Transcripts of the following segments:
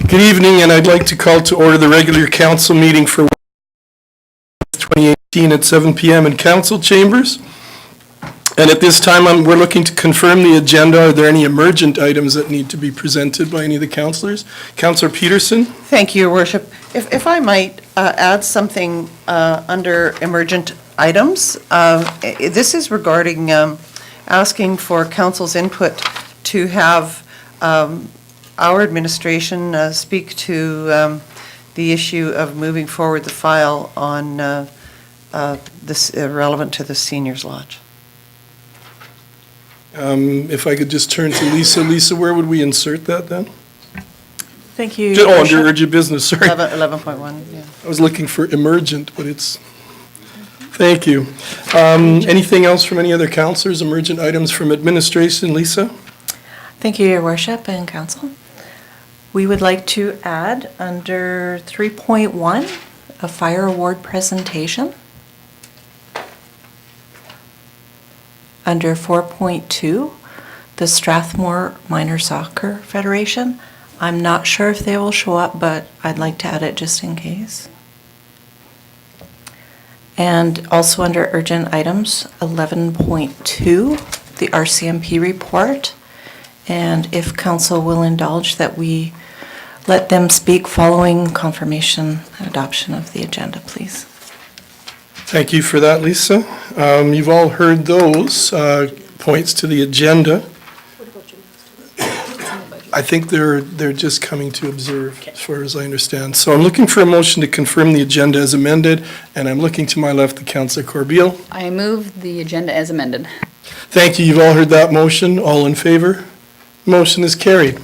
Good evening, and I'd like to call to order the regular council meeting for 2018 at 7 p.m. in council chambers. And at this time, we're looking to confirm the agenda. Are there any emergent items that need to be presented by any of the councillors? Councillor Peterson? Thank you, Your Worship. If I might add something under emergent items, this is regarding asking for council's input to have our administration speak to the issue of moving forward the file on this relevant to the Seniors Lodge. If I could just turn to Lisa. Lisa, where would we insert that then? Thank you. Oh, under urgent business, sorry. 11.1, yeah. I was looking for emergent, but it's, thank you. Anything else from any other councillors? Emergent items from administration? Lisa? Thank you, Your Worship and Council. We would like to add under 3.1 a fire award presentation. Under 4.2, the Strathmore Minor Soccer Federation. I'm not sure if they will show up, but I'd like to add it just in case. And also under urgent items, 11.2, the RCMP report. And if council will indulge that we let them speak following confirmation and adoption of the agenda, please. Thank you for that, Lisa. You've all heard those points to the agenda. I think they're just coming to observe, as far as I understand. So I'm looking for a motion to confirm the agenda as amended, and I'm looking to my left, the Councillor Corbeil. I move the agenda as amended. Thank you. You've all heard that motion. All in favor? Motion is carried.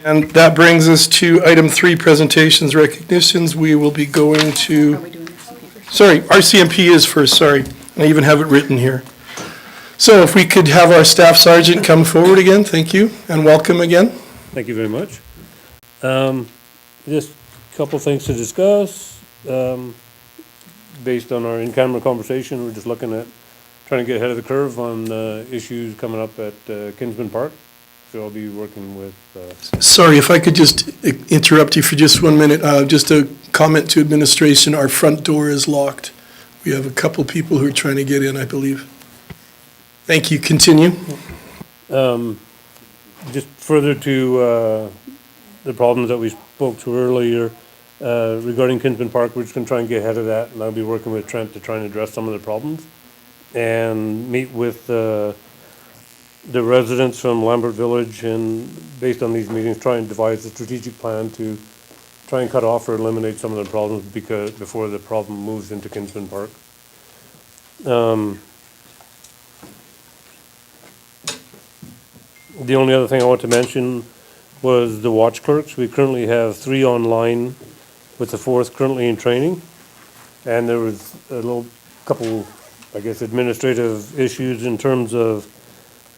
And that brings us to item 3, presentations, recognitions. We will be going to... Are we doing RCMP first? Sorry, RCMP is first, sorry. I even have it written here. So if we could have our staff sergeant come forward again, thank you, and welcome again. Thank you very much. Just a couple things to discuss. Based on our in-camera conversation, we're just looking at trying to get ahead of the curve on issues coming up at Kinsman Park. So I'll be working with... Sorry, if I could just interrupt you for just 1 minute. Just a comment to administration, our front door is locked. We have a couple people who are trying to get in, I believe. Thank you, continue. Just further to the problems that we spoke to earlier regarding Kinsman Park, we're just going to try and get ahead of that, and I'll be working with Trent to try and address some of the problems and meet with the residents from Lambert Village, and based on these meetings, try and devise a strategic plan to try and cut off or eliminate some of the problems before the problem moves into Kinsman Park. The only other thing I want to mention was the watch clerks. We currently have 3 online, with the 4th currently in training. And there was a couple, I guess, administrative issues in terms of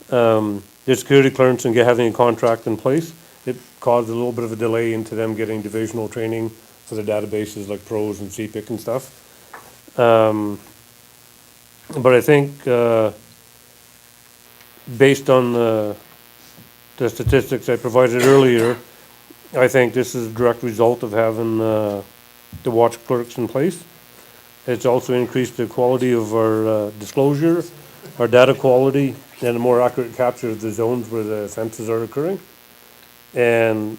their security clearance and having a contract in place. It caused a little bit of a delay into them getting divisional training for the databases like PROS and CPIC and stuff. But I think based on the statistics I provided earlier, I think this is a direct result of having the watch clerks in place. It's also increased the quality of our disclosure, our data quality, and a more accurate capture of the zones where the offenses are occurring. And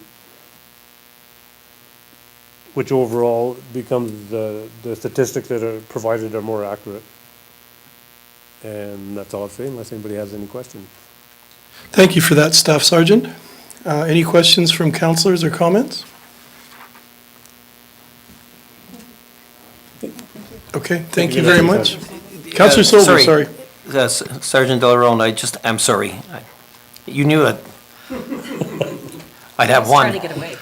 which overall becomes the statistics that are provided are more accurate. And that's all I'll say, unless anybody has any questions. Thank you for that, Staff Sergeant. Any questions from councillors or comments? Okay, thank you very much. Councillor Silver, sorry. Sergeant Delarone, I'm sorry. You knew that I'd have one. Trying to get away.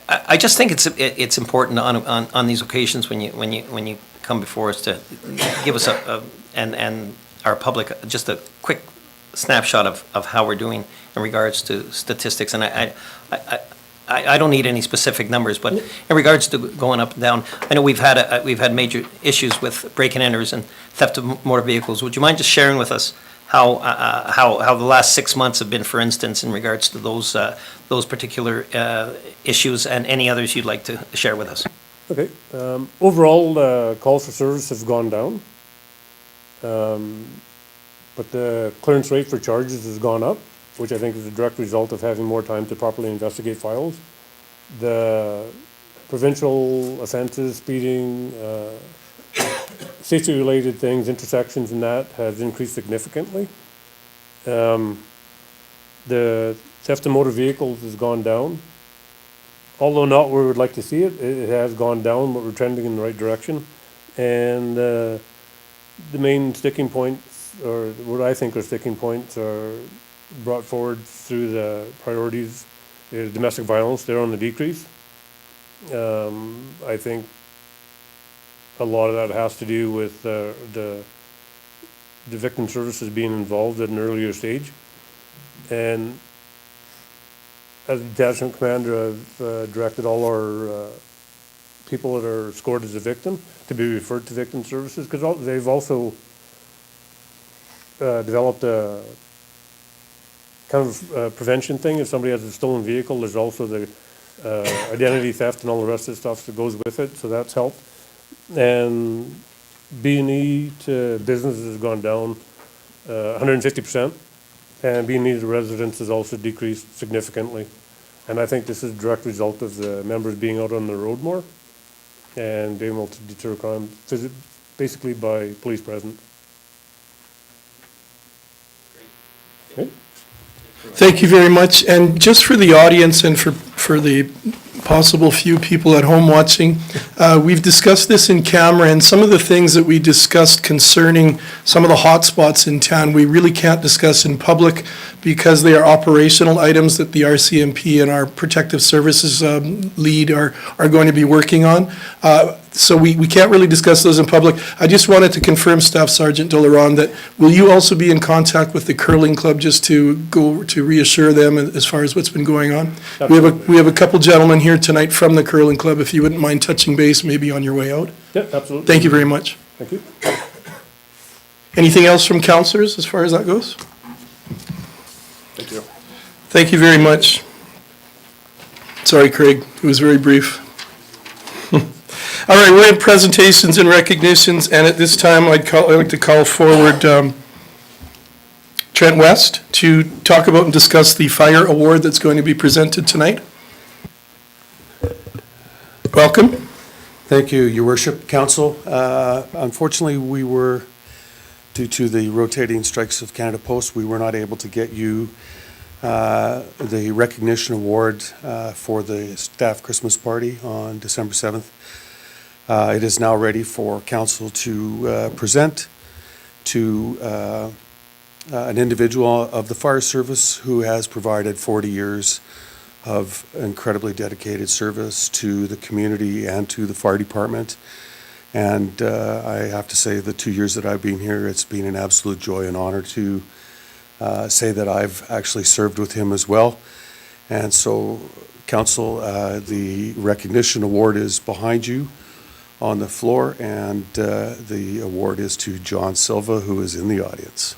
I just think it's important on these occasions when you come before us to give us and our public just a quick snapshot of how we're doing in regards to statistics. And I don't need any specific numbers, but in regards to going up and down, I know we've had major issues with break-and-enters and theft of motor vehicles. Would you mind just sharing with us how the last 6 months have been, for instance, in regards to those particular issues, and any others you'd like to share with us. Okay, overall, calls for service have gone down. But the clearance rate for charges has gone up, which I think is a direct result of having more time to properly investigate files. The provincial offenses, speeding, safety-related things, intersections and that has increased significantly. The theft of motor vehicles has gone down. Although not where we would like to see it, it has gone down, but we're trending in the right direction. And the main sticking points, or what I think are sticking points, are brought forward through the priorities is domestic violence. They're on the decrease. I think a lot of that has to do with the victim services being involved at an earlier stage. And as a detachment commander, I've directed all our people that are scored as a victim to be referred to victim services, because they've also developed a kind of prevention thing. If somebody has a stolen vehicle, there's also the identity theft and all the rest of the stuff that goes with it, so that's helped. And B&E to businesses has gone down 150%, and B&E to residents has also decreased significantly. And I think this is a direct result of the members being out on the road more and being able to deter crime basically by police presence. Okay. Thank you very much. And just for the audience and for the possible few people at home watching, we've discussed this in camera, and some of the things that we discussed concerning some of the hot spots in town, we really can't discuss in public because they are operational items that the RCMP and our protective services lead are going to be working on. So we can't really discuss those in public. I just wanted to confirm, Staff Sergeant Dolaron, that will you also be in contact with the curling club just to go to reassure them as far as what's been going on? We have a couple gentlemen here tonight from the curling club, if you wouldn't mind touching base maybe on your way out. Yeah, absolutely. Thank you very much. Thank you. Anything else from councillors as far as that goes? Thank you. Thank you very much. Sorry, Craig, it was very brief. All right, we're in presentations and recognitions, and at this time, I'd like to call forward Trent West to talk about and discuss the fire award that's going to be presented tonight. Welcome. Thank you, Your Worship, Council. Unfortunately, we were, due to the rotating strikes of Canada Post, we were not able to get you the recognition award for the staff Christmas party on December 7th. It is now ready for Council to present to an individual of the fire service who has provided 40 years of incredibly dedicated service to the community and to the fire department. And I have to say, the 2 years that I've been here, it's been an absolute joy and honor to say that I've actually served with him as well. And so, Council, the recognition award is behind you on the floor, and the award is to John Silva, who is in the audience.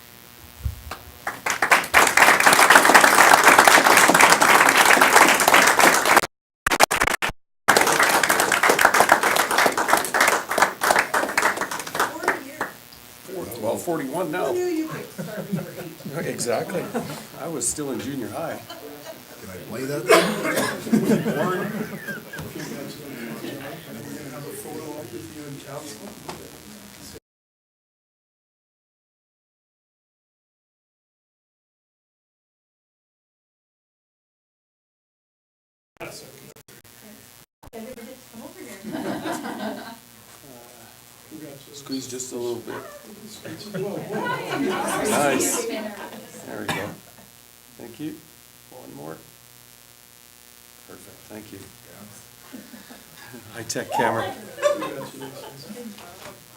Well, 41 now. Exactly. I was still in junior high. Can I play that? Squeeze just a little bit. Nice. There we go. Thank you. One more. Perfect, thank you. High-tech camera.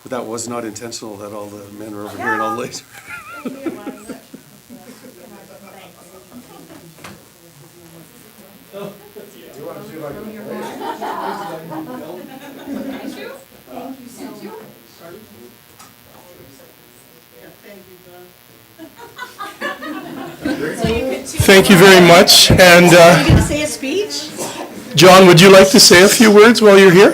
But that was not intentional, that all the men are over here and all later. thank you very much. And going to say a speech? John, would you like to say a few words while you're here?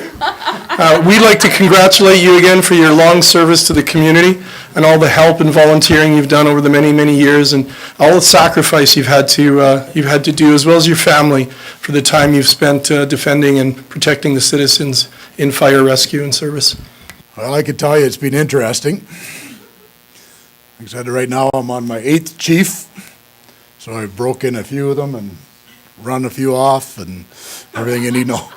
We'd like to congratulate you again for your long service to the community and all the help and volunteering you've done over the many, many years, and all the sacrifice you've had to do, as well as your family, for the time you've spent defending and protecting the citizens in fire rescue and service. Well, I could tell you it's been interesting. Like I said, right now I'm on my 8th chief, so I've broke in a few of them and run a few off and everything you need to know.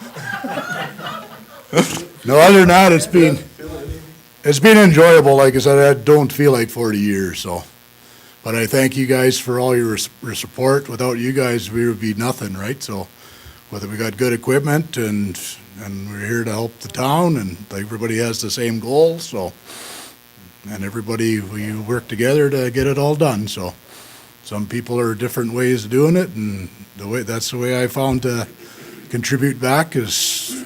No, other than that, it's been enjoyable. Like I said, I don't feel like 40 years, so. But I thank you guys for all your support. Without you guys, we would be nothing, right? So, whether we got good equipment and we're here to help the town, and everybody has the same goal, so. And everybody, we work together to get it all done, so. Some people are different ways of doing it, and that's the way I found to contribute back, is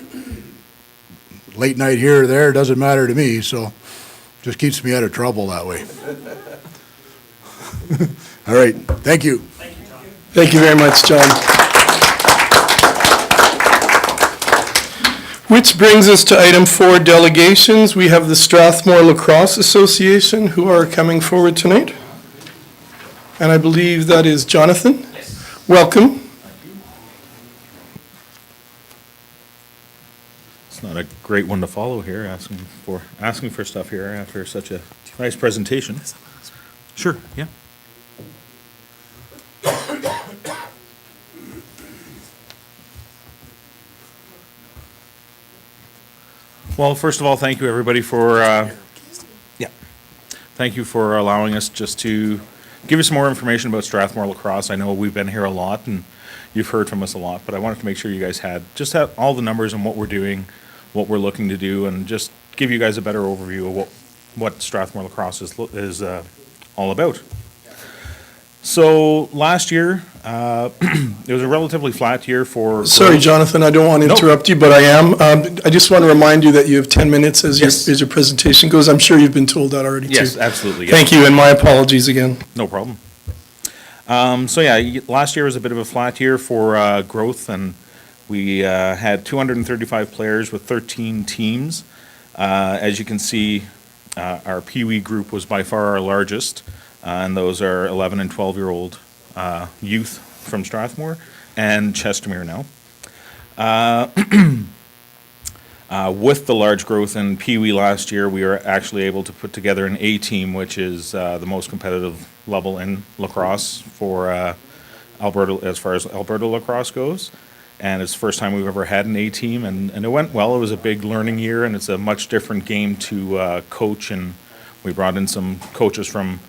late night here or there doesn't matter to me, so just keeps me out of trouble that way. All right, thank you. Thank you very much, John. Which brings us to item 4, delegations. We have the Strathmore Lacrosse Association who are coming forward tonight. And I believe that is Jonathan. Yes. Welcome. It's not a great one to follow here, asking for stuff here after such a nice presentation. Sure, yeah. Well, first of all, thank you everybody for thank you for allowing us just to give you some more information about Strathmore Lacrosse. I know we've been here a lot and you've heard from us a lot, but I wanted to make sure you guys had all the numbers and what we're doing, what we're looking to do, and just give you guys a better overview of what Strathmore Lacrosse is all about. So last year, it was a relatively flat year for. Sorry, Jonathan, I don't want to interrupt you, but I am. I just want to remind you that you have 10 minutes as your presentation goes. I'm sure you've been told that already, too. Yes, absolutely. Thank you, and my apologies again. No problem. So yeah, last year was a bit of a flat year for growth, and we had 235 players with 13 teams. As you can see, our Pee Wee group was by far our largest, and those are 11 and 12-year-old youth from Strathmore and Chestermere now. With the large growth in Pee Wee last year, we were actually able to put together an A team, which is the most competitive level in lacrosse for Alberta, as far as Alberta lacrosse goes. And it's the first time we've ever had an A team, and it went well. It was a big learning year, and it's a much different game to coach, and we brought in some coaches from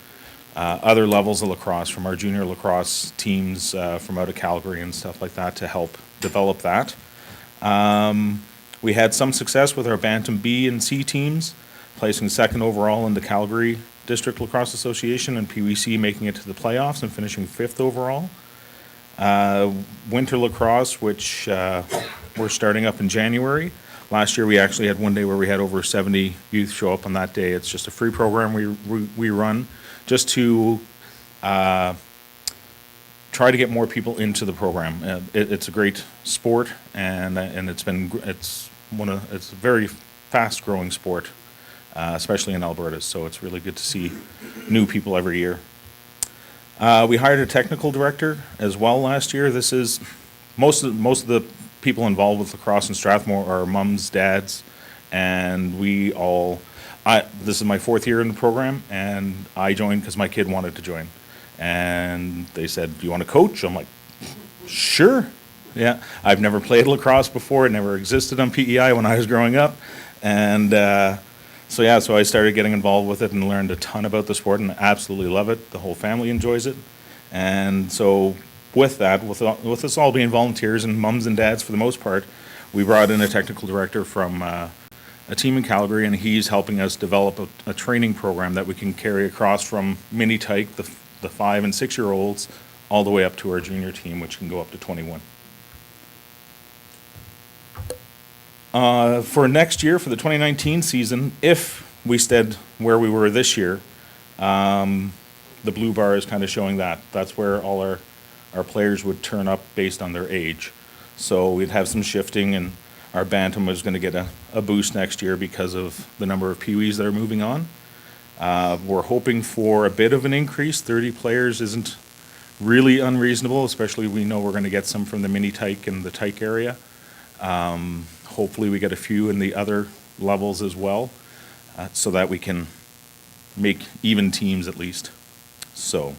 other levels of lacrosse, from our junior lacrosse teams from out of Calgary and stuff like that, to help develop that. We had some success with our Bantam B and C teams, placing second overall in the Calgary District Lacrosse Association, and PWC making it to the playoffs and finishing 5th overall. Winter lacrosse, which we're starting up in January. Last year we actually had one day where we had over 70 youth show up on that day. It's just a free program we run just to try to get more people into the program. It's a great sport, and it's a very fast growing sport, especially in Alberta. So it's really good to see new people every year. We hired a technical director as well last year. This is most of the people involved with lacrosse in Strathmore are mums, dads, and we all. This is my 4th year in the program, and I joined because my kid wanted to join, and they said, "Do you want to coach?" I'm like, "Sure." Yeah, I've never played lacrosse before. It never existed on PEI when I was growing up, and so I started getting involved with it and learned a ton about the sport and absolutely love it. The whole family enjoys it, and so with that, with us all being volunteers and mums and dads for the most part, we brought in a technical director from a team in Calgary, and he's helping us develop a training program that we can carry across from mini tyke, the 5 and 6-year-olds, all the way up to our junior team, which can go up to 21. For next year, for the 2019 season, if we stayed where we were this year, the blue bar is kind of showing that. That's where all our our players would turn up based on their age. So we'd have some shifting, and our bantam was gonna get a boost next year because of the number of peewees that are moving on. We're hoping for a bit of an increase. 30 players isn't really unreasonable, especially we know we're gonna get some from the mini tyke and the tyke area. Hopefully we get a few in the other levels as well, so that we can make even teams at least. So,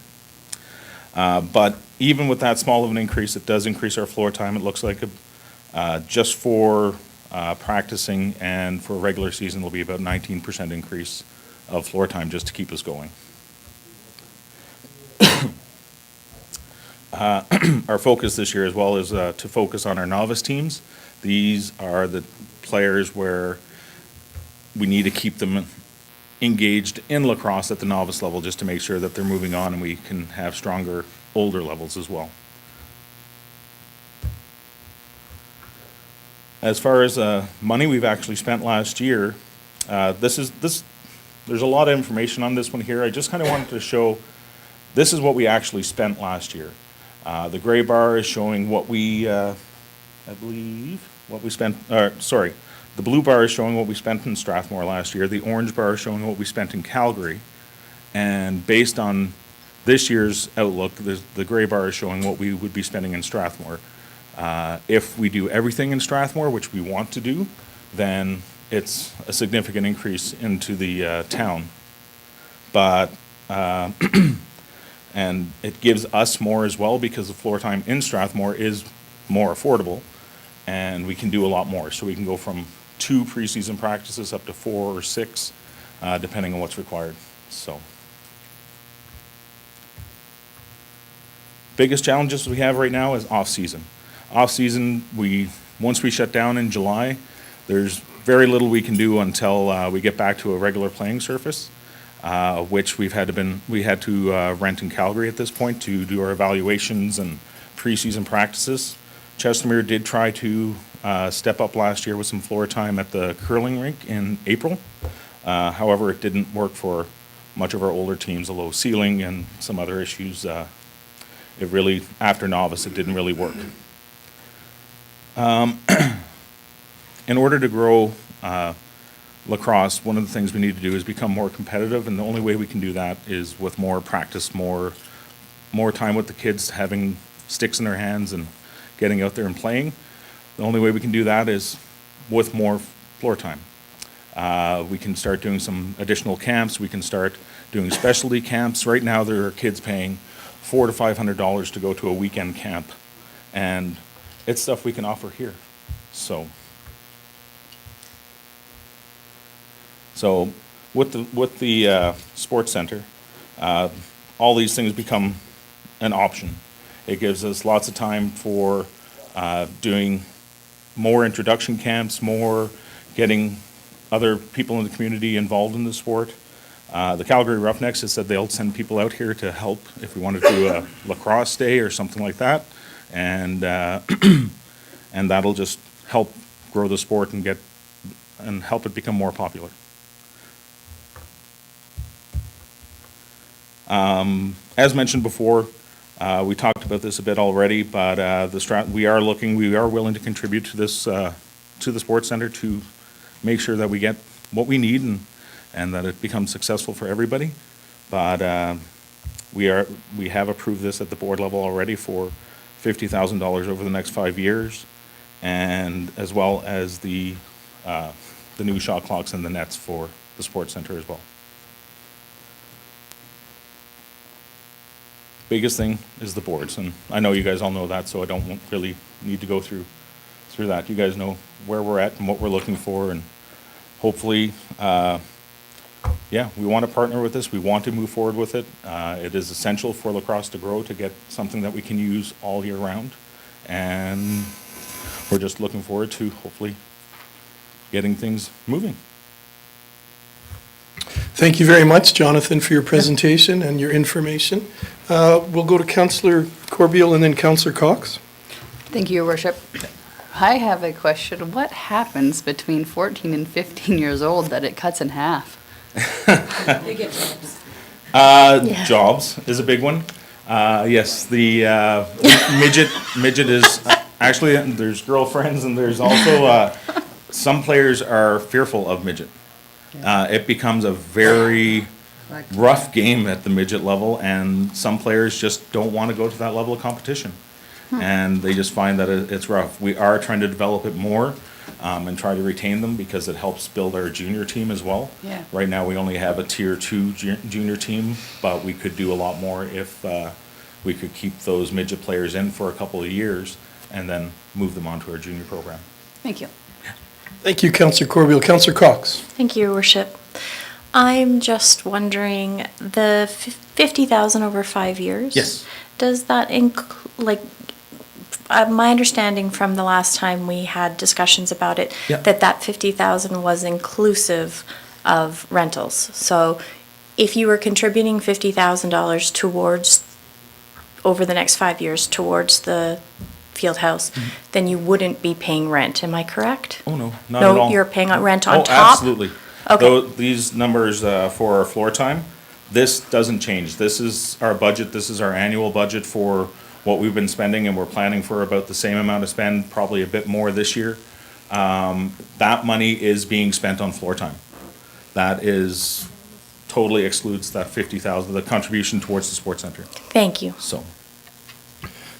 but even with that small of an increase, it does increase our floor time. It looks like just for practicing and for a regular season will be about 19% increase of floor time just to keep us going. Our focus this year as well is to focus on our novice teams. These are the players where we need to keep them engaged in lacrosse at the novice level just to make sure that they're moving on and we can have stronger older levels as well. As far as money we've actually spent last year, there's a lot of information on this one here. I just kind of wanted to show this is what we actually spent last year. The gray bar is showing what we, I believe, what we spent, sorry, the blue bar is showing what we spent in Strathmore last year. The orange bar is showing what we spent in Calgary. And based on this year's outlook, the gray bar is showing what we would be spending in Strathmore. If we do everything in Strathmore, which we want to do, then it's a significant increase into the town. But, and it gives us more as well because the floor time in Strathmore is more affordable and we can do a lot more. So we can go from 2 preseason practices up to 4 or 6, depending on what's required. So, biggest challenges we have right now is off-season. Off-season, once we shut down in July, there's very little we can do until we get back to a regular playing surface, which we had to rent in Calgary at this point to do our evaluations and preseason practices. Chestermere did try to step up last year with some floor time at the curling rink in April. However, it didn't work for much of our older teams, the low ceiling and some other issues. It really, after novice, it didn't really work. In order to grow lacrosse, one of the things we need to do is become more competitive, and the only way we can do that is with more practice, more time with the kids, having sticks in their hands and getting out there and playing. The only way we can do that is with more floor time. We can start doing some additional camps. We can start doing specialty camps. Right now, there are kids paying $400 to $500 to go to a weekend camp, and it's stuff we can offer here. So with the sports center, all these things become an option. It gives us lots of time for doing more introduction camps, more getting other people in the community involved in the sport. The Calgary Roughnecks has said they'll send people out here to help if we want to do a lacrosse day or something like that. And and that'll just help grow the sport and help it become more popular. As mentioned before, we talked about this a bit already, but we are willing to contribute to this to the sports center to make sure that we get what we need and that it becomes successful for everybody. But we have approved this at the board level already for $50,000 over the next 5 years, and as well as the new shot clocks and the nets for the sports center as well. Biggest thing is the boards, and I know you guys all know that, so I don't really need to go through that. You guys know where we're at and what we're looking for, and hopefully, we want to partner with this. We want to move forward with it. It is essential for lacrosse to grow, to get something that we can use all year round, and we're just looking forward to hopefully getting things moving. Thank you very much, Jonathan, for your presentation and your information. We'll go to Councillor Corbeil and then Councillor Cox. Thank you, Your Worship. I have a question. What happens between 14 and 15 years old that it cuts in half? Jobs is a big one. Yes, the midget is, actually, there's girlfriends and there's also, some players are fearful of midget. It becomes a very rough game at the midget level, and some players just don't want to go to that level of competition. And they just find that it's rough. We are trying to develop it more, and try to retain them because it helps build our junior team as well. Yeah. Right now, we only have a tier 2 junior team, but we could do a lot more if we could keep those midget players in for a couple of years and then move them onto our junior program. Thank you. Thank you, Councillor Corbeil. Councillor Cox. Thank you, Your Worship. I'm just wondering, the 50,000 over 5 years? Yes. Does that my understanding from the last time we had discussions about it, Yeah. that 50,000 was inclusive of rentals. So if you were contributing $50,000 towards, over the next 5 years, towards the field house, then you wouldn't be paying rent, am I correct? Oh, no, not at all. No, you're paying rent on Oh, top? absolutely. Okay. These numbers for our floor time, this doesn't change. This is our budget, this is our annual budget for what we've been spending, and we're planning for about the same amount of spend, probably a bit more this year. That money is being spent on floor time. That is, totally excludes that 50,000, the contribution towards the sports center, Thank you. so.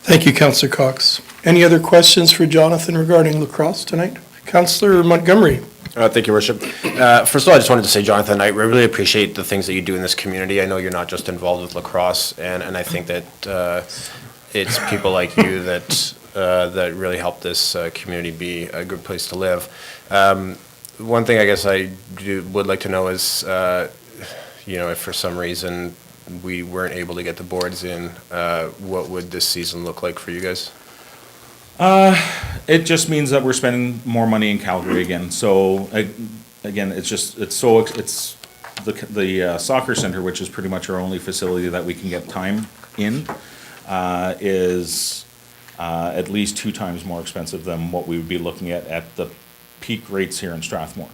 Thank you, Councillor Cox. Any other questions for Jonathan regarding lacrosse tonight? Councillor Montgomery. Thank you, Worship. First of all, I just wanted to say, Jonathan, I really appreciate the things that you do in this community. I know you're not just involved with lacrosse, and I think that it's people like you that that really help this community be a good place to live. One thing I guess I would like to know is, if for some reason we weren't able to get the boards in, what would this season look like for you guys? It just means that we're spending more money in Calgary again. So again, it's the soccer center, which is pretty much our only facility that we can get time in, is at least 2 times more expensive than what we would be looking at the peak rates here in Strathmore.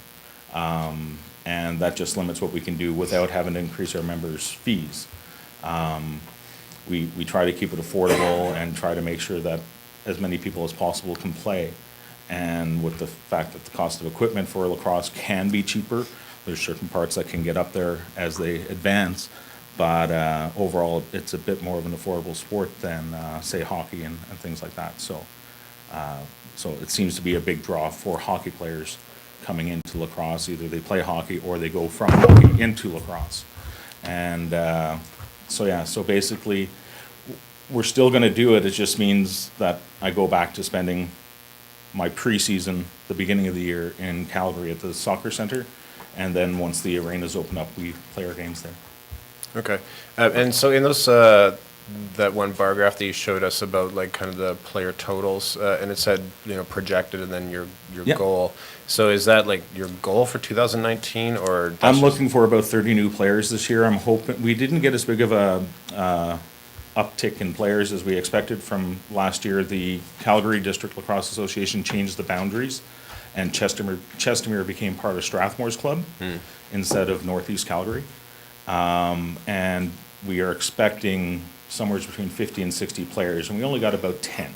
And that just limits what we can do without having to increase our members' fees. We try to keep it affordable and try to make sure that as many people as possible can play. And with the fact that the cost of equipment for lacrosse can be cheaper, there's certain parts that can get up there as they advance. But overall, it's a bit more of an affordable sport than, say, hockey and things like that. So it seems to be a big draw for hockey players coming into lacrosse. Either they play hockey or they go from hockey into lacrosse. And so basically, we're still going to do it. It just means that I go back to spending my preseason, the beginning of the year, in Calgary at the soccer center. And then once the arenas open up, we play our games there. Okay. And so in those, that one bar graph that you showed us about like kind of the player totals, and it said, projected and then your Yeah. goal. So is that like your goal for 2019 or? that's I'm just- looking for about 30 new players this year. I'm hoping, we didn't get as big of a uptick in players as we expected from last year. The Calgary District Lacrosse Association changed the boundaries, and Chestermere became part of Strathmore's club instead of Northeast Calgary. And we are expecting somewhere between 50 and 60 players, and we only got about 10.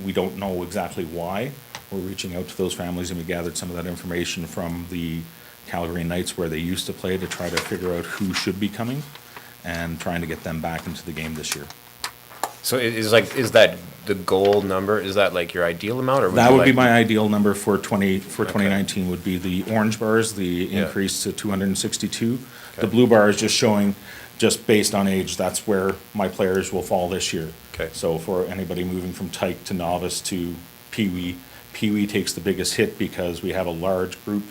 We don't know exactly why. We're reaching out to those families, and we gathered some of that information from the Calgary Knights where they used to play to try to figure out who should be coming and trying to get them back into the game this year. So is that the goal number? Is that like your ideal amount, or That you would be like- my ideal number for 2019 would be the orange bars, the Yeah. increase to 262. The Okay. blue bar is just showing, just based on age, that's where my players will fall this year. Okay. So for anybody moving from tyke to novice to peewee, peewee takes the biggest hit because we have a large group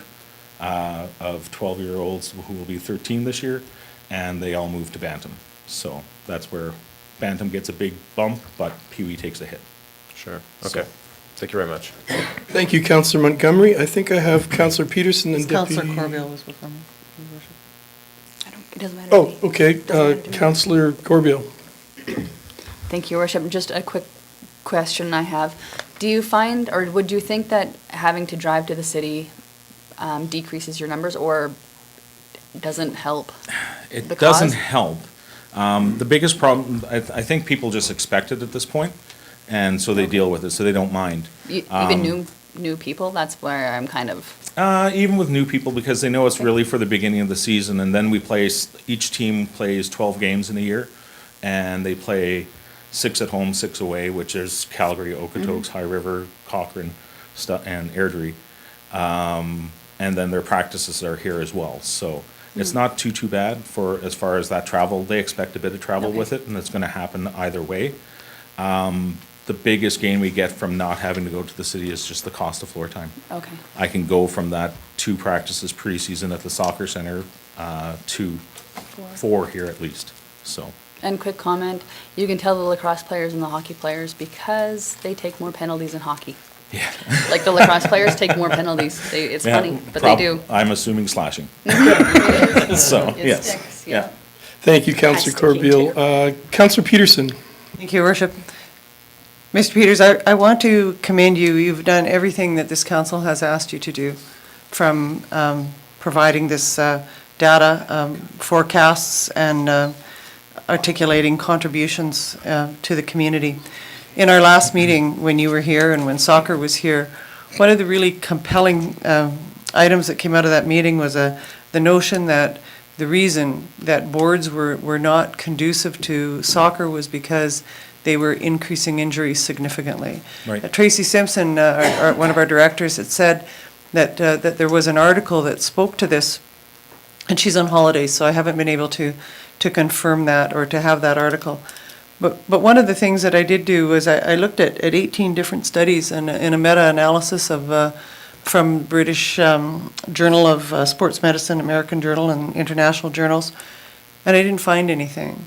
of 12-year-olds who will be 13 this year, and they all move to bantam. So that's where bantam gets a big bump, but peewee takes a hit. Sure. So- Okay. Thank you very much. Thank you, Councillor Montgomery. I think I have Councillor Peterson and Councillor Deputy. Corbeil was with them. It doesn't matter. to Oh, me. okay. Doesn't matter to me. Councillor Corbeil. Thank you, Your Worship. Just a quick question I have. Do you find, or would you think that having to drive to the city decreases your numbers, or doesn't help? It the doesn't cause? help. The biggest problem, I think people just expect it at this point, and so they deal with it, so they don't mind. Even new people, that's where I'm kind of, Even with new people, because they know it's really for the beginning of the season, and then we play, each team plays 12 games in a year, and they play 6 at home, 6 away, which is Calgary, Okotoks, High River, Cochrane, and Airdrie. And then their practices are here as well, so it's not too bad for, as far as that travel. They expect a bit of travel Okay. with it, and it's gonna happen either way. The biggest gain we get from not having to go to the city is just the cost of floor time. okay. I can go from that 2 practices preseason at the soccer center to 4 here at least, so. And quick comment, you can tell the lacrosse players and the hockey players because they take more penalties in hockey. Yeah. Like the lacrosse players take more penalties. It's Yeah, funny, but they do. I'm assuming slashing. So, It yes, sticks, yeah. Thank you, Councillor sticking Corbeil. Councillor Peterson. Thank you, Your Worship. Mr. Peters, I want to commend you. You've done everything that this council has asked you to do, from providing this data, forecasts, and articulating contributions to the community. In our last meeting, when you were here and when soccer was here, one of the really compelling items that came out of that meeting was the notion that the reason that boards were not conducive to soccer was because they were increasing injuries significantly. Right. Tracy Simpson, one of our directors, had said that there was an article that spoke to this, and she's on holidays, so I haven't been able to confirm that or to have that article. But one of the things that I did do was I looked at 18 different studies in a meta-analysis of from British Journal of Sports Medicine, American Journal, and international journals, and I didn't find anything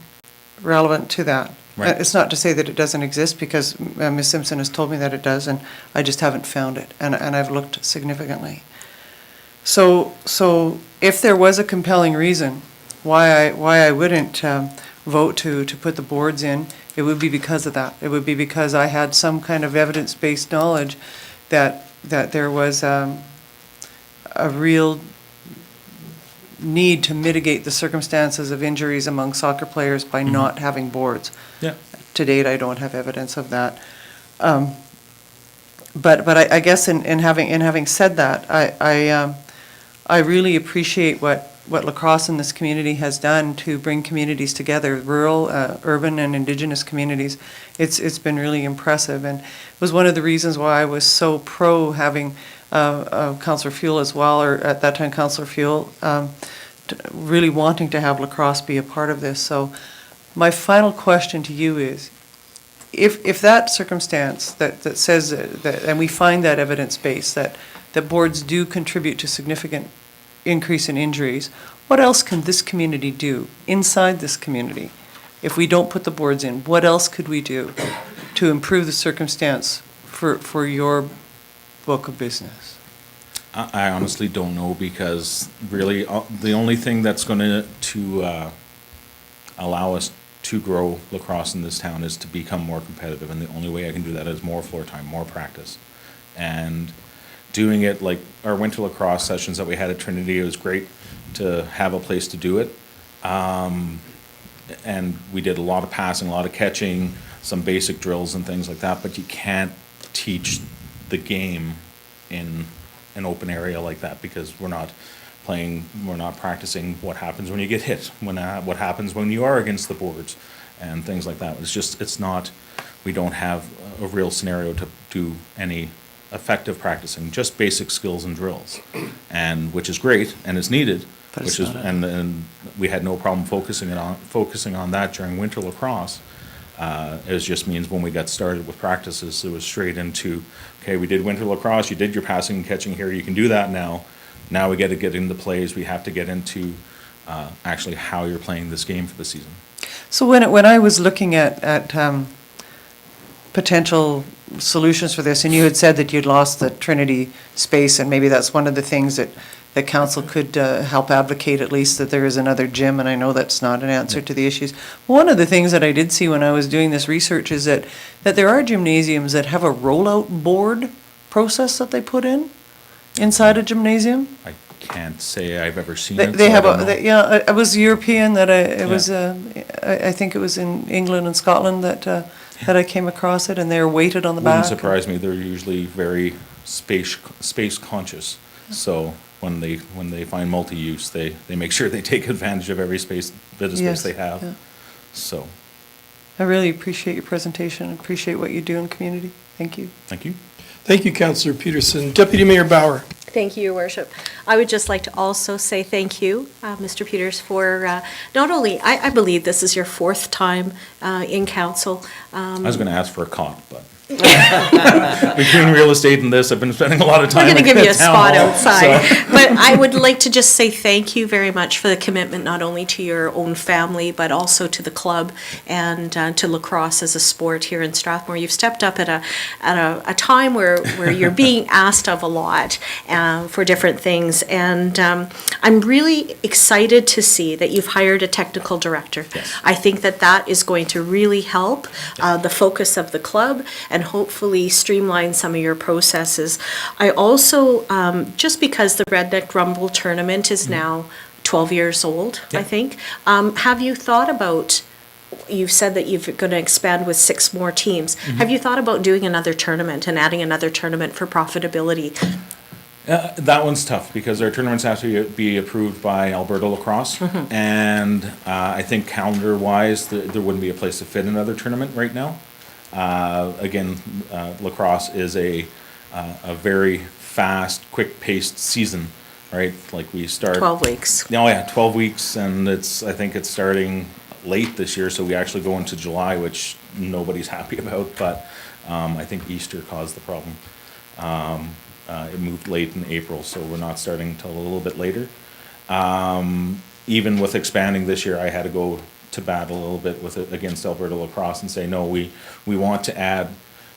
relevant to that. Right. It's not to say that it doesn't exist, because Ms. Simpson has told me that it does, and I just haven't found it, and I've looked significantly. So if there was a compelling reason why I wouldn't vote to put the boards in, it would be because of that. It would be because I had some kind of evidence-based knowledge that there was a real need to mitigate the circumstances of injuries among soccer players by not having boards. Yeah. To date, I don't have evidence of that. But I guess in having said that, I really appreciate what lacrosse in this community has done to bring communities together, rural, urban, and Indigenous communities. It's been really impressive, and it was one of the reasons why I was so pro having Councillor Fuel as well, or at that time Councillor Fuel, really wanting to have lacrosse be a part of this. So my final question to you is, if that circumstance that says that, and we find that evidence base that boards do contribute to significant increase in injuries, what else can this community do inside this community? If we don't put the boards in, what else could we do to improve the circumstance for your book of business? I honestly don't know, because really, the only thing that's going to allow us to grow lacrosse in this town is to become more competitive, and the only way I can do that is more floor time, more practice. And doing it like our winter lacrosse sessions that we had at Trinity, it was great to have a place to do it. And we did a lot of passing, a lot of catching, some basic drills and things like that, but you can't teach the game in an open area like that, because we're not practicing what happens when you get hit, what happens when you are against the boards and things like that. We don't have a real scenario to do any effective practicing, just basic skills and drills, and which is great and is needed, But it's which is, not and we had no problem focusing on that during winter lacrosse. It just means when we got started with practices, it was straight into, okay, we did winter lacrosse, you did your passing and catching here, you can do that now. Now we got to get into plays, we have to get into actually how you're playing this game for the season. So when I was looking at potential solutions for this, and you had said that you'd lost the Trinity space, and maybe that's one of the things that council could help advocate, at least, that there is another gym, and I know that's not an answer to the issues. One of the things that I did see when I was doing this research is that there are gymnasiums that have a rollout board process that they put in inside a gymnasium. I can't say I've ever seen They it. they so I have, don't know. yeah, it was European that it Yeah. was, I think it was in England and Scotland that I came across it, and they're weighted on the back. Wouldn't surprise me, they're usually very space conscious. So when they find multi-use, they make sure they take advantage of every bit of Yes, space they have. yeah. So, I really appreciate your presentation, and appreciate what you do in the community. Thank you. thank you. Thank you, Councillor Peterson. Deputy Mayor Bauer. Thank you, Your Worship. I would just like to also say thank you, Mr. Peters, for not only, I believe this is your fourth time in council. I was gonna ask for a comp, but between real estate and this, I've been spending a lot of time We're going to in give you a town spot hall, outside. so- But I would like to just say thank you very much for the commitment, not only to your own family, but also to the club and to lacrosse as a sport here in Strathmore. You've stepped up at a time where you're being asked of a lot for different things. And I'm really excited to see that you've hired a technical director. Yes. I think that is going to really help the focus of the club and hopefully streamline some of your processes. I also, just because the Redneck Rumble tournament is now 12 years old, I think, have you thought about, you've said that you're going to expand with 6 more teams. Have you thought about doing another tournament and adding another tournament for profitability? That one's tough because our tournaments have to be approved by Alberta Lacrosse. And I think calendar-wise, there wouldn't be a place to fit another tournament right now. Again, lacrosse is a very fast, quick-paced season, right? Like we start. 12 weeks. Oh, yeah, 12 weeks, and I think it's starting late this year, so we actually go into July, which nobody's happy about, but I think Easter caused the problem. It moved late in April, so we're not starting until a little bit later. Even with expanding this year, I had to go to battle a little bit against Alberta Lacrosse and say, no, we want to add,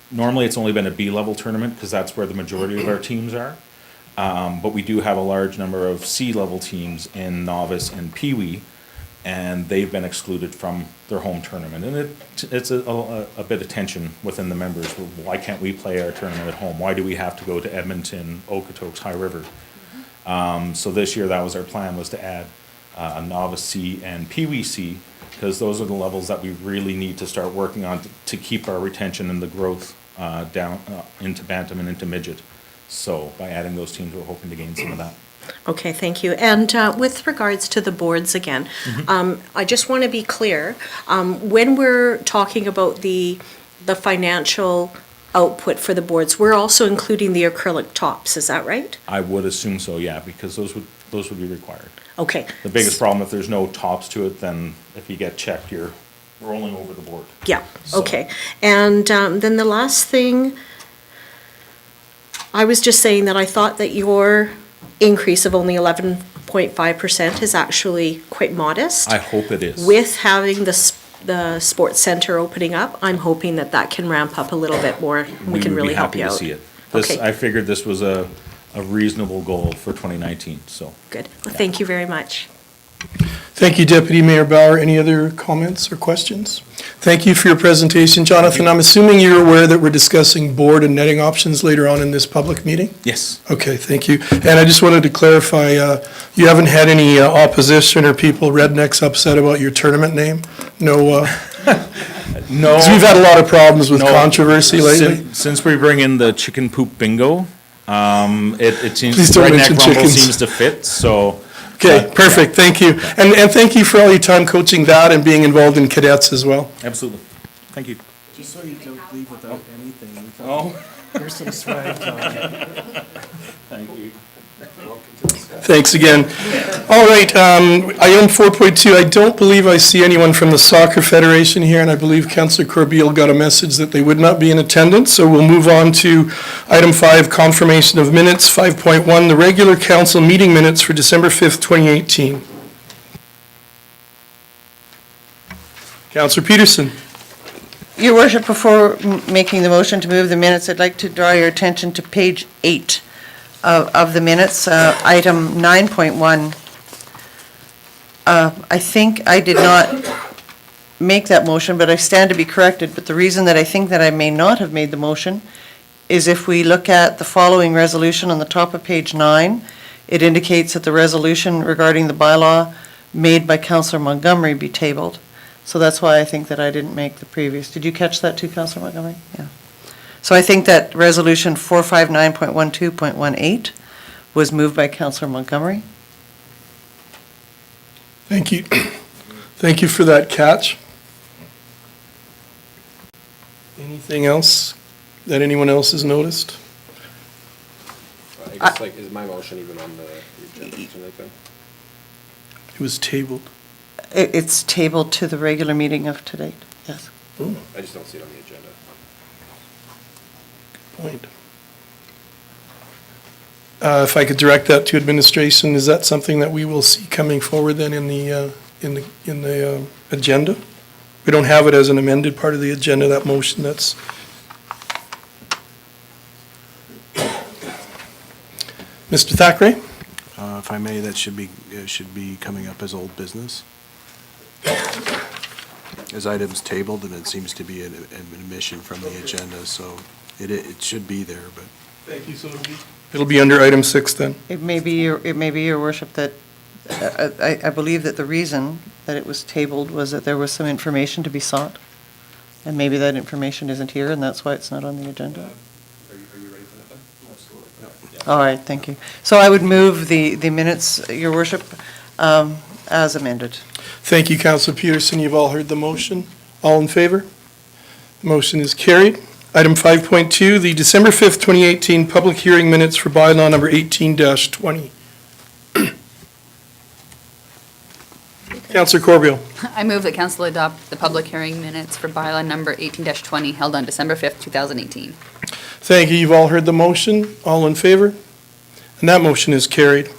normally it's only been a B-level tournament because that's where the majority of our teams are. But we do have a large number of C-level teams in novice and peewee, and they've been excluded from their home tournament. And it's a bit of tension within the members. Why can't we play our tournament at home? Why do we have to go to Edmonton, Okotoks, High River? So this year, that was our plan, was to add a novice C and peewee C, because those are the levels that we really need to start working on to keep our retention and the growth down into bantam and into midget. So by adding those teams, we're hoping to gain some of that. Okay, thank you. And with regards to the boards again, I just want to be clear, when we're talking about the financial output for the boards, we're also including the acrylic tops, is that right? I would assume so, yeah, because those would be required. Okay. The biggest problem, if there's no tops to it, then if you get checked, you're rolling over the board. Yeah, So- okay. And then the last thing, I was just saying that I thought that your increase of only 11.5% is actually quite modest. I hope it is. With having the sports center opening up, I'm hoping that can ramp up a little bit more, and we can really help you out. We would be happy to see it. Okay. I figured this was a reasonable goal for 2019, so. Good. Well, thank you very much. Thank you, Deputy Mayor Bauer. Any other comments or questions? Thank you for your presentation. Jonathan, I'm assuming you're aware that we're discussing board and netting options later on in this public meeting? Yes. Okay, thank you. And I just wanted to clarify, you haven't had any opposition or people, rednecks, upset about your tournament name? No, No. 'cause we've had a lot of problems with No. controversy lately. Since we bring in the chicken poop bingo, it seems, Please don't mention Redneck Rumble chickens. seems to fit, so. Okay, perfect, thank you. And thank you for all your time coaching that and being involved in cadets as well. Absolutely. Thank you. Just so you don't leave without anything. Oh. Here's some swag, John. Thank you. Thanks again. All right, item 4.2, I don't believe I see anyone from the Soccer Federation here, and I believe Councillor Corbeil got a message that they would not be in attendance, so we'll move on to item 5, confirmation of minutes. 5.1, the regular council meeting minutes for December 5th, 2018. Councillor Peterson. Your worship, before making the motion to move the minutes, I'd like to draw your attention to page 8 of the minutes, item 9.1. I think I did not make that motion, but I stand to be corrected. But the reason that I think that I may not have made the motion is if we look at the following resolution on the top of page 9, it indicates that the resolution regarding the bylaw made by Councillor Montgomery be tabled. So that's why I think that I didn't make the previous. Did you catch that too, Councillor Montgomery? Yeah. So I think that resolution 459.12.18 was moved by Councillor Montgomery. Thank you. Thank you for that catch. Anything else that anyone else has noticed? I guess, like, is my motion even on the agenda tonight then? It was tabled. It's tabled to the regular meeting of today, yes. I just don't see it on the agenda. Point. If I could direct that to administration, is that something that we will see coming forward then in the agenda? We don't have it as an amended part of the agenda, that motion, that's. Mr. Thackeray? If I may, that should be coming up as old business. As items tabled, and it seems to be an omission from the agenda, so it should be there, but. Thank you, so it'll be under item 6 then. It may be, your worship, that I believe that the reason that it was tabled was that there was some information to be sought, and maybe that information isn't here, and that's why it's not on the agenda. Are you ready for that then? Absolutely. All right, thank you. So I would move the minutes, your worship, as amended. Thank you, Councilor Peterson. You've all heard the motion. All in favor? The motion is carried. Item 5.2, the December 5th, 2018 public hearing minutes for bylaw number 18-20. Councilor Corbeil. I move that council adopt the public hearing minutes for bylaw number 18-20 held on December 5th, 2018. Thank you. You've all heard the motion. All in favor? And that motion is carried.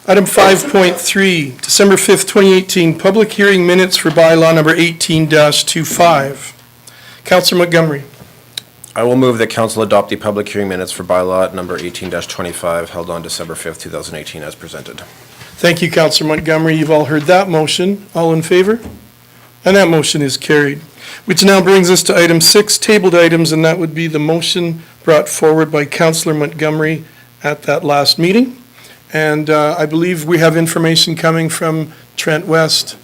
Item 5.3, December 5th, 2018 public hearing minutes for bylaw number 18-25. Councilor Montgomery. I will move that council adopt the public hearing minutes for bylaw number 18-25 held on December 5th, 2018 as presented. Thank you, Councilor Montgomery. You've all heard that motion. All in favor? And that motion is carried. Which now brings us to item 6, tabled items, and that would be the motion brought forward by Councilor Montgomery at that last meeting. And I believe we have information coming from Trent West,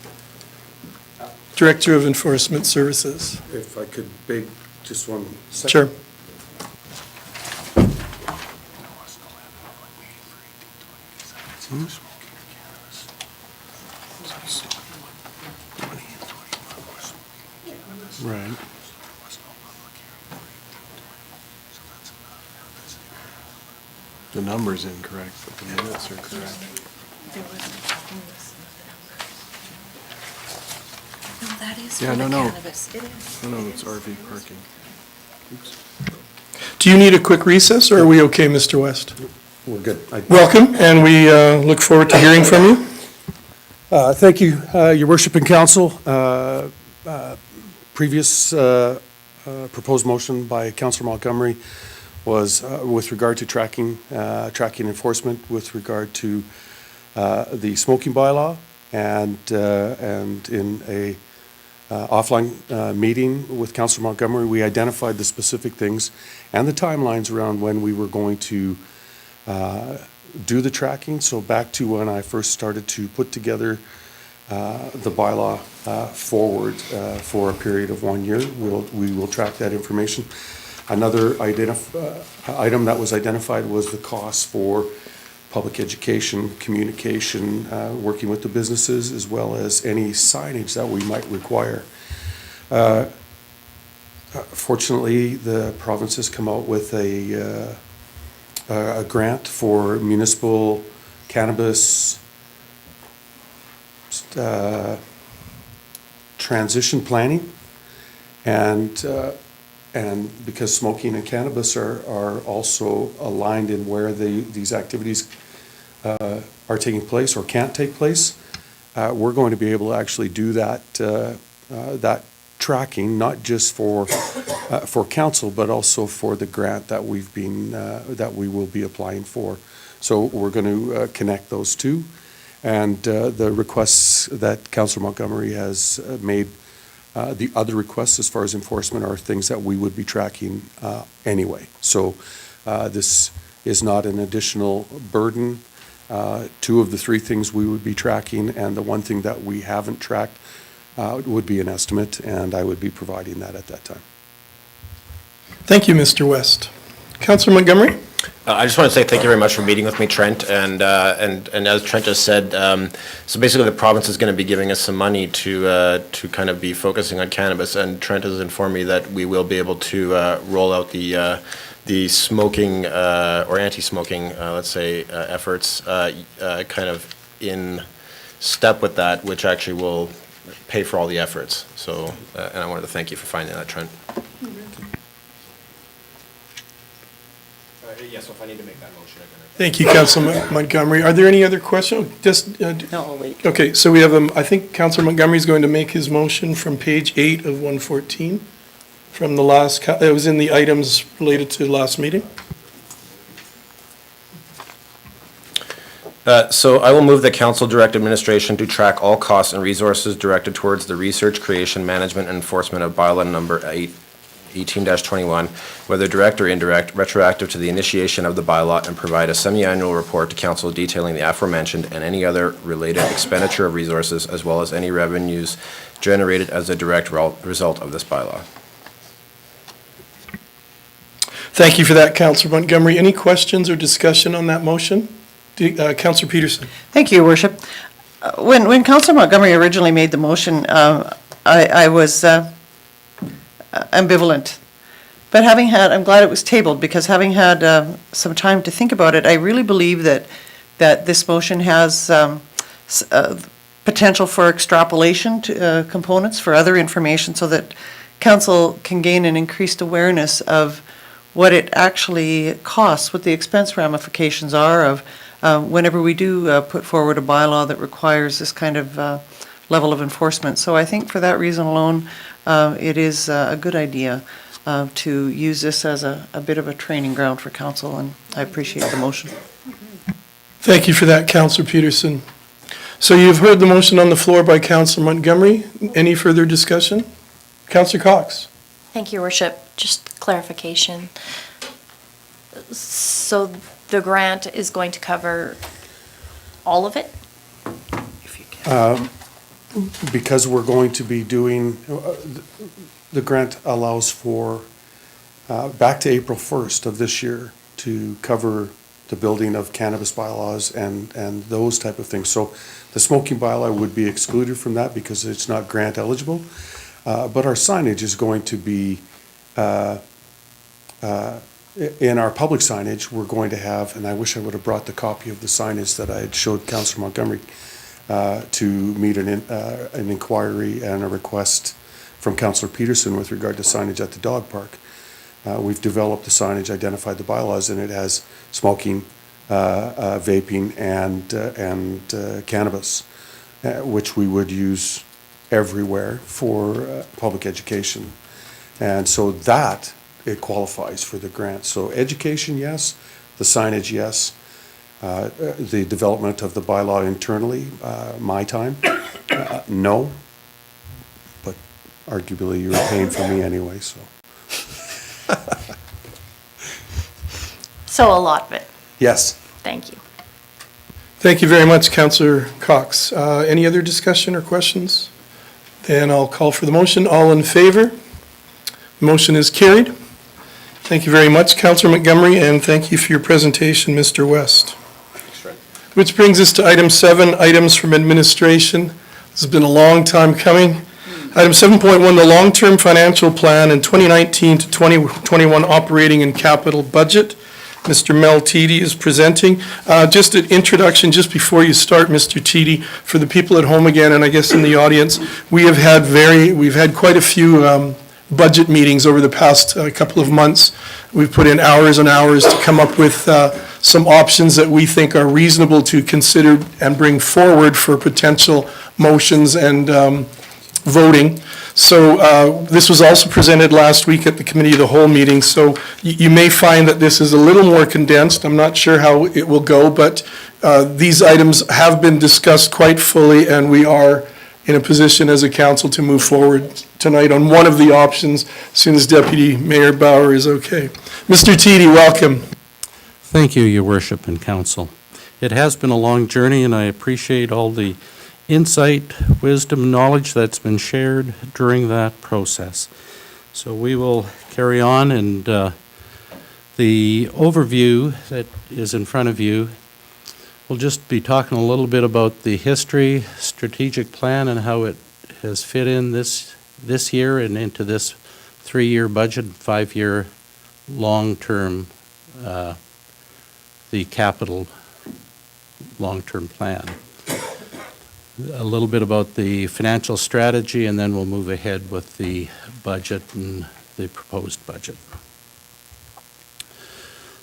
Director of Enforcement Services. If I could beg just one second. Sure. Right. The number's incorrect, but the minutes are correct. No, that is Yeah, for the no. cannabis. It is. No, it's RV parking. Oops. Do you need a quick recess, or are we okay, Mr. West? We're good. Welcome, and we look forward to hearing from you. Thank you, Your Worship and Council. Previous proposed motion by Councillor Montgomery was with regard to tracking enforcement with regard to the smoking bylaw, and in a offline meeting with Councillor Montgomery, we identified the specific things and the timelines around when we were going to do the tracking. So back to when I first started to put together the bylaw forward for a period of 1 year. We will track that information. Another item that was identified was the cost for public education, communication, working with the businesses, as well as any signage that we might require. Fortunately, the province has come out with a grant for municipal cannabis transition planning, and because smoking and cannabis are also aligned in where these activities are taking place or can't take place, we're going to be able to actually do that tracking, not just for council, but also for the grant that we will be applying for. So we're going to connect those two, and the requests that Councillor Montgomery has made, the other requests as far as enforcement are things that we would be tracking anyway. So this is not an additional burden Two of the three things we would be tracking, and the one thing that we haven't tracked would be an estimate, and I would be providing that at that time. Thank you, Mr. West. Councillor Montgomery? I just want to say thank you very much for meeting with me, Trent, and as Trent just said, so basically the province is going to be giving us some money to kind of be focusing on cannabis, and Trent has informed me that we will be able to roll out the smoking or anti-smoking, let's say, efforts kind of in step with that, which actually will pay for all the efforts. So, and I wanted to thank you for finding that, Trent. Yes, if I need to make that motion, I can. Thank you, Councillor Montgomery. Are there any other questions? Just, No, I'll wait. okay, so we have, I think Councillor Montgomery is going to make his motion from page 8 of 114, from the last, it was in the items related to last meeting. So I will move that council direct administration to track all costs and resources directed towards the research, creation, management, and enforcement of bylaw number 18-21, whether direct or indirect, retroactive to the initiation of the bylaw, and provide a semi-annual report to council detailing the aforementioned and any other related expenditure of resources, as well as any revenues generated as a direct result of this bylaw. Thank you for that, Councillor Montgomery. Any questions or discussion on that motion? Councillor Peterson? Thank you, Your Worship. When Councillor Montgomery originally made the motion, I was ambivalent. But I'm glad it was tabled, because having had some time to think about it, I really believe that this motion has potential for extrapolation to components for other information, so that council can gain an increased awareness of what it actually costs, what the expense ramifications are of whenever we do put forward a bylaw that requires this kind of level of enforcement. So I think for that reason alone, it is a good idea to use this as a bit of a training ground for council, and I appreciate the motion. Thank you for that, Councillor Peterson. So you've heard the motion on the floor by Councillor Montgomery. Any further discussion? Councillor Cox? Thank you, Your Worship. Just clarification. So the grant is going to cover all of it? Because we're going to be doing, the grant allows for, back to April 1st of this year, to cover the building of cannabis bylaws and those type of things. So the smoking bylaw would be excluded from that because it's not grant eligible. But our signage is going to be, in our public signage, we're going to have, and I wish I would have brought the copy of the signage that I had showed Councillor Montgomery, to meet an inquiry and a request from Councillor Peterson with regard to signage at the dog park. We've developed the signage, identified the bylaws, and it has smoking, vaping, and cannabis, which we would use everywhere for public education. And so that, it qualifies for the grant. So education, yes. The signage, yes. The development of the bylaw internally, my time, no. But arguably you were paying for me anyway, so. So a lot of it. Yes. Thank you. Thank you very much, Councillor Cox. Any other discussion or questions? Then I'll call for the motion. All in favor? Motion is carried. Thank you very much, Councillor Montgomery, and thank you for your presentation, Mr. West. Which brings us to item 7, items from administration. This has been a long time coming. Item 7.1, the long-term financial plan and 2019 to 2021 operating and capital budget. Mr. Mel Teedy is presenting. Just an introduction, just before you start, Mr. Teedy, for the people at home again, and I guess in the audience, we've had quite a few budget meetings over the past couple of months. We've put in hours and hours to come up with some options that we think are reasonable to consider and bring forward for potential motions and voting. So this was also presented last week at the Committee of the Whole meeting, so you may find that this is a little more condensed. I'm not sure how it will go, but these items have been discussed quite fully, and we are in a position as a council to move forward tonight on one of the options as soon as Deputy Mayor Bauer is okay. Mr. Teedy, welcome. Thank you, Your Worship and Council. It has been a long journey, and I appreciate all the insight, wisdom, knowledge that's been shared during that process. So we will carry on, and the overview that is in front of you, we'll just be talking a little bit about the history, strategic plan, and how it has fit in this year and into this 3-year budget, 5-year long-term, the capital long-term plan. A little bit about the financial strategy, and then we'll move ahead with the budget and the proposed budget.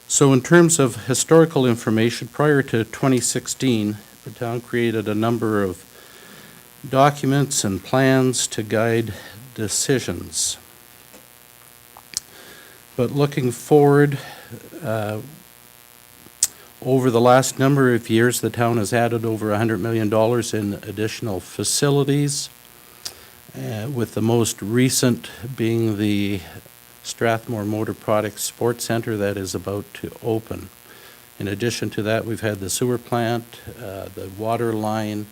So in terms of historical information, prior to 2016, the town created a number of documents and plans to guide decisions. But looking forward, over the last number of years, the town has added over $100 million in additional facilities, with the most recent being the Strathmore Motor Products Sports Center that is about to open. In addition to that, we've had the sewer plant, the water line,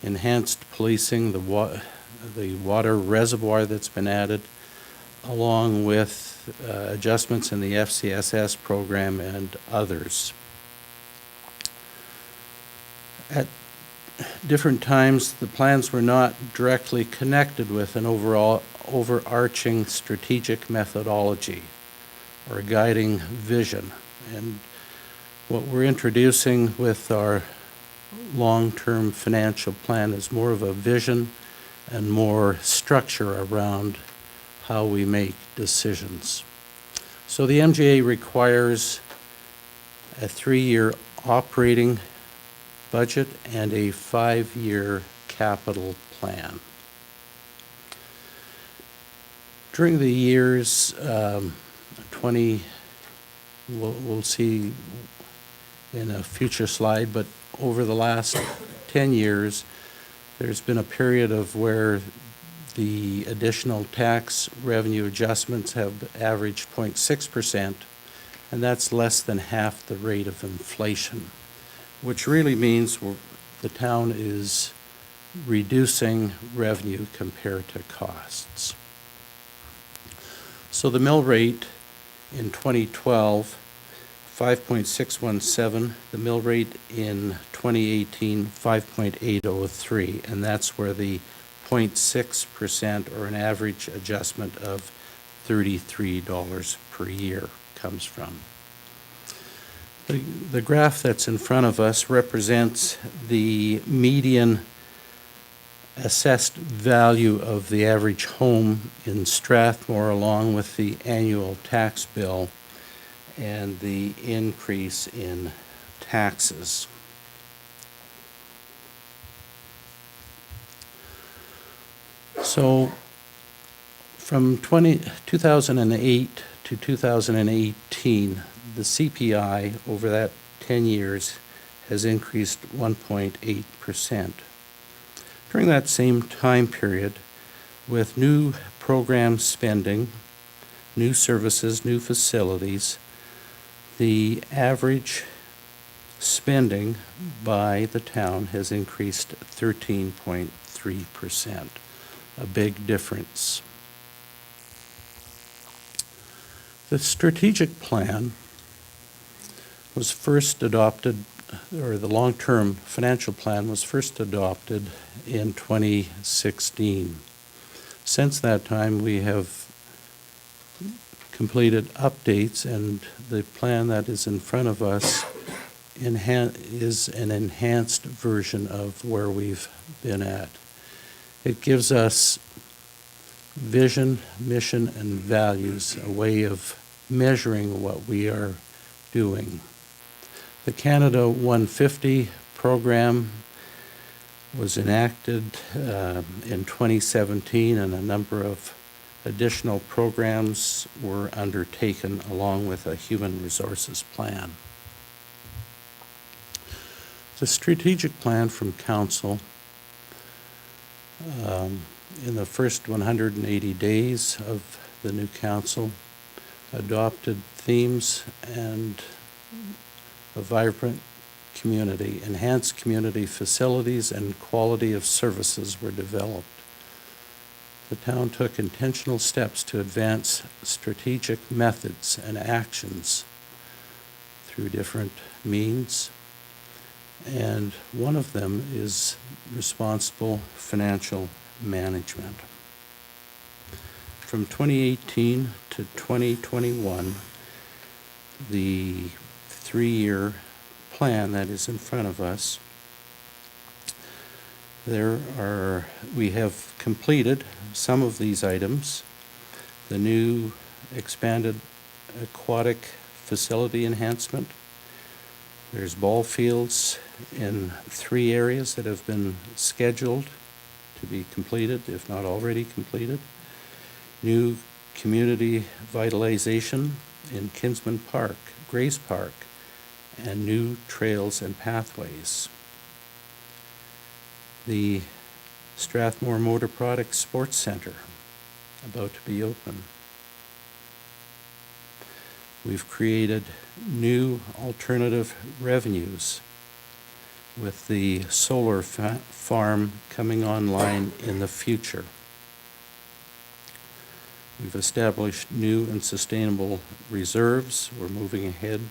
enhanced policing, the water reservoir that's been added, along with adjustments in the FCSS program and others. At different times, the plans were not directly connected with an overarching strategic methodology or guiding vision. And what we're introducing with our long-term financial plan is more of a vision and more structure around how we make decisions. So the MGA requires a 3-year operating budget and a 5-year capital plan. During the years, we'll see in a future slide, but over the last 10 years, there's been a period of where the additional tax revenue adjustments have averaged 0.6%, and that's less than half the rate of inflation, which really means the town is reducing revenue compared to costs. So the mill rate in 2012, 5.617, the mill rate in 2018, 5.803, and that's where the 0.6% or an average adjustment of $33 per year comes from. The graph that's in front of us represents the median assessed value of the average home in Strathmore, along with the annual tax bill and the increase in taxes. So from 2008 to 2018, the CPI over that 10 years has increased 1.8%. During that same time period, with new program spending, new services, new facilities, the average spending by the town has increased 13.3%, a big difference. The strategic plan was first adopted, or the long-term financial plan was first adopted in 2016. Since that time, we have completed updates, and the plan that is in front of us is an enhanced version of where we've been at. It gives us vision, mission, and values, a way of measuring what we are doing. The Canada 150 program was enacted in 2017, and a number of additional programs were undertaken along with a human resources plan. The strategic plan from Council in the first 180 days of the new council adopted themes and a vibrant community. Enhanced community facilities and quality of services were developed. The town took intentional steps to advance strategic methods and actions through different means, and one of them is responsible financial management. From 2018 to 2021, the three-year plan that is in front of us, we have completed some of these items. The new expanded aquatic facility enhancement. There's ball fields in 3 areas that have been scheduled to be completed, if not already completed. New community vitalization in Kinsman Park, Grace Park, and new trails and pathways. The Strathmore Motor Products Sports Center, about to be open. We've created new alternative revenues with the solar farm coming online in the future. We've established new and sustainable reserves. We're moving ahead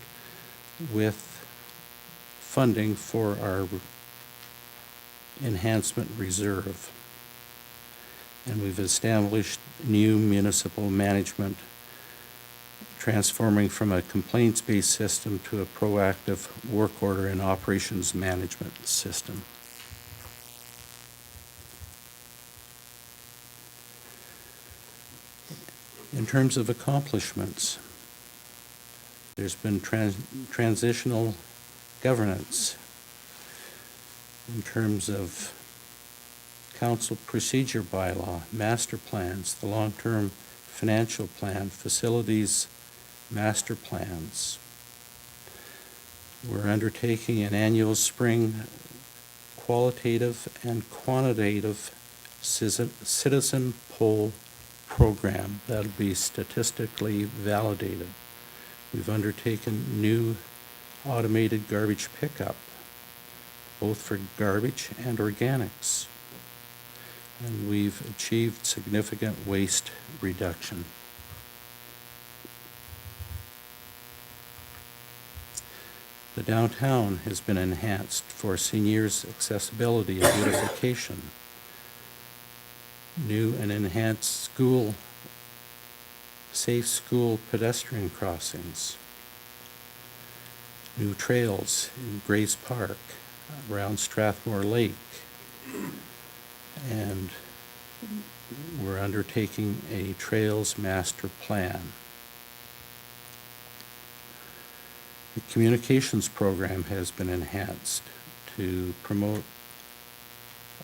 with funding for our enhancement reserve. And we've established new municipal management, transforming from a complaints-based system to a proactive work order and operations management system. In terms of accomplishments, there's been transitional governance in terms of council procedure bylaw, master plans, the long-term financial plan, facilities master plans. We're undertaking an annual spring qualitative and quantitative citizen poll program that'll be statistically validated. We've undertaken new automated garbage pickup, both for garbage and organics. And we've achieved significant waste reduction. The downtown has been enhanced for seniors' accessibility and beautification. New and enhanced safe school pedestrian crossings. New trails in Grace Park, around Strathmore Lake. And we're undertaking a trails master plan. The communications program has been enhanced to promote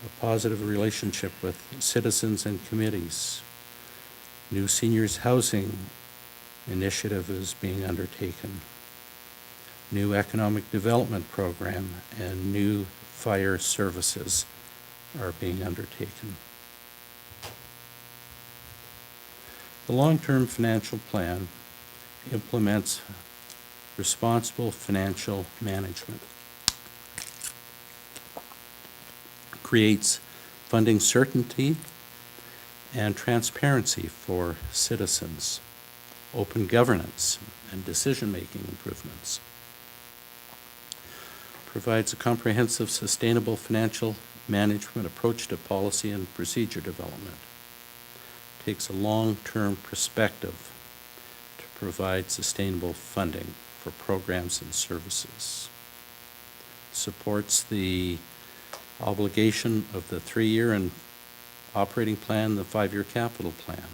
a positive relationship with citizens and committees. New seniors housing initiative is being undertaken. New economic development program and new fire services are being undertaken. The long-term financial plan implements responsible financial management, creates funding certainty and transparency for citizens, open governance and decision-making improvements, provides a comprehensive, sustainable financial management approach to policy and procedure development, takes a long-term perspective to provide sustainable funding for programs and services, supports the obligation of the 3-year and operating plan, the 5-year capital plan,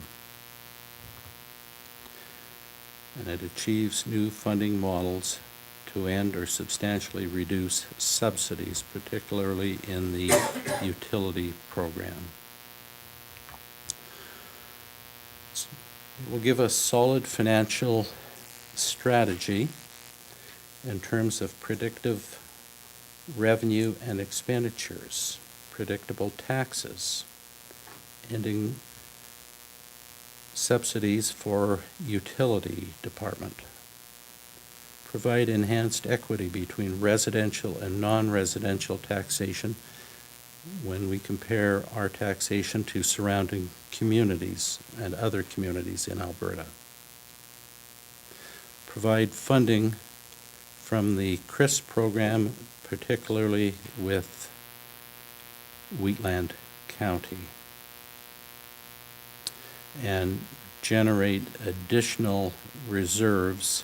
and it achieves new funding models to end or substantially reduce subsidies, particularly in the utility program. It will give us solid financial strategy in terms of predictive revenue and expenditures, predictable taxes, ending subsidies for utility department, provide enhanced equity between residential and non-residential taxation when we compare our taxation to surrounding communities and other communities in Alberta. Provide funding from the CRIS program, particularly with Wheatland County, and generate additional reserves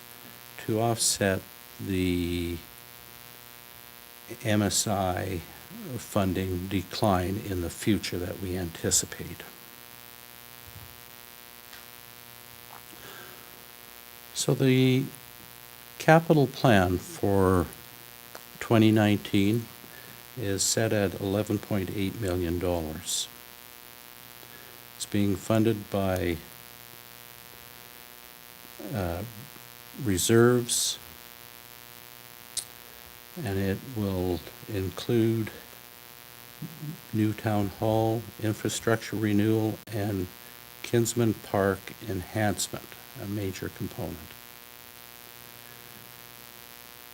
to offset the MSI funding decline in the future that we anticipate. So the capital plan for 2019 is set at $11.8 million. It's being funded by reserves, and it will include new town hall, infrastructure renewal, and Kinsman Park enhancement, a major component.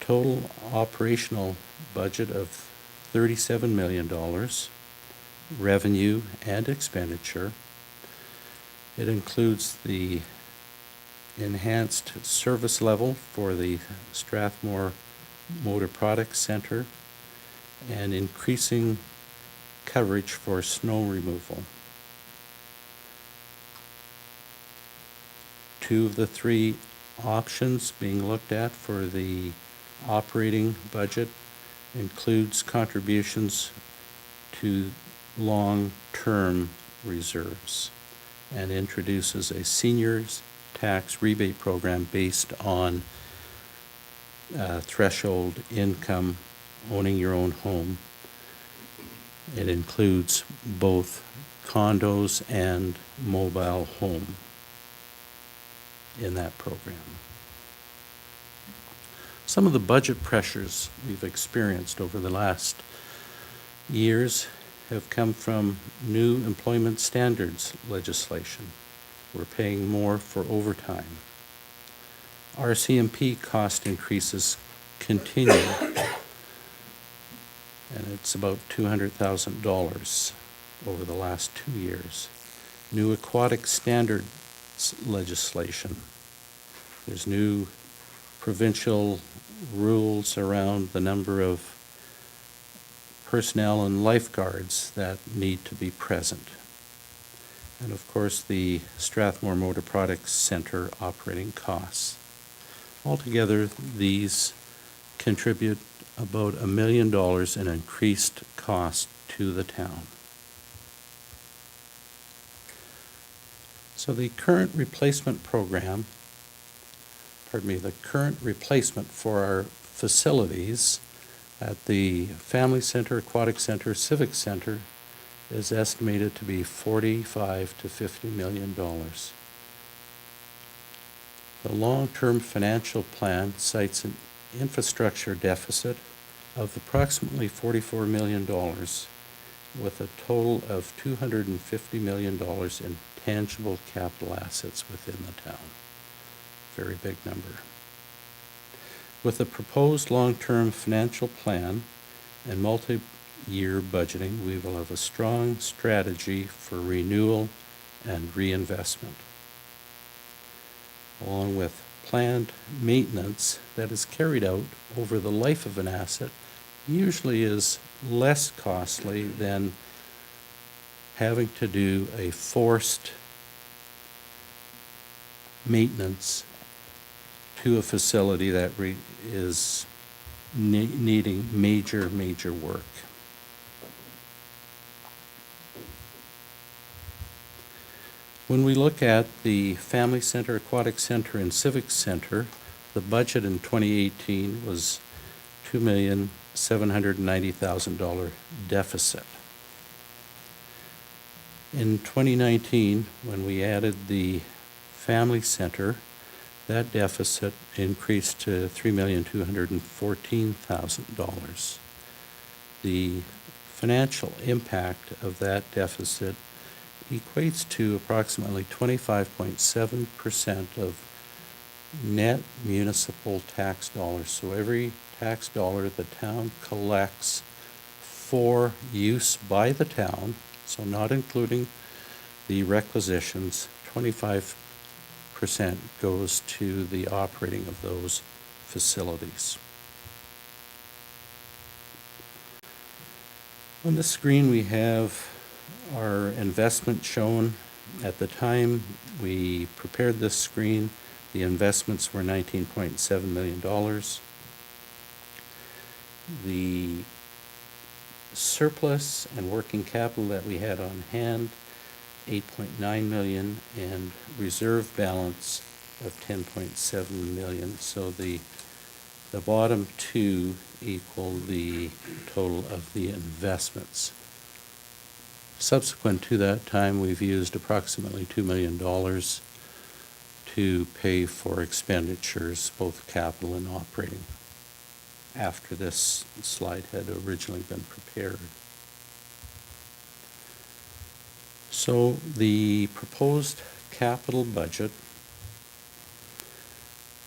Total operational budget of $37 million, revenue and expenditure. It includes the enhanced service level for the Strathmore Motor Products Center and increasing coverage for snow removal. Two of the three options being looked at for the operating budget includes contributions to long-term reserves and introduces a seniors tax rebate program based on threshold income, owning your own home. It includes both condos and mobile home in that program. Some of the budget pressures we've experienced over the last years have come from new employment standards legislation. We're paying more for overtime. RCMP cost increases continue, and it's about $200,000 over the last 2 years. New aquatic standards legislation. There's new provincial rules around the number of personnel and lifeguards that need to be present. And of course, the Strathmore Motor Products Center operating costs. Altogether, these contribute about $1 million in increased cost to the town. So the current replacement program, the current replacement for our facilities at the Family Center, Aquatic Center, Civic Center is estimated to be $45 to $50 million. The long-term financial plan cites an infrastructure deficit of approximately $44 million with a total of $250 million in tangible capital assets within the town. Very big number. With the proposed long-term financial plan and multi-year budgeting, we will have a strong strategy for renewal and reinvestment, along with planned maintenance that is carried out over the life of an asset, usually is less costly than having to do a forced maintenance to a facility that is needing major work. When we look at the Family Center, Aquatic Center, and Civic Center, the budget in 2018 was $2,790,000 deficit. In 2019, when we added the Family Center, that deficit increased to $3,214,000. The financial impact of that deficit equates to approximately 25.7% of net municipal tax dollars. So every tax dollar the town collects for use by the town, so not including the requisitions, 25% goes to the operating of those facilities. On the screen, we have our investment shown. At the time we prepared this screen, the investments were $19.7 million. The surplus and working capital that we had on hand, 8.9 million, and reserve balance of 10.7 million. So the bottom two equal the total of the investments. Subsequent to that time, we've used approximately $2 million to pay for expenditures, both capital and operating, after this slide had originally been prepared. So the proposed capital budget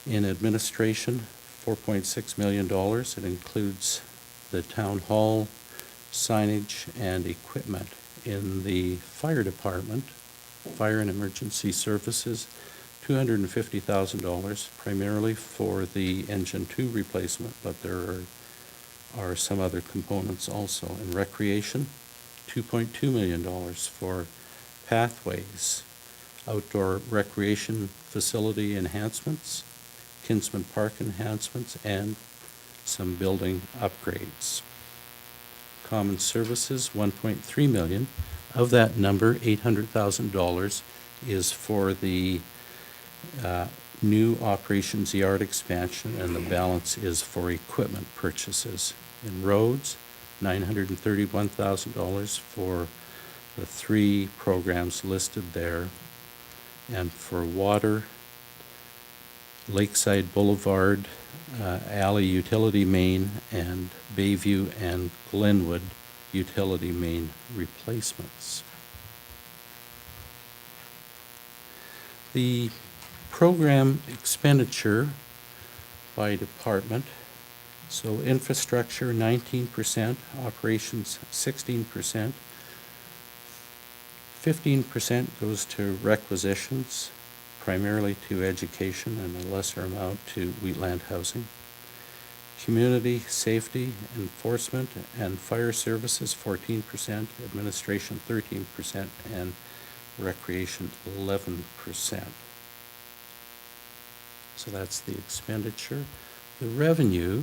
in administration, $4.6 million. It includes the town hall, signage, and equipment. In the fire department, fire and emergency services, $250,000, primarily for the engine 2 replacement, but there are some other components also. In recreation, $2.2 million for pathways, outdoor recreation facility enhancements, Kinsman Park enhancements, and some building upgrades. Common services, $1.3 million. Of that number, $800,000 is for the new operations yard expansion, and the balance is for equipment purchases. In roads, $931,000 for the 3 programs listed there. And for water, Lakeside Boulevard, Alley Utility Main, and Bayview and Glenwood Utility Main replacements. The program expenditure by department, so infrastructure 19%, operations 16%, 15% goes to requisitions, primarily to education, and a lesser amount to wheatland housing. Community safety enforcement and fire services 14%, administration 13%, and recreation 11%. So that's the expenditure. The revenue,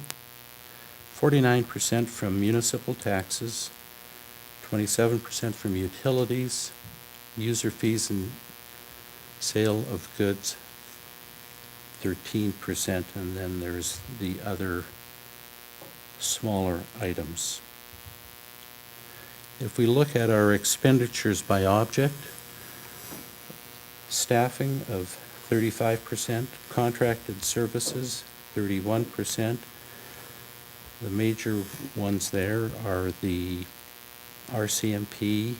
49% from municipal taxes, 27% from utilities, user fees and sale of goods, 13%, and then there's the other smaller items. If we look at our expenditures by object, staffing of 35%, contracted services 31%. The major ones there are the RCMP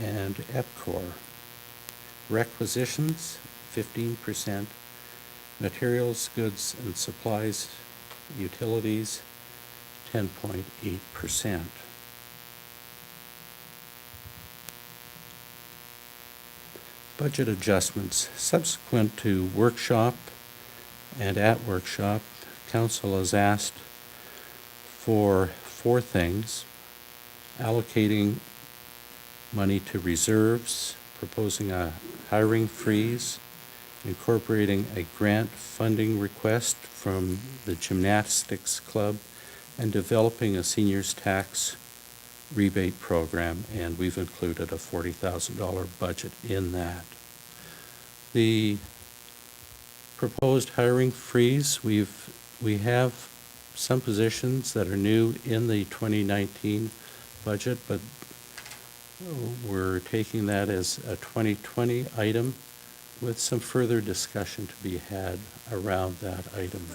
and EPCOR. Requisitions 15%, materials, goods, and supplies, utilities 10.8%. Budget adjustments. Subsequent to workshop and at workshop, council has asked for 4 things: allocating money to reserves, proposing a hiring freeze, incorporating a grant funding request from the gymnastics club, and developing a seniors tax rebate program, and we've included a $40,000 budget in that. The proposed hiring freeze, we have some positions that are new in the 2019 budget, but we're taking that as a 2020 item with some further discussion to be had around that item.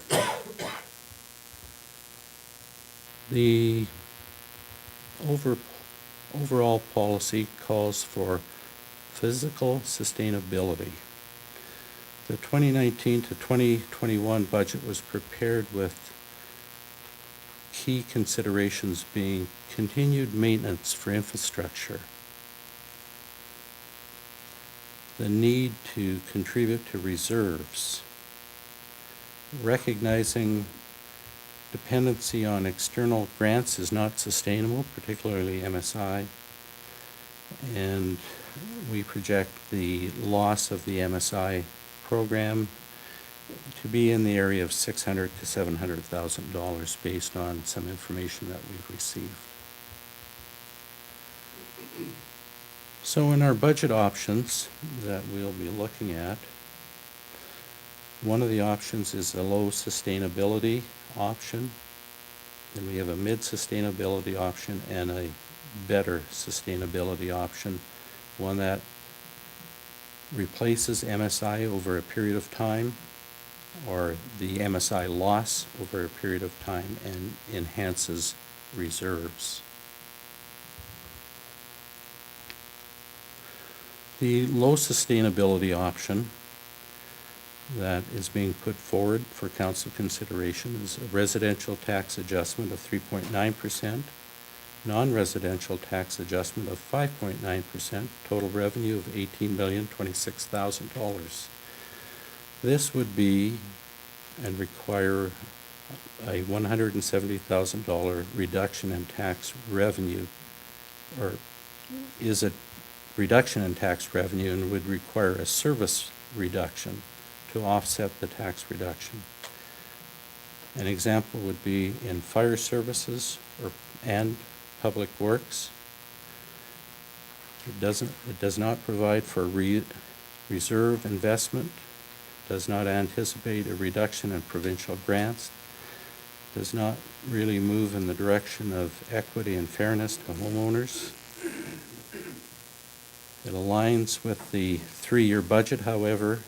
The overall policy calls for physical sustainability. The 2019 to 2021 budget was prepared with key considerations being continued maintenance for infrastructure, the need to contribute to reserves, recognizing dependency on external grants is not sustainable, particularly MSI, and we project the loss of the MSI program to be in the area of $600,000 to $700,000 based on some information that we've received. So in our budget options that we'll be looking at, one of the options is a low sustainability option. Then we have a mid-sustainability option and a better sustainability option, one that replaces MSI over a period of time, or the MSI loss over a period of time, and enhances reserves. The low sustainability option that is being put forward for council consideration is a residential tax adjustment of 3.9%, non-residential tax adjustment of 5.9%, total revenue of $18,026,000. This would be and require a $170,000 reduction in tax revenue, or is a reduction in tax revenue, and would require a service reduction to offset the tax reduction. An example would be in fire services and public works. It does not provide for reserve investment, does not anticipate a reduction in provincial grants, does not really move in the direction of equity and fairness to homeowners. It aligns with the 3-year budget, however,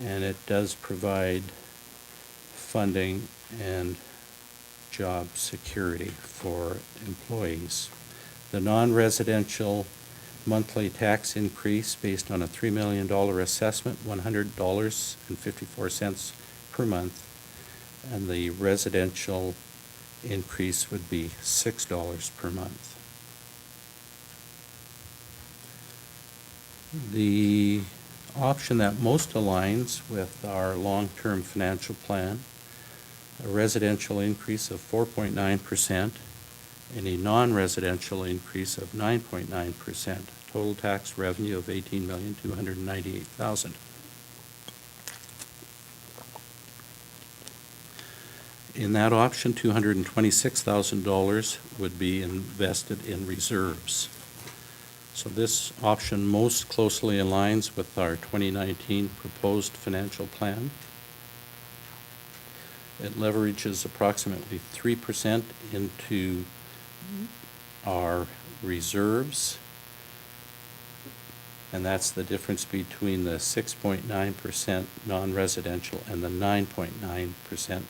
and it does provide funding and job security for employees. The non-residential monthly tax increase based on a $3 million assessment, $100.54 per month, and the residential increase would be $6 per month. The option that most aligns with our long-term financial plan, a residential increase of 4.9% and a non-residential increase of 9.9%, total tax revenue of $18,298,000. In that option, $226,000 would be invested in reserves. So this option most closely aligns with our 2019 proposed financial plan. It leverages approximately 3% into our reserves, and that's the difference between the 6.9% non-residential and the 9.9%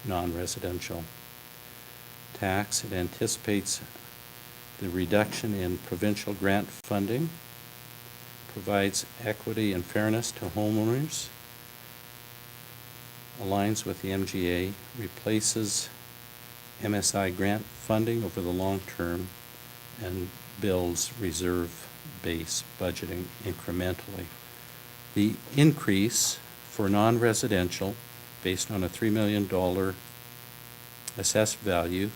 non-residential tax. It anticipates the reduction in provincial grant funding, provides equity and fairness to homeowners, aligns with the MGA, replaces MSI grant funding over the long term, and builds reserve-based budgeting incrementally. The increase for non-residential, based on a $3 million assessed value,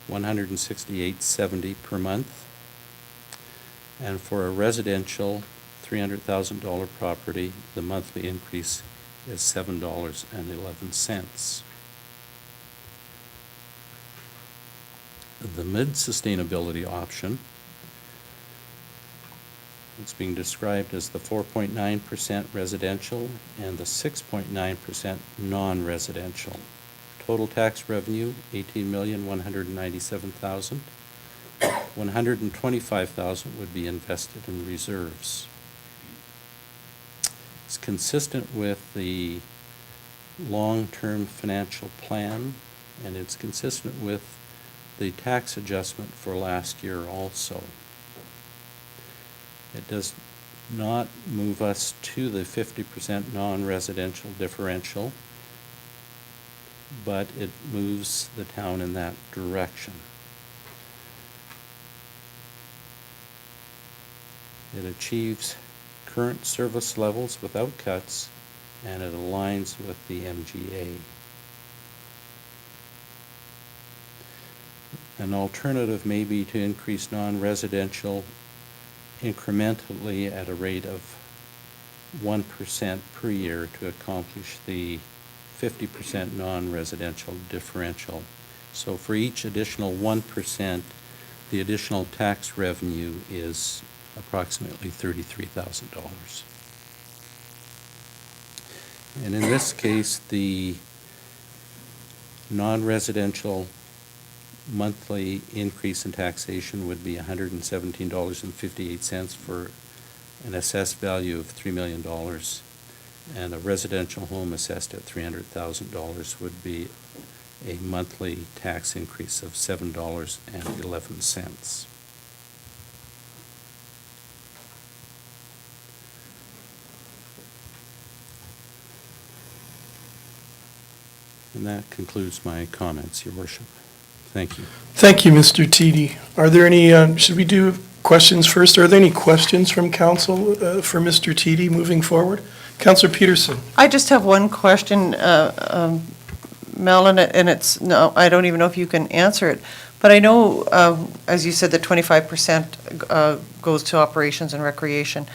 $168.70 per month, and for a residential $300,000 property, the monthly increase is $7.11. The mid-sustainability option, it's being described as the 4.9% residential and the 6.9% non-residential. Total tax revenue, $18,197,000. $125,000 would be invested in reserves. It's consistent with the long-term financial plan, and it's consistent with the tax adjustment for last year also. It does not move us to the 50% non-residential differential, but it moves the town in that direction. It achieves current service levels without cuts, and it aligns with the MGA. An alternative may be to increase non-residential incrementally at a rate of 1% per year to accomplish the 50% non-residential differential. So for each additional 1%, the additional tax revenue is approximately $33,000. And in this case, the non-residential monthly increase in taxation would be $117.58 for an assessed value of $3 million. And a residential home assessed at $300,000 would be a monthly tax increase of $7.11. And that concludes my comments, Your Worship. Thank you. Thank you, Mr. Teedy. Are there any, should we do questions first? Are there any questions from council for Mr. Teedy moving forward? Councillor Peterson. I just have one question, Mel, and it's, no, I don't even know if you can answer it. But I know, as you said, that 25% goes to operations and recreation.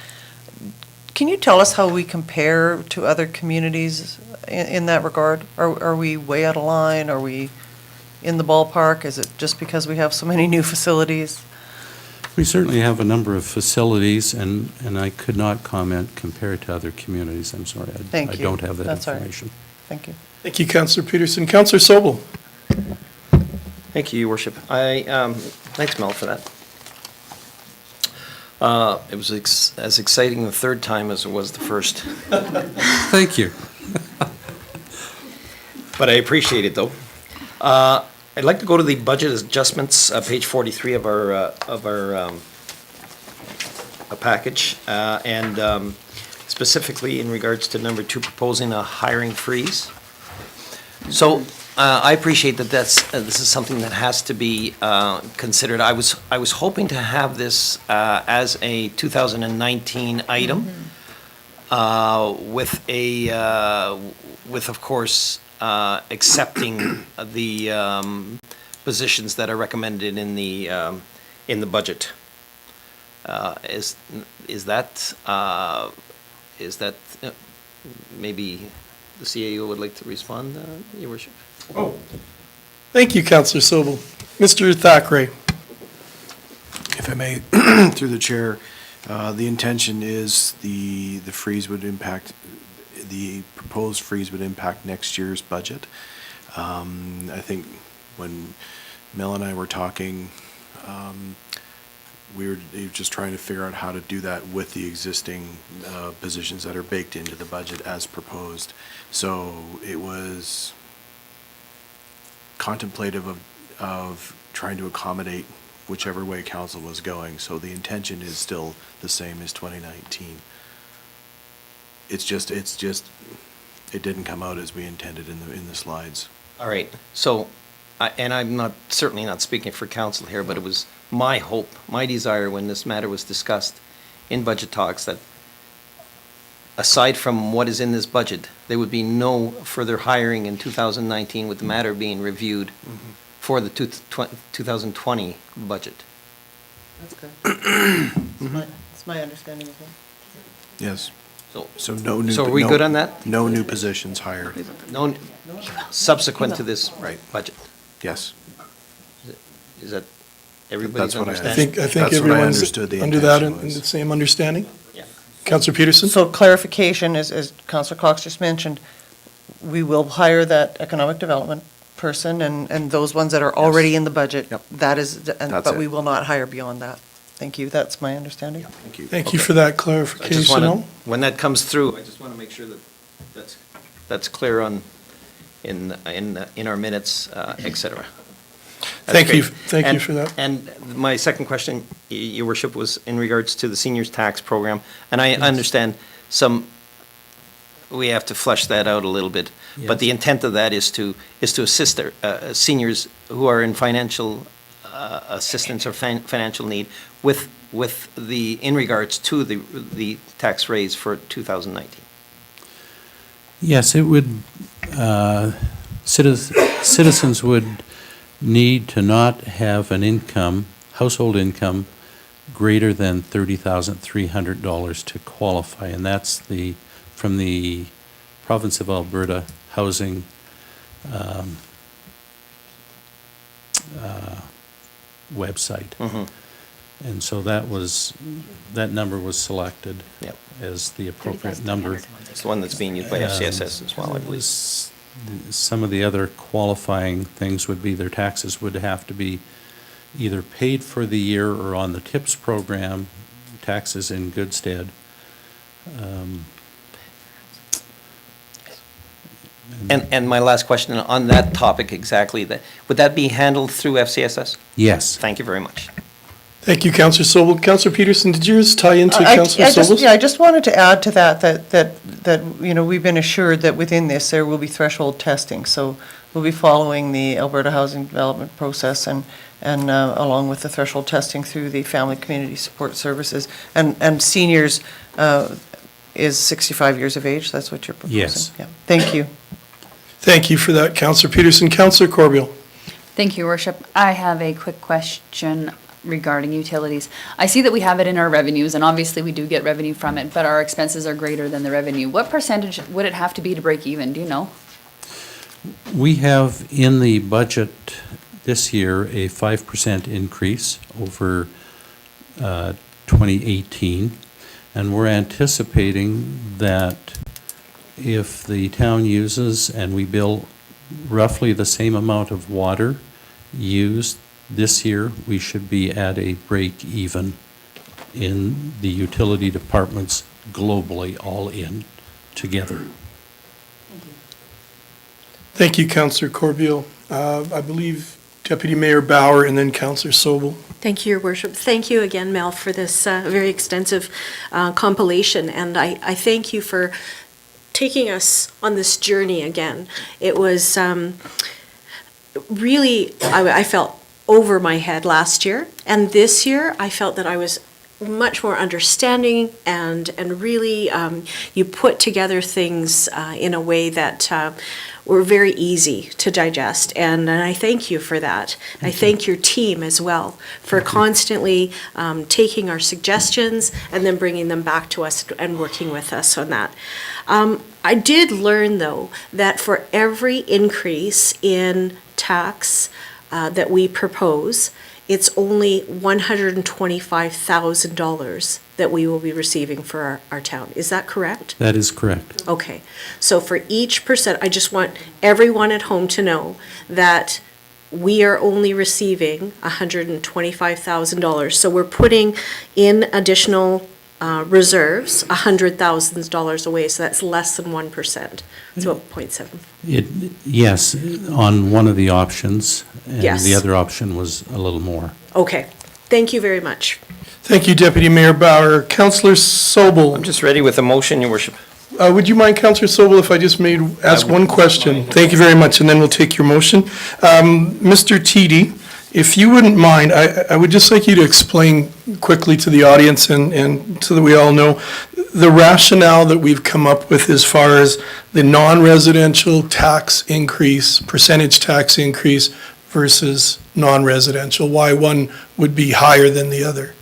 Can you tell us how we compare to other communities in that regard? Are we way out of line? Are we in the ballpark? Is it just because we have so many new facilities? We certainly have a number of facilities, and I could not comment compared to other communities. I'm sorry. Thank I you. don't have that That's all right. information. Thank you. Thank you, Councillor Peterson. Councillor Sobel. Thank you, Your Worship. Thanks, Mel, for that. It was as exciting the third time as it was the first. Thank you. But I appreciate it, though. I'd like to go to the budget adjustments, page 43 of our package, and specifically in regards to number 2, proposing a hiring freeze. So I appreciate that this is something that has to be considered. I was hoping to have this as a 2019 item, with of course accepting the positions that are recommended in the budget. Is that maybe the CAO would like to respond, Your Worship? Oh, thank you, Councillor Sobel. Mr. Thackeray. If I may, through the chair, the intention is the freeze would impact, the proposed freeze would impact next year's budget. I think when Mel and I were talking, we were just trying to figure out how to do that with the existing positions that are baked into the budget as proposed. So it was contemplative of trying to accommodate whichever way council was going. So the intention is still the same as 2019. It's just, it didn't come out as we intended in the slides. All right, so, and I'm certainly not speaking for council here, but it was my hope, my desire when this matter was discussed in budget talks that aside from what is in this budget, there would be no further hiring in 2019 with the matter being reviewed for the 2020 budget. That's good. That's my understanding as well. Yes. So no new. So are we good on that? No new positions hired. No, subsequent to this budget? Yes. Is that everybody's That's what I understanding? I think That's what I everyone's understood the under that intention and was. the same understanding. Yeah. Councillor Peterson? So clarification, as Councillor Cox just mentioned, we will hire that economic development person and those ones that are already in the budget. Yep. That is, That's but it. we will not hire beyond that. Thank you. That's my understanding. Thank you. Thank you for that I just clarification. want to, when that comes through, I just want to make sure that that's clear in our minutes, et cetera. Thank you, great. thank you And- for that. And my second question, Your Worship, was in regards to the seniors tax program. And I understand we have to flesh that out a little bit. But the intent of that is to assist our seniors who are in financial assistance or financial need with in regards to the tax raise for 2019. Yes, it would, citizens would need to not have an income, household income, greater than $30,300 to qualify, and that's from the Province of Alberta Housing website. And so that number was selected Yep. as the appropriate number. It's the one that's being used by FCSS as well, I believe. Some of the other qualifying things would be their taxes would have to be either paid for the year or on the TIPS program, taxes in good stead. And my last question on that topic exactly, would that be handled through FCSS? Yes. Thank you very much. Thank you, Councillor Sobel. Councillor Peterson, did yours tie into Councillor I just, Sobel's? yeah, I just wanted to add to that, you know, we've been assured that within this, there will be threshold testing. So we'll be following the Alberta Housing Development process and along with the threshold testing through the Family Community Support Services. And seniors is 65 years of age, that's what you're proposing? Yes. Yeah. Thank you. Thank you for that, Councillor Peterson. Councillor Corbeil. Thank you, Your Worship. I have a quick question regarding utilities. I see that we have it in our revenues, and obviously we do get revenue from it, but our expenses are greater than the revenue. What percentage would it have to be to break even? Do you know? We have in the budget this year a 5% increase over 2018, and we're anticipating that if the town uses and we bill roughly the same amount of water used this year, we should be at a break even in the utility departments globally, all in together. Thank you, Councillor Corbeil. I believe Deputy Mayor Bauer and then Councillor Sobel. Thank you, Your Worship. Thank you again, Mel, for this very extensive compilation, and I thank you for taking us on this journey again. It was really, I felt over my head last year, and this year I felt that I was much more understanding and really you put together things in a way that were very easy to digest, and I thank you for that. I thank your team as well for constantly taking our suggestions and then bringing them back to us and working with us on that. I did learn, though, that for every increase in tax that we propose, it's only $125,000 that we will be receiving for our town. Is that correct? That is correct. Okay. So for each percent, I just want everyone at home to know that we are only receiving $125,000. So we're putting in additional reserves, $100,000 away, so that's less than 1%. It's about 0.7. Yes, on one of the options, and Yes. the other option was a little more. Okay. Thank you very much. Thank you, Deputy Mayor Bauer. Councillor Sobel. I'm just ready with a motion, Your Worship. Would you mind, Councillor Sobel, if I just ask one question? Thank you very much, and then we'll take your motion. Mr. Teedy, if you wouldn't mind, I would just like you to explain quickly to the audience and so that we all know the rationale that we've come up with as far as the non-residential tax increase, percentage tax increase versus non-residential, why one would be higher than the other.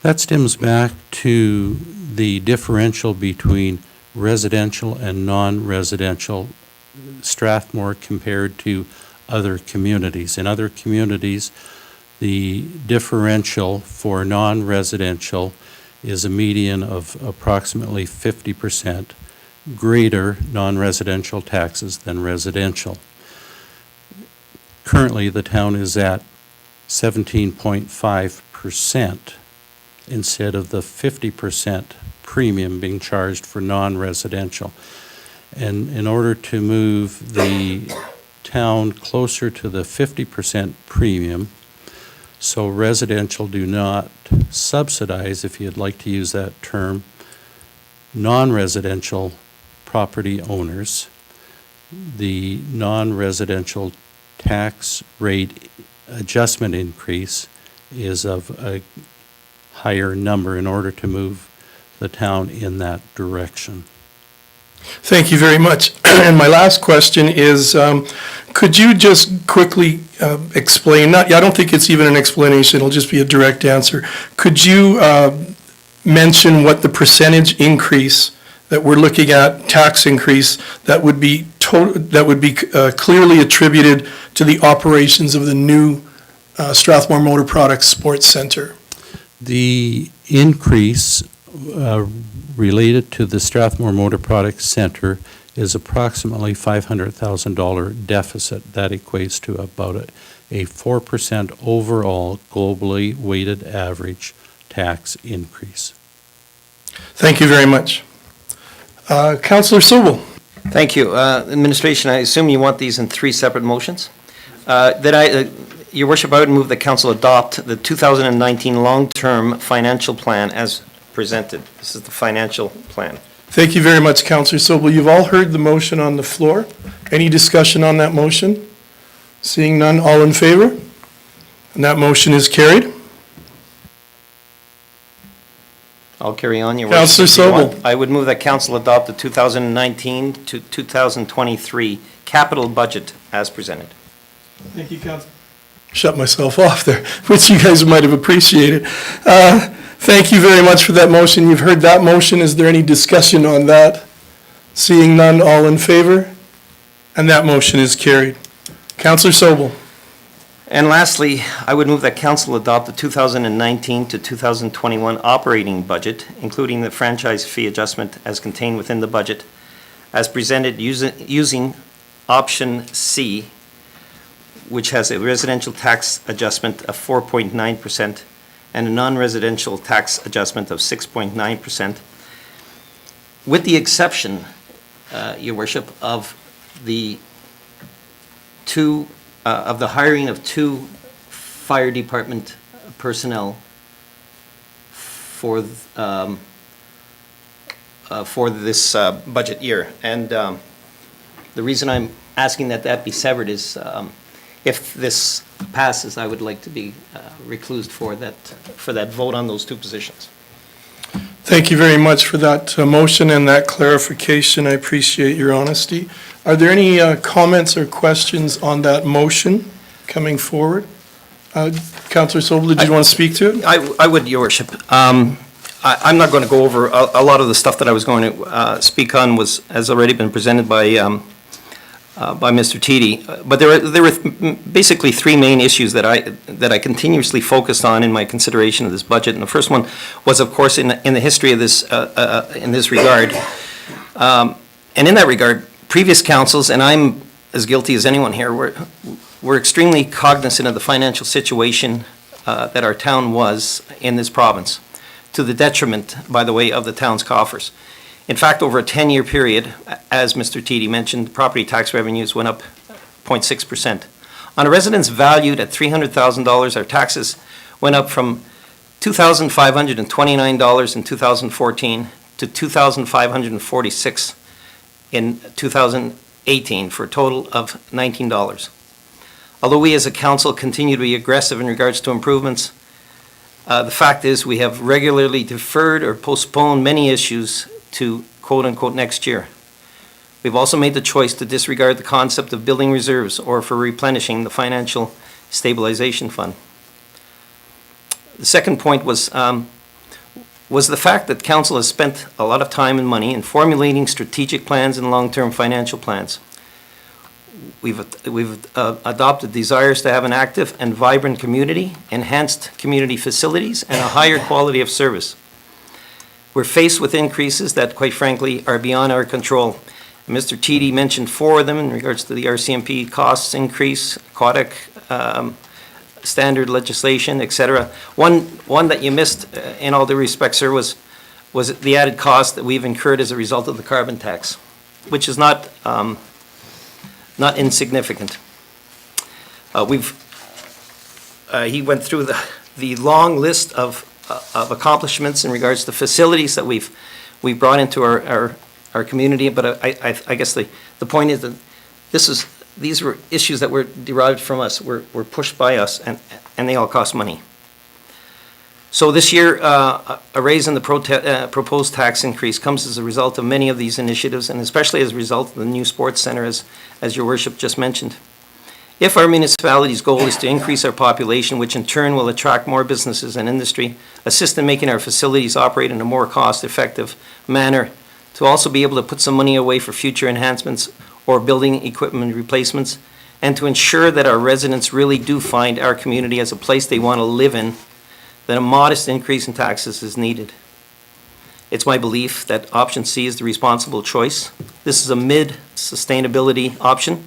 That stems back to the differential between residential and non-residential Strathmore compared to other communities. In other communities, the differential for non-residential is a median of approximately 50% greater non-residential taxes than residential. Currently, the town is at 17.5% instead of the 50% premium being charged for non-residential. And in order to move the town closer to the 50% premium, so residential do not subsidize, if you'd like to use that term, non-residential property owners. The non-residential tax rate adjustment increase is of a higher number in order to move the town in that direction. Thank you very much. And my last question is, could you just quickly explain, I don't think it's even an explanation, it'll just be a direct answer. Could you mention what the percentage increase that we're looking at, tax increase, that would be clearly attributed to the operations of the new Strathmore Motor Products Sports Centre? The increase related to the Strathmore Motor Products Centre is approximately $500,000 deficit. That equates to about a 4% overall globally weighted average tax increase. Thank you very much. Councillor Sobel. Thank you. Administration, I assume you want these in 3 separate motions? Your worship, I would move that council adopt the 2019 long-term financial plan as presented. This is the financial plan. Thank you very much, Councillor Sobel. You've all heard the motion on the floor. Any discussion on that motion? Seeing none, all in favor? And that motion is carried. I'll carry on, your worship. Councillor if you want. Sobel. I would move that council adopt the 2019 to 2023 capital budget as presented. Thank you, Councillor. Shut myself off there, which you guys might have appreciated. Thank you very much for that motion. You've heard that motion. Is there any discussion on that? Seeing none, all in favor? And that motion is carried. Councillor Sobel. And lastly, I would move that council adopt the 2019 to 2021 operating budget, including the franchise fee adjustment as contained within the budget, as presented using option C, which has a residential tax adjustment of 4.9% and a non-residential tax adjustment of 6.9%, with the exception, your worship, of the hiring of 2 fire department personnel for this budget year. And the reason I'm asking that be severed is if this passes, I would like to be reclused for that vote on those 2 positions. Thank you very much for that motion and that clarification. I appreciate your honesty. Are there any comments or questions on that motion coming forward? Councillor Sobel, did you want to speak to it? I would, your worship. I'm not going to go over a lot of the stuff that I was going to speak on has already been presented by Mr. Teedy, but there were basically 3 main issues that I continuously focused on in my consideration of this budget. And the first one was, of course, in the history of this in this regard, and in that regard, previous councils, and I'm as guilty as anyone here, were extremely cognizant of the financial situation that our town was in this province, to the detriment, by the way, of the town's coffers. In fact, over a 10-year period, as Mr. Teedy mentioned, property tax revenues went up 0.6%. On a residence valued at $300,000, our taxes went up from $2,529 in 2014 to $2,546 in 2018, for a total of $19. Although we as a council continue to be aggressive in regards to improvements, the fact is we have regularly deferred or postponed many issues to quote-unquote next year. We've also made the choice to disregard the concept of building reserves or for replenishing the financial stabilization fund. The second point was the fact that council has spent a lot of time and money in formulating strategic plans and long-term financial plans. We've adopted desires to have an active and vibrant community, enhanced community facilities, and a higher quality of service. We're faced with increases that, quite frankly, are beyond our control. Mr. Teedy mentioned 4 of them in regards to the RCMP costs increase, aquatic standard legislation, etc. One that you missed, in all due respect, sir, was the added cost that we've incurred as a result of the carbon tax, which is not not insignificant. He went through the long list of accomplishments in regards to facilities that we've brought into our community, but I guess the point is that these were issues that were derived from us, were pushed by us, and they all cost money. So this year, a raise in the proposed tax increase comes as a result of many of these initiatives, and especially as a result of the new sports center, as your worship just mentioned. If our municipality's goal is to increase our population, which in turn will attract more businesses and industry, assist in making our facilities operate in a more cost-effective manner, to also be able to put some money away for future enhancements or building equipment replacements, and to ensure that our residents really do find our community as a place they want to live in, then a modest increase in taxes is needed. It's my belief that option C is the responsible choice. This is a mid-sustainability option,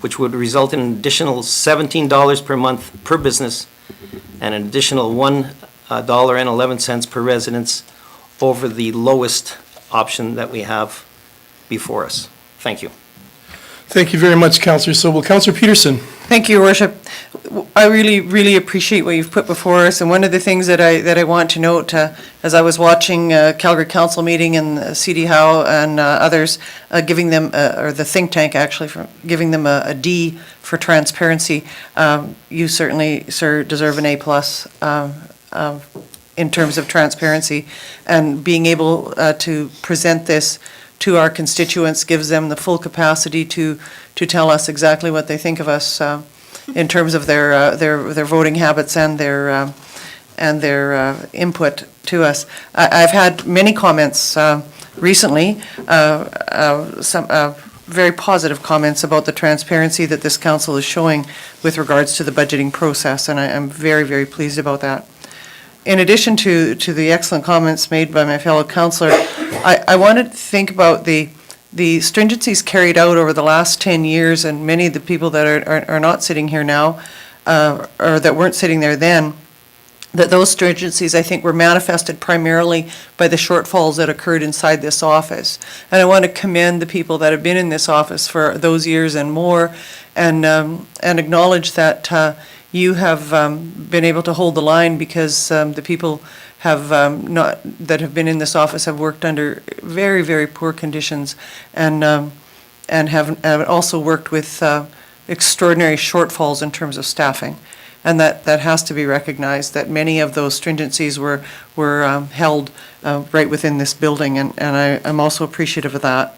which would result in an additional $17 per month per business and an additional $1.11 per residence over the lowest option that we have before us. Thank you. Thank you very much, Councillor Sobel. Councillor Peterson. Thank you, Your Worship. I really, really appreciate what you've put before us, and one of the things that I want to note, as I was watching Calgary Council meeting and CD Howe and others giving them, or the think tank actually, giving them a D for transparency, you certainly, sir, deserve an A+ in terms of transparency, and being able to present this to our constituents gives them the full capacity to tell us exactly what they think of us in terms of their voting habits and their input to us. I've had many comments recently, some very positive comments about the transparency that this council is showing with regards to the budgeting process, and I'm very, very pleased about that. In addition to the excellent comments made by my fellow councillor, I wanted to think about the stringencies carried out over the last 10 years, and many of the people that are not sitting here now, or that weren't sitting there then, that those stringencies, I think, were manifested primarily by the shortfalls that occurred inside this office. And I want to commend the people that have been in this office for those years and more, and acknowledge that you have been able to hold the line, because the people that have been in this office have worked under very, very poor conditions, and have also worked with extraordinary shortfalls in terms of staffing. And that has to be recognized, that many of those stringencies were held right within this building, and I'm also appreciative of that.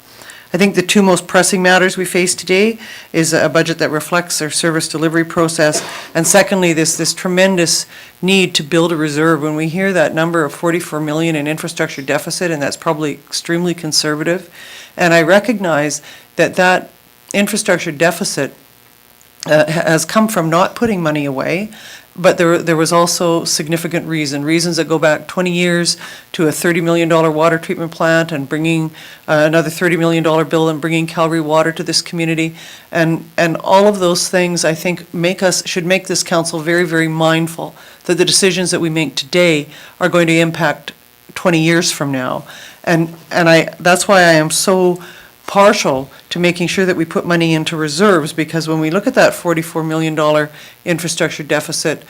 I think the two most pressing matters we face today is a budget that reflects our service delivery process, and secondly, this tremendous need to build a reserve. When we hear that number of $44 million in infrastructure deficit, and that's probably extremely conservative, and I recognize that infrastructure deficit has come from not putting money away, but there was also significant reasons that go back 20 years to a $30 million water treatment plant, and bringing another $30 million bill and bringing Calgary Water to this community. And all of those things, I think, should make this council very, very mindful that the decisions that we make today are going to impact 20 years from now. And that's why I am so partial to making sure that we put money into reserves, because when we look at that $44 million infrastructure deficit,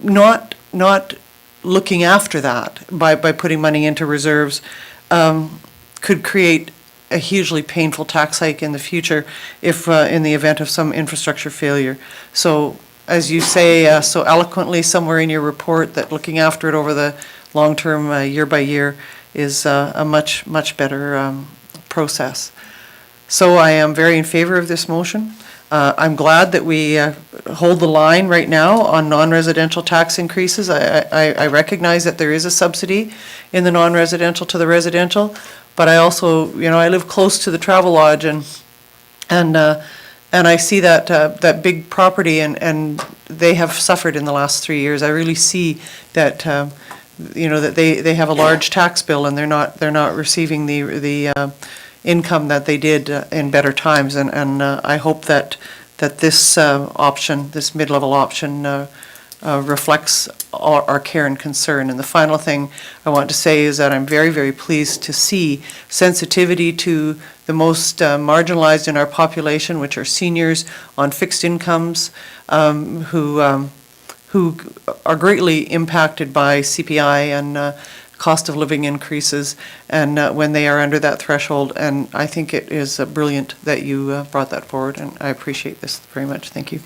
not looking after that by putting money into reserves could create a hugely painful tax hike in the future if in the event of some infrastructure failure. So, as you say so eloquently somewhere in your report, that looking after it over the long term, year by year, is a much, much better process. So I am very in favor of this motion. I'm glad that we hold the line right now on non-residential tax increases. I recognize that there is a subsidy in the non-residential to the residential, but I also, I live close to the travel lodge, and I see that big property, and they have suffered in the last 3 years. I really see that that they have a large tax bill, and they're not receiving the income that they did in better times, and I hope that this option, this mid-level option, reflects our care and concern. And the final thing I want to say is that I'm very, very pleased to see sensitivity to the most marginalized in our population, which are seniors on fixed incomes, who are greatly impacted by CPI and cost of living increases, and when they are under that threshold. And I think it is brilliant that you brought that forward, and I appreciate this very much. Thank you.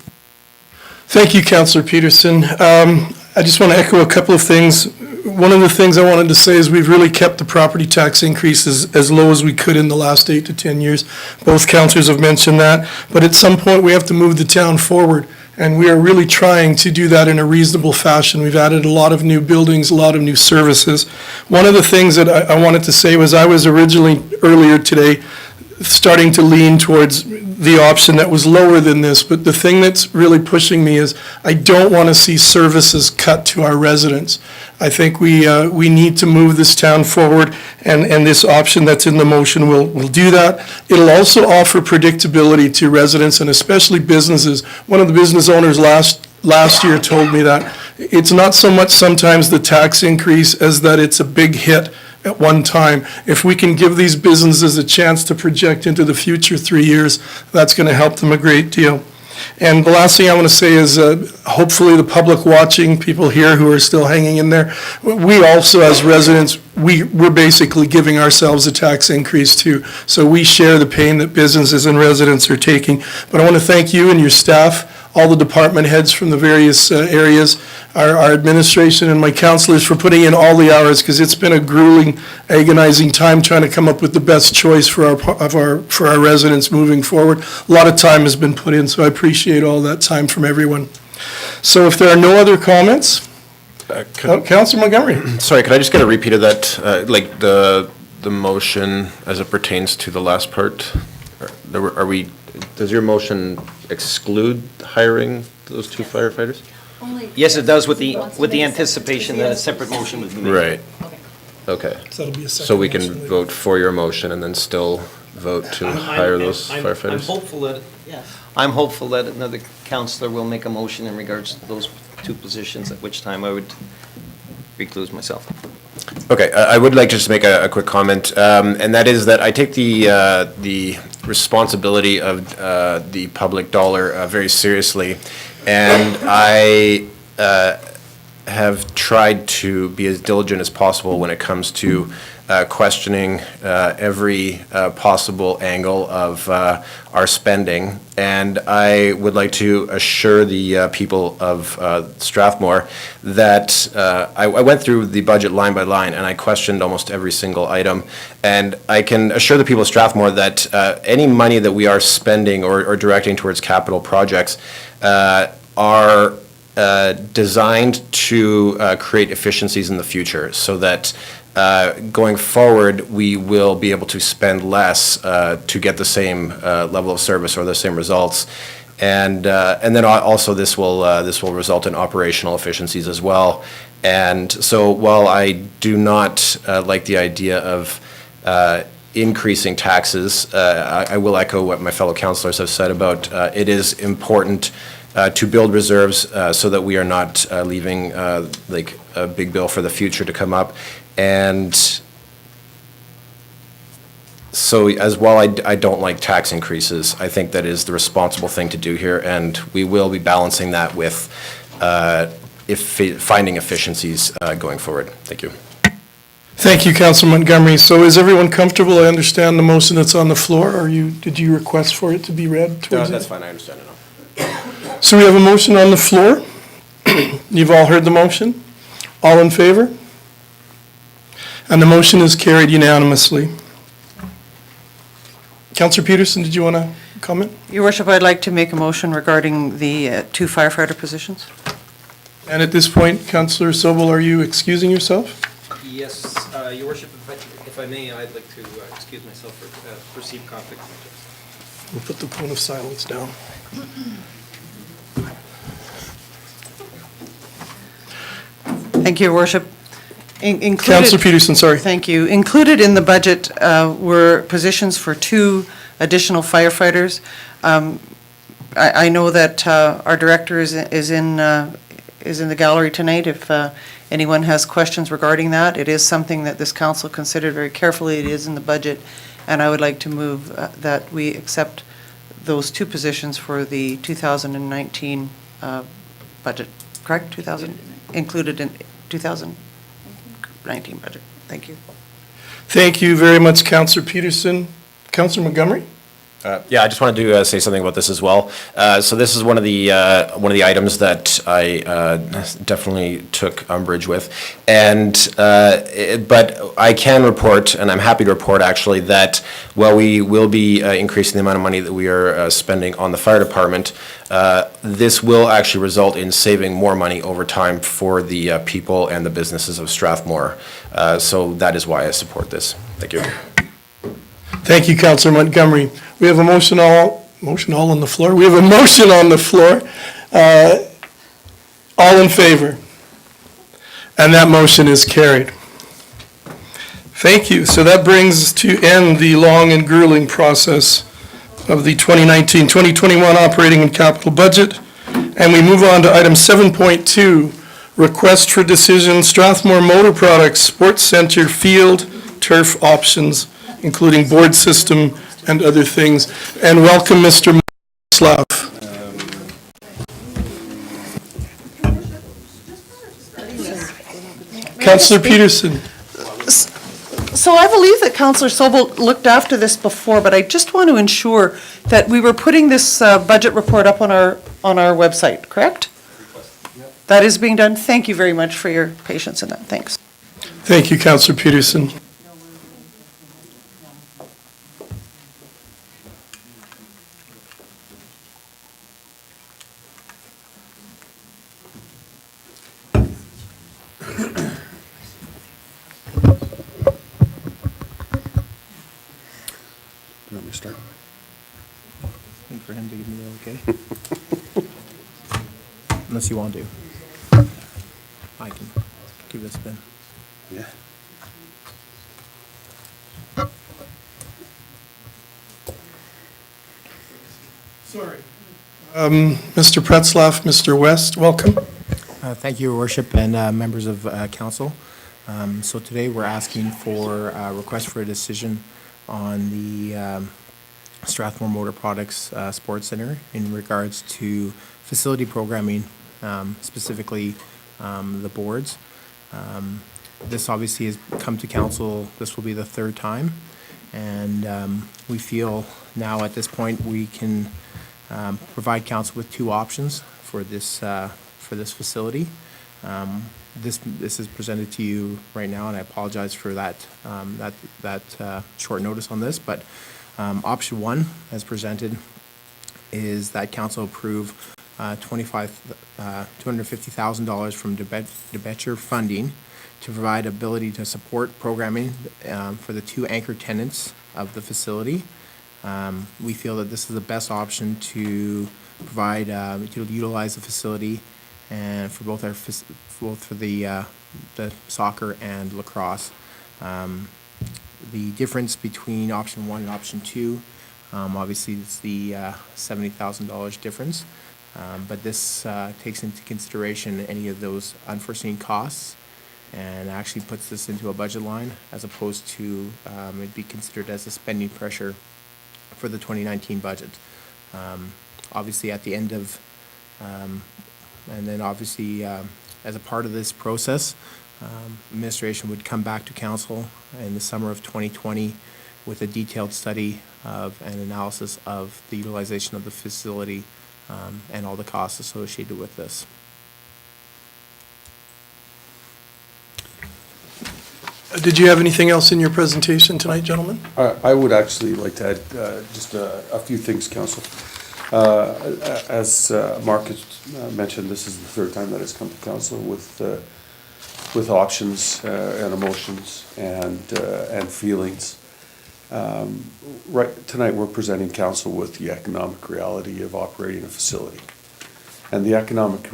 Thank you, Councillor Peterson. I just want to echo a couple of things. One of the things I wanted to say is we've really kept the property tax increases as low as we could in the last 8 to 10 years. Both councillors have mentioned that, but at some point we have to move the town forward, and we are really trying to do that in a reasonable fashion. We've added a lot of new buildings, a lot of new services. One of the things that I wanted to say was I was originally, earlier today, starting to lean towards the option that was lower than this, but the thing that's really pushing me is I don't want to see services cut to our residents. I think we need to move this town forward, and this option that's in the motion will do that. It'll also offer predictability to residents and especially businesses. One of the business owners last year told me that it's not so much sometimes the tax increase as that it's a big hit at one time. If we can give these businesses a chance to project into the future 3 years, that's going to help them a great deal. And the last thing I want to say is hopefully the public watching, people here who are still hanging in there, we also as residents, we're basically giving ourselves a tax increase too. So we share the pain that businesses and residents are taking. But I want to thank you and your staff, all the department heads from the various areas, our administration and my councillors for putting in all the hours, because it's been a grueling, agonizing time trying to come up with the best choice for our residents moving forward. A lot of time has been put in, so I appreciate all that time from everyone. So if there are no other comments, Councillor Montgomery. Sorry, could I just get a repeat of that, like the motion as it pertains to the last part? Does your motion exclude hiring those 2 firefighters? Yes, it does, with the anticipation that a separate motion would be made. Right. Okay. So that'll be a second So we can motion later. vote for your motion and then still vote to hire those firefighters? I'm hopeful that another councillor will make a motion in regards to those 2 positions, at which time I would recluse myself. Okay, I would like to just make a quick comment, and that is that I take the responsibility of the public dollar very seriously, and I have tried to be as diligent as possible when it comes to questioning every possible angle of our spending. And I would like to assure the people of Strathmore that I went through the budget line by line and I questioned almost every single item. And I can assure the people of Strathmore that any money that we are spending or directing towards capital projects are designed to create efficiencies in the future so that going forward, we will be able to spend less to get the same level of service or the same results. And then also this will result in operational efficiencies as well. And so while I do not like the idea of increasing taxes, I will echo what my fellow councillors have said about it is important to build reserves so that we are not leaving like a big bill for the future to come up. And so as well, I don't like tax increases. I think that is the responsible thing to do here, and we will be balancing that with finding efficiencies going forward. Thank you. Thank you, Councilor Montgomery. So is everyone comfortable? I understand the motion that's on the floor. Did you request for it to be read towards That's it? fine, I understand it now. So we have a motion on the floor. You've all heard the motion? All in favor? And the motion is carried unanimously. Councillor Peterson, did you want to comment? Your Worship, I'd like to make a motion regarding the 2 firefighter positions. And at this point, Councillor Sobel, are you excusing yourself? Yes, Your Worship, if I may, I'd like to excuse myself for perceived conflict of interest. We'll put the cone of silence down. Thank you, Your Worship. Councillor Peterson, sorry. Thank you. Included in the budget were positions for 2 additional firefighters. I know that our director is in is in the gallery tonight. If anyone has questions regarding that, it is something that this council considered very carefully. It is in the budget, and I would like to move that we accept those two positions for the 2019 budget, correct? 2000, included in 2019 budget. Thank you. Thank you very much, Councillor Peterson. Councillor Montgomery? Yeah, I just wanted to say something about this as well. So this is one of the items that I definitely took umbrage with, and but I can report, and I'm happy to report actually, that while we will be increasing the amount of money that we are spending on the fire department, this will actually result in saving more money over time for the people and the businesses of Strathmore. So that is why I support this. Thank you. Thank you, Councillor Montgomery. We have a motion on the floor. We have a motion on the floor. All in favor? And that motion is carried. Thank you. So that brings to end the long and grueling process of the 2019-2021 operating and capital budget. And we move on to item 7.2, request for decision, Strathmore Motor Products Sports Centre Field Turf Options, including board system and other things. And welcome, Mr. Slav. Councillor Peterson. So I believe that Councillor Sobel looked after this before, but I just want to ensure that we were putting this budget report up on our website, correct? That is being done. Thank you very much for your patience in that. Thanks. Thank you, Councillor Peterson. You want me to start? Wait for him to give me the okay. Unless you want to. I can give it a spin. Yeah. Sorry. Mr. Pretzlaff, Mr. West, welcome. Thank you, Your Worship, and members of council. So today we're asking for a request for a decision on the Strathmore Motor Products Sports Centre in regards to facility programming, specifically the boards. This obviously has come to council, this will be the third time, and we feel now at this point we can provide council with two options for this facility. This is presented to you right now, and I apologize for that short notice on this, but option one, as presented, is that council approve $250,000 from debenture funding to provide ability to support programming for the two anchor tenants of the facility. We feel that this is the best option to provide, to utilize the facility and for both for the soccer and lacrosse. The difference between option one and option two, obviously it's the $70,000 difference, but this takes into consideration any of those unforeseen costs and actually puts this into a budget line as opposed to it'd be considered as a spending pressure for the 2019 budget. Obviously at the end of, and then obviously as a part of this process, administration would come back to council in the summer of 2020 with a detailed study of an analysis of the utilization of the facility and all the costs associated with this. Did you have anything else in your presentation tonight, gentlemen? I would actually like to add just a few things, Council. As Mark has mentioned, this is the third time that it's come to Council with options and emotions and feelings. Right tonight, we're presenting Council with the economic reality of operating a facility, and the economic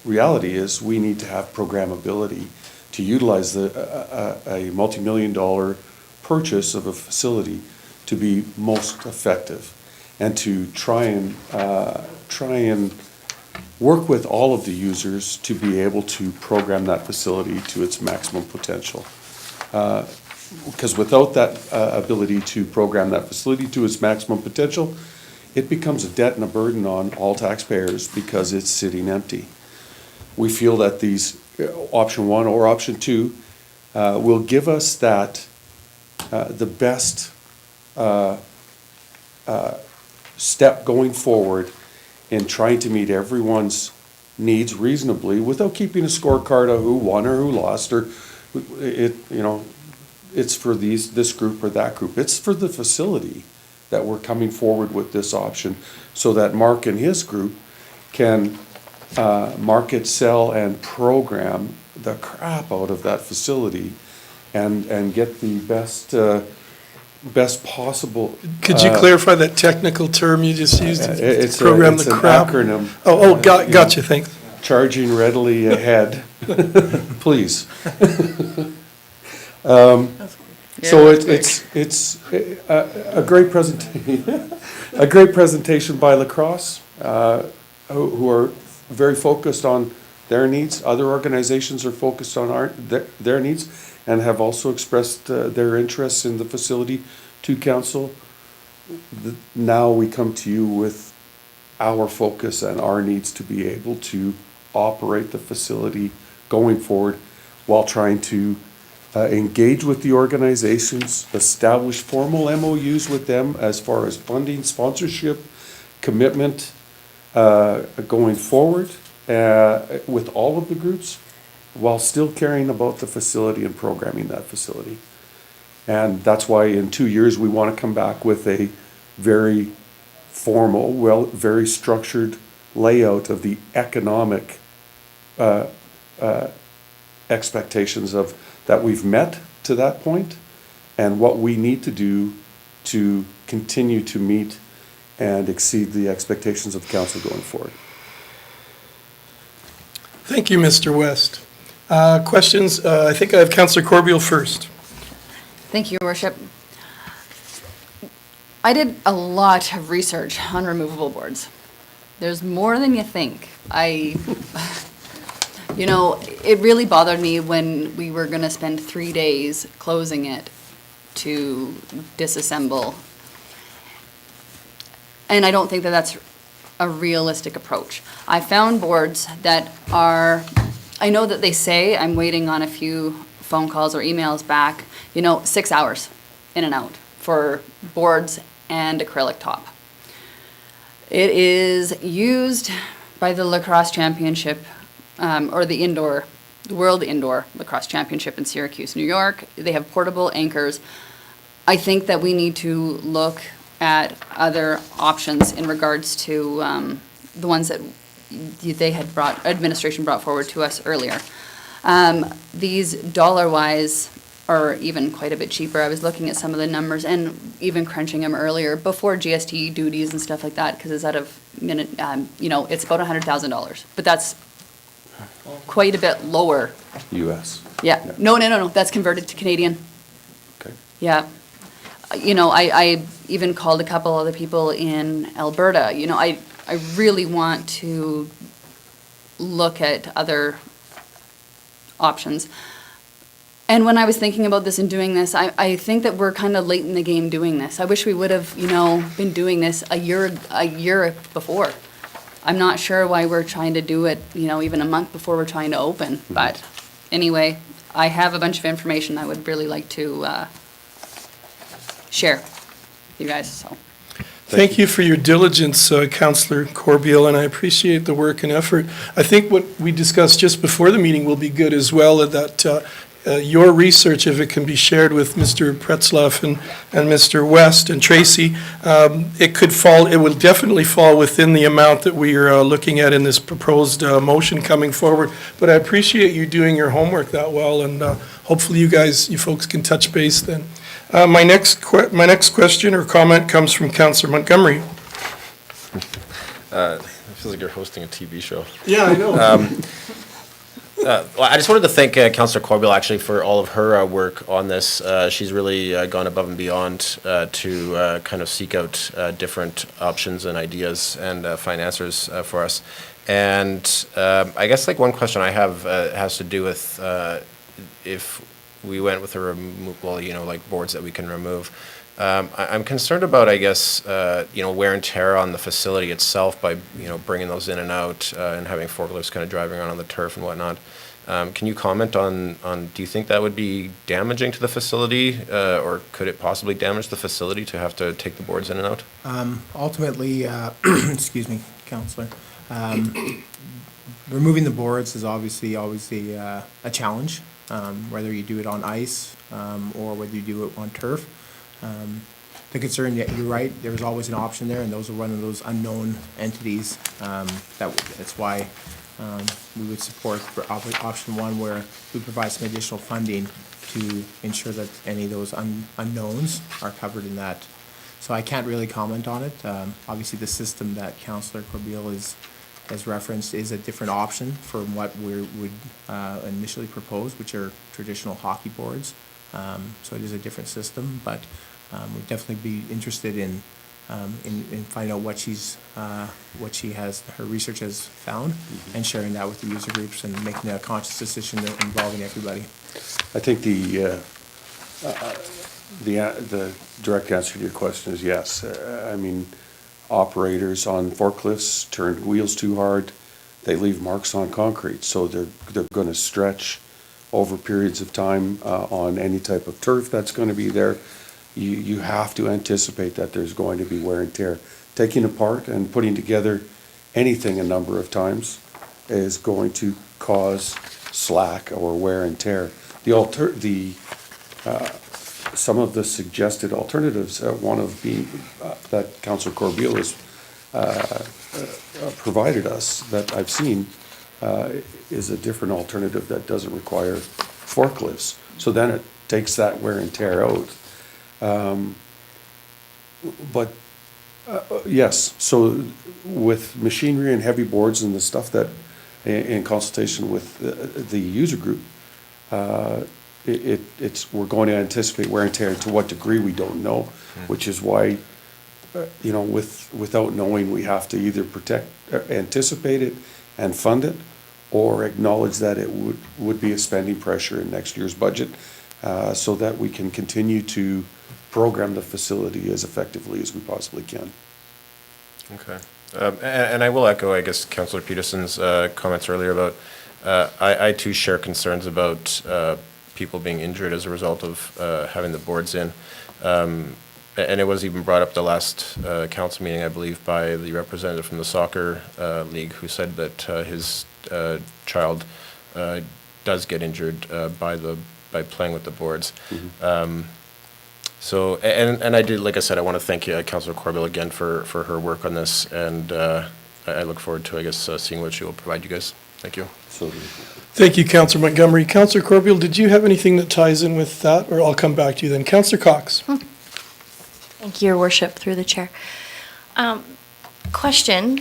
reality is we need to have programmability to utilize a multi-million-dollar purchase of a facility to be most effective, and to try and work with all of the users to be able to program that facility to its maximum potential. Because without that ability to program that facility to its maximum potential, it becomes a debt and a burden on all taxpayers because it's sitting empty. We feel that these, option one or option two, will give us that, the best step going forward in trying to meet everyone's needs reasonably without keeping a scorecard of who won or who lost, or it, you know, it's for this group or that group. It's for the facility that we're coming forward with this option so that Mark and his group can market, sell, and program the crap out of that facility and get the best possible. Could you clarify that technical term you just used? It's Program it's the an crap? acronym. Gotcha, thanks. Charging readily ahead, please. So it's a great presentation, a great presentation by La Crosse, who are very focused on their needs. Other organizations are focused on their needs and have also expressed their interests in the facility to council. Now we come to you with our focus and our needs to be able to operate the facility going forward while trying to engage with the organizations, establish formal MOUs with them as far as funding, sponsorship, commitment going forward with all of the groups, while still caring about the facility and programming that facility. And that's why in 2 years, we want to come back with a very formal, very structured layout of the economic expectations of that we've met to that point and what we need to do to continue to meet and exceed the expectations of council going forward. Thank you, Mr. West. Questions? I think I have Councillor Corbeil first. Thank you, Your Worship. I did a lot of research on removable boards. There's more than you think. You know, it really bothered me when we were going to spend 3 days closing it to disassemble. And I don't think that that's a realistic approach. I found boards that are, I know that they say, I'm waiting on a few phone calls or emails back, 6 hours in and out for boards and acrylic top. It is used by the Lacrosse Championship, or the World Indoor Lacrosse Championship in Syracuse, New York. They have portable anchors. I think that we need to look at other options in regards to the ones that administration brought forward to us earlier. These dollar-wise are even quite a bit cheaper. I was looking at some of the numbers and even crunching them earlier before GST duties and stuff like that, because it's out of it's about $100,000, but that's quite a bit lower. US. Yeah. No, that's converted to Canadian. Okay. Yeah. I even called a couple other people in Alberta. I really want to look at other options. And when I was thinking about this and doing this, I think that we're kind of late in the game doing this. I wish we would have, been doing this a year before. I'm not sure why we're trying to do it, even a month before we're trying to open. But anyway, I have a bunch of information I would really like to share with you guys, so. Thank you for your diligence, Councillor Corbeil, and I appreciate the work and effort. I think what we discussed just before the meeting will be good as well, that your research, if it can be shared with Mr. Pretzlaff and Mr. West and Tracy, it will definitely fall within the amount that we are looking at in this proposed motion coming forward. But I appreciate you doing your homework that well, and hopefully you folks can touch base then. My next question or comment comes from Councillor Montgomery. It feels like you're hosting a TV show. Yeah, I know. Well, I just wanted to thank Councillor Corbeil actually for all of her work on this. She's really gone above and beyond to kind of seek out different options and ideas and find answers for us. And I guess like one question I have has to do with if we went with well, like boards that we can remove. I'm concerned about, I guess, wear and tear on the facility itself by, bringing those in and out and having forklifts kind of driving around on the turf and whatnot. Can you comment on, do you think that would be damaging to the facility, or could it possibly damage the facility to have to take the boards in and out? Ultimately, excuse me, Counselor, removing the boards is obviously always a challenge, whether you do it on ice or whether you do it on turf. The concern, yeah, you're right, there was always an option there, and those are one of those unknown entities. That's why we would support option one, where we provide some additional funding to ensure that any of those unknowns are covered in that. So I can't really comment on it. Obviously, the system that Councillor Corbeil has referenced is a different option from what we would initially propose, which are traditional hockey boards. So it is a different system, but we'd definitely be interested in finding out what her research has found, and sharing that with the user groups and making a conscious decision involving everybody. I think the direct answer to your question is yes. I mean, operators on forklifts turn wheels too hard, they leave marks on concrete, so they're going to stretch over periods of time on any type of turf that's going to be there. You have to anticipate that there's going to be wear and tear. Taking apart and putting together anything a number of times is going to cause slack or wear and tear. Some of the suggested alternatives, one of being that Councillor Corbeil has provided us, that I've seen, is a different alternative that doesn't require forklifts. So then it takes that wear and tear out. But yes, so with machinery and heavy boards and the stuff that, in consultation with the user group, we're going to anticipate wear and tear. To what degree, we don't know, which is why, without knowing, we have to either anticipate it and fund it, or acknowledge that it would be a spending pressure in next year's budget, so that we can continue to program the facility as effectively as we possibly can. Okay. And I will echo, I guess, Councillor Peterson's comments earlier about, I too share concerns about people being injured as a result of having the boards in. And it was even brought up the last council meeting, I believe, by the representative from the soccer league, who said that his child does get injured by playing with the boards. Mm-hmm. So, and I did, like I said, I want to thank Councillor Corbeil again for her work on this, and I look forward to, I guess, seeing what she will provide you guys. Thank you. Thank you, Councillor Montgomery. Councillor Corbeil, did you have anything that ties in with that, or I'll come back to you then? Councillor Cox. Thank you, Your Worship, through the chair. Question,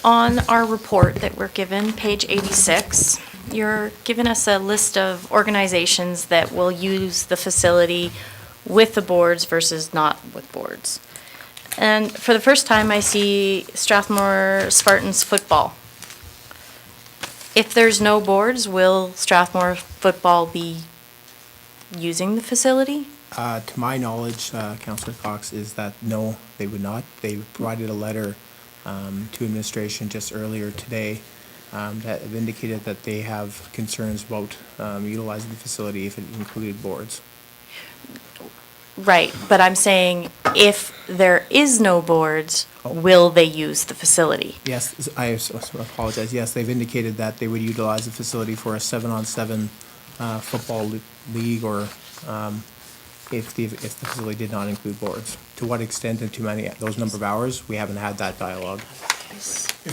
on our report that we're given, page 86, you're giving us a list of organizations that will use the facility with the boards versus not with boards. And for the first time, I see Strathmore Spartans football. If there's no boards, will Strathmore football be using the facility? To my knowledge, Councillor Cox, is that no, they would not. They provided a letter to administration just earlier today that have indicated that they have concerns about utilizing the facility if it included boards. Right, but I'm saying if there is no boards, will they use the facility? Yes, I apologize. Yes, they've indicated that they would utilize the facility for a 7-on-7 football league, or if the facility did not include boards. To what extent and to many, those number of hours, we haven't had that dialogue.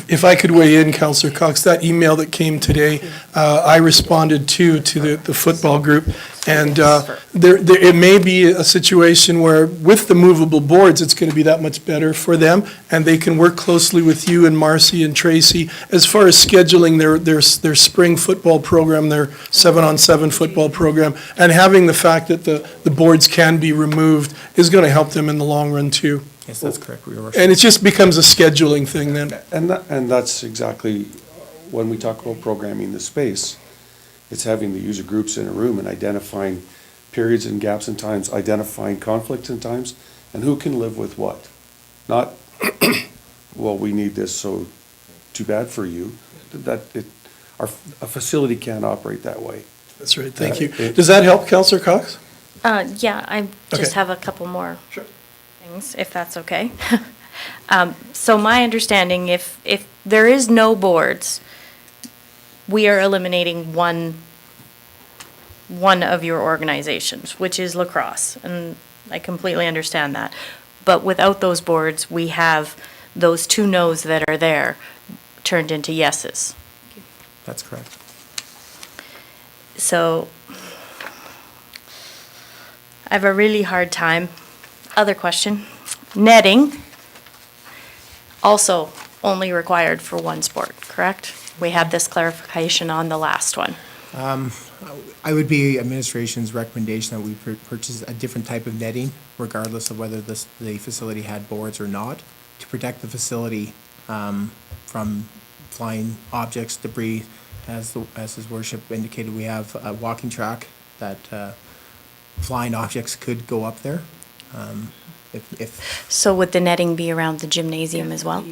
If I could weigh in, Councillor Cox, that email that came today, I responded to the football group, and it may be a situation where with the movable boards, it's going to be that much better for them, and they can work closely with you and Marcy and Tracy as far as scheduling their spring football program, their 7-on-7 football program, and having the fact that the boards can be removed is going to help them in the long run too. Yes, that's correct, Your Worship. And it just becomes a scheduling thing then. And that's exactly when we talk about programming the space, it's having the user groups in a room and identifying periods and gaps in times, identifying conflicts in times, and who can live with what. Not, well, we need this, so too bad for you. A facility can't operate that way. That's right, thank you. Does that help, Councillor Cox? Yeah, I just Okay. have a couple more Sure. things, if that's okay. So my understanding, if there is no boards, we are eliminating one of your organizations, which is lacrosse, and I completely understand that. But without those boards, we have those 2 no's that are there turned into yeses. That's correct. So I have a really hard time. Other question, netting, also only required for one sport, correct? We had this clarification on the last one. I would be administration's recommendation that we purchase a different type of netting, regardless of whether the facility had boards or not, to protect the facility from flying objects, debris. As his worship indicated, we have a walking track that flying objects could go up there. So would the netting be around the gymnasium as well?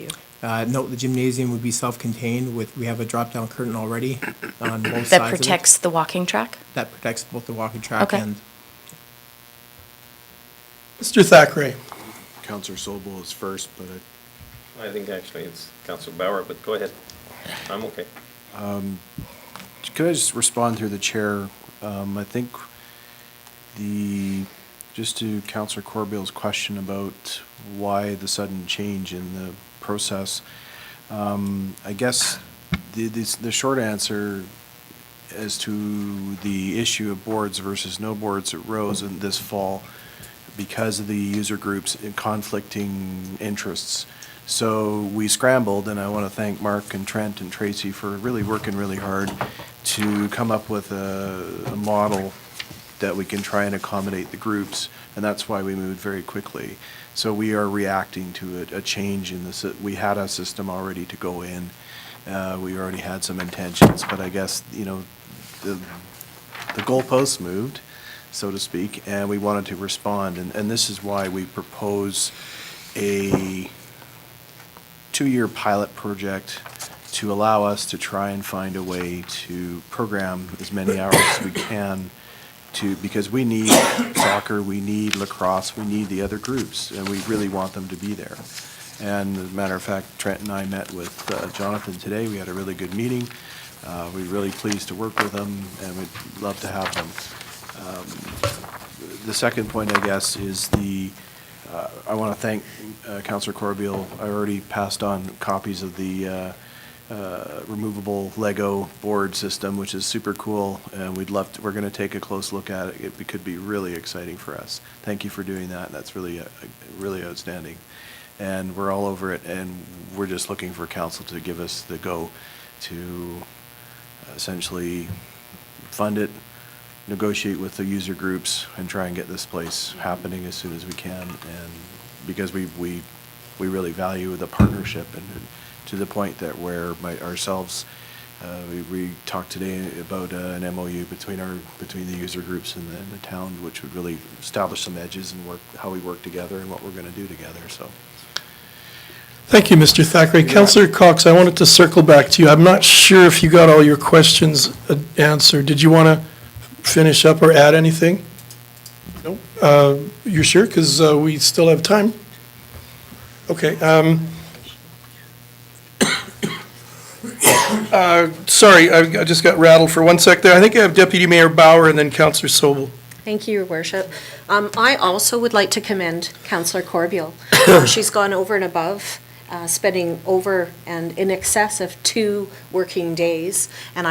No, the gymnasium would be self-contained we have a drop-down curtain already on both sides That of it. protects the walking track? That protects both the walking track Okay. and Mr. Thackeray? Councillor Sobel is first, but I think actually it's Councillor Bauer, but go ahead. I'm okay. could I just respond through the chair? I think just to Councillor Corbeil's question about why the sudden change in the process, I guess the short answer as to the issue of boards versus no boards arose in this fall because of the user groups and conflicting interests. So we scrambled, and I want to thank Mark and Trent and Tracy for really working really hard to come up with a model that we can try and accommodate the groups, and that's why we moved very quickly. So we are reacting to a change in the, we had a system already to go in. We already had some intentions, but I guess, the goalposts moved, so to speak, and we wanted to respond. And this is why we propose a 2-year pilot project to allow us to try and find a way to program as many hours as we can because we need soccer, we need lacrosse, we need the other groups, and we really want them to be there. And as a matter of fact, Trent and I met with Jonathan today. We had a really good meeting. We're really pleased to work with them, and we'd love to have them. The second point, I guess, is I want to thank Councillor Corbeil. I already passed on copies of the removable Lego board system, which is super cool, and we're going to take a close look at it. It could be really exciting for us. Thank you for doing that. That's really, really outstanding. And we're all over it, and we're just looking for council to give us the go to essentially fund it, negotiate with the user groups, and try and get this place happening as soon as we can. And because we really value the partnership, and to the point that we talked today about an MOU between the user groups and the town, which would really establish some edges and how we work together and what we're going to do together. So. Thank you, Mr. Thackeray. Councillor Cox, I wanted to circle back to you. I'm not sure if you got all your questions answered. Did you want to finish up or add anything? No? You're sure? Because we still have time. Okay. Sorry, I just got rattled for 1 sec there. I think I have Deputy Mayor Bauer and then Councillor Sobel. Thank you, Your Worship. I also would like to commend Councillor Corbeil. She's gone over and above, spending over and in excess of 2 working days, and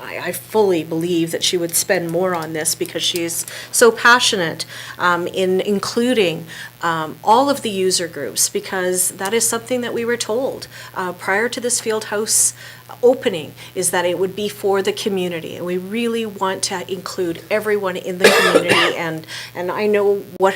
I fully believe that she would spend more on this because she is so passionate in including all of the user groups, because that is something that we were told prior to this field house opening, is that it would be for the community, and we really want to include everyone in the community. And I know what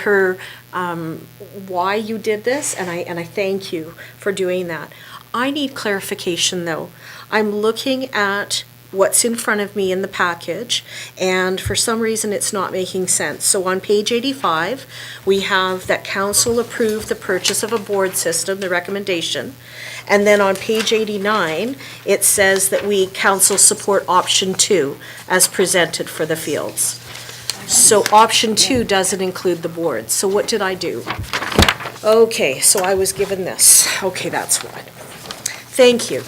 why you did this, and I thank you for doing that. I need clarification, though. I'm looking at what's in front of me in the package, and for some reason, it's not making sense. So on page 85, we have that council approved the purchase of a board system, the recommendation. And then on page 89, it says that we council support option 2 as presented for the fields. So option 2 doesn't include the boards. So what did I do? Okay, so I was given this. Okay, that's what. Thank you.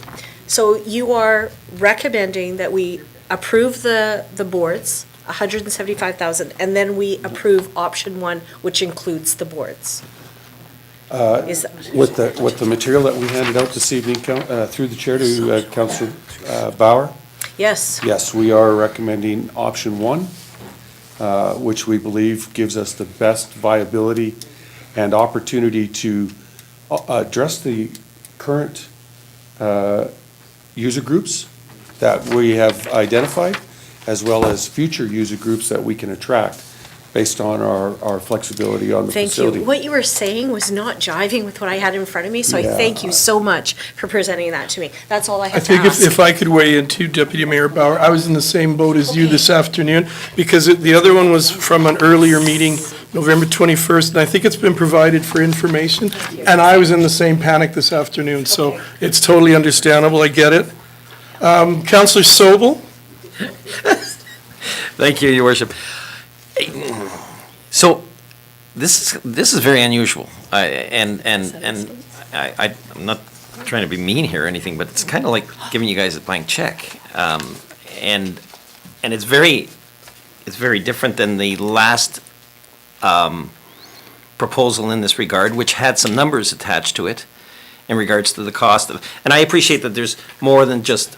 So you are recommending that we approve the boards, 175,000, and then we approve option 1, which includes the boards. Is that? With the material that we handed out this evening, through the chair to Councillor Bauer, Yes. yes, we are recommending option 1, which we believe gives us the best viability and opportunity to address the current user groups that we have identified, as well as future user groups that we can attract based on our flexibility on the Thank facility. you. What you were saying was not jiving with what I had in front of me, so I Yeah. thank you so much for presenting that to me. That's all I I had to think ask. if I could weigh in too, Deputy Mayor Bauer, I was in the same boat as you this afternoon, because the other one was from an earlier meeting, November 21st, and I think it's been provided for information, and I was in the same panic this afternoon, so it's totally understandable, I get it. Councillor Sobel? Thank you, Your Worship. So, this is very unusual, I'm not trying to be mean here or anything, but it's kind of like giving you guys a blank check. And it's very different than the last proposal in this regard, which had some numbers attached to it in regards to the cost of, and I appreciate that there's more than just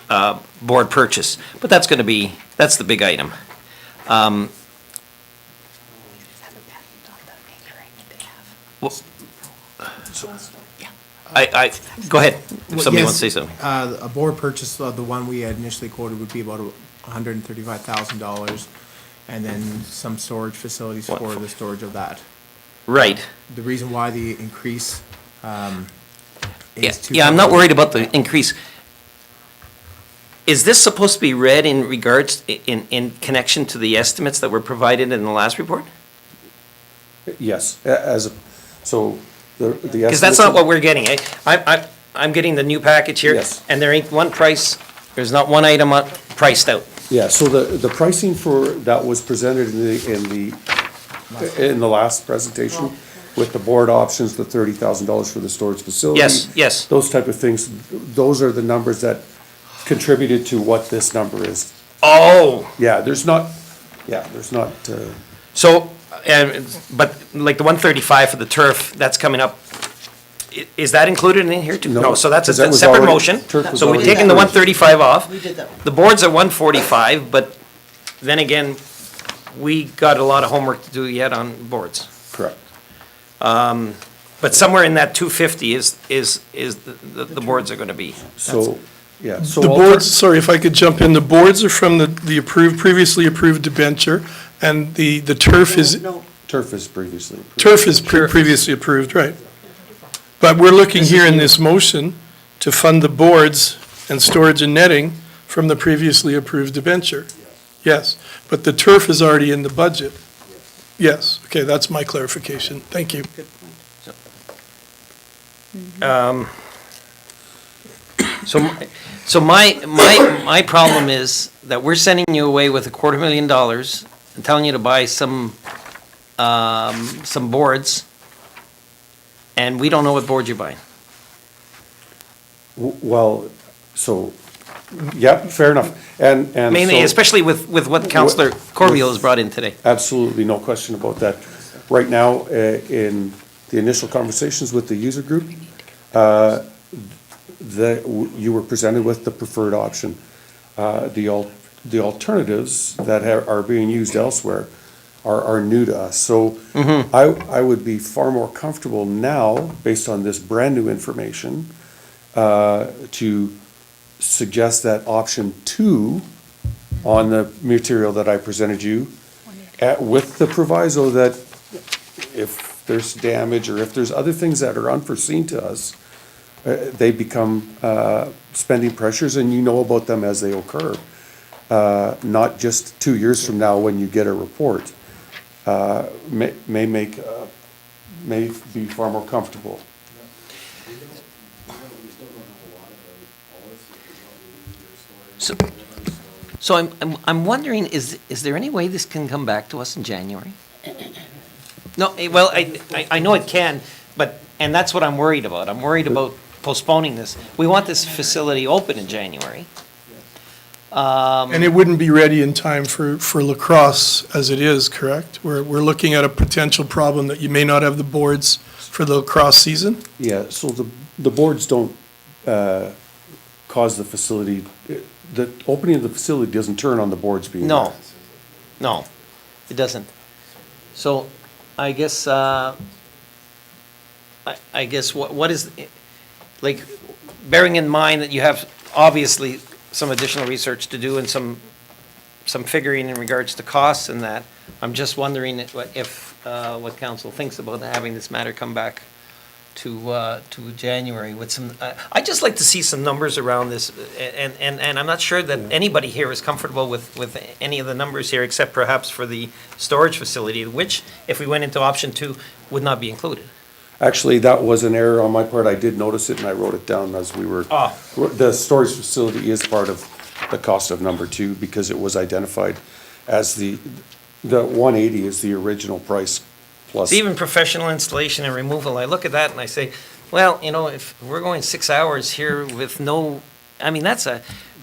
board purchase, but that's the big item. Well, go ahead, if somebody wants to say something. A board purchase, the one we had initially quoted would be about $135,000, and then some storage facilities for the storage of that. Right. The reason why the increase is Yeah, I'm not worried about the increase. Is this supposed to be read in regards, in connection to the estimates that were provided in the last report? Yes, so the. Because that's not what we're getting. I'm getting the new package here. Yes. And there ain't one price, there's not one item priced out. Yeah, so the pricing that was presented in the last presentation with the board options, the $30,000 for the storage facility. Yes. Those type of things, those are the numbers that contributed to what this number is. Oh. Yeah, there's not. So, but like the 135 for the turf, that's coming up, is that included in here too? No, So that's a 'cause that was separate already- motion. turf was So we've already taken the approved. 135 off. We did that. The board's at 145, but then again, we got a lot of homework to do yet on boards. Correct. But somewhere in that 250 is the boards are gonna be. So, yeah. So The boards, sorry, if I could jump in, the boards are from the previously approved debenture, and the turf is, Turf is previously approved. turf is previously approved, right. But we're looking here in this motion to fund the boards and storage and netting from the previously approved debenture. Yes, but the turf is already in the budget. Yes, okay, that's my clarification. Thank you. So my problem is that we're sending you away with $250,000 and telling you to buy some boards, and we don't know what board you're buying. Well, so, yeah, fair enough. And Mainly, so- especially with what Councillor Corbeil has brought in today. Absolutely, no question about that. Right now, in the initial conversations with the user group, you were presented with the preferred option. The alternatives that are being used elsewhere are new to us. So I would be far more comfortable now, based on this brand-new information, to suggest that option 2 on the material that I presented you, with the proviso that if there's damage or if there's other things that are unforeseen to us, they become spending pressures, and you know about them as they occur. Not just 2 years from now when you get a report. May be far more comfortable. So I'm wondering, is there any way this can come back to us in January? No, well, I know it can, but, and that's what I'm worried about. I'm worried about postponing this. We want this facility open in January. And it wouldn't be ready in time for lacrosse as it is, correct? We're looking at a potential problem that you may not have the boards for the lacrosse season? Yeah, so the boards don't cause the facility, the opening of the facility doesn't turn on the boards being No, there. no, it doesn't. So I guess, I guess what is, like, bearing in mind that you have obviously some additional research to do and some figuring in regards to costs and that, I'm just wondering what council thinks about having this matter come back to January with some, I'd just like to see some numbers around this, and I'm not sure that anybody here is comfortable with any of the numbers here, except perhaps for the storage facility, which, if we went into option 2, would not be included. Actually, that was an error on my part. I did notice it and I wrote it down as we were. The storage facility is part of the cost of number 2 because it was identified as the 180 is the original price plus. Even professional installation and removal, I look at that and I say, well, you know, if we're going 6 hours here with no, I mean,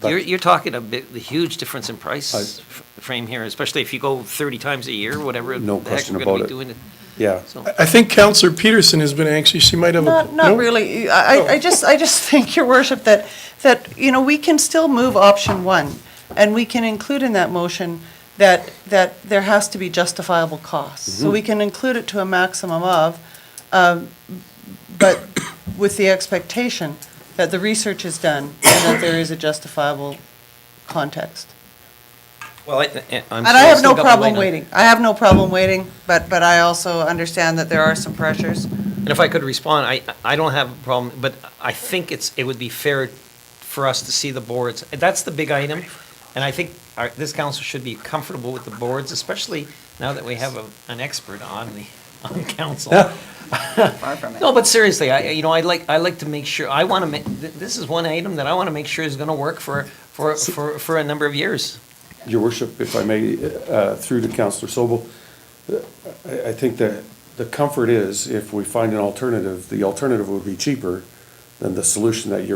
you're talking a huge difference in price frame here, especially if you go 30 times a year, whatever No the heck question we're gonna about be it. doing it. Yeah. So, I think Councillor Peterson has been anxious, she might have a. Not no? really. I just think, Your Worship, that, you know, we can still move option 1, and we can include in that motion that there has to be justifiable costs. So we can include it to a maximum of, but with the expectation that the research is done and that there is a justifiable context. well, And I have no problem waiting. I have no problem waiting, but I also understand that there are some pressures. And if I could respond, I don't have a problem, but I think it would be fair for us to see the boards. That's the big item, and I think this council should be comfortable with the boards, especially now that we have an expert on council. Far from it. No, but seriously, I like to make sure, I want to make, this is one item that I want to make sure is going to work for a number of years. Your Worship, if I may, through to Councillor Sobel, I think that the comfort is if we find an alternative, the alternative would be cheaper than the solution that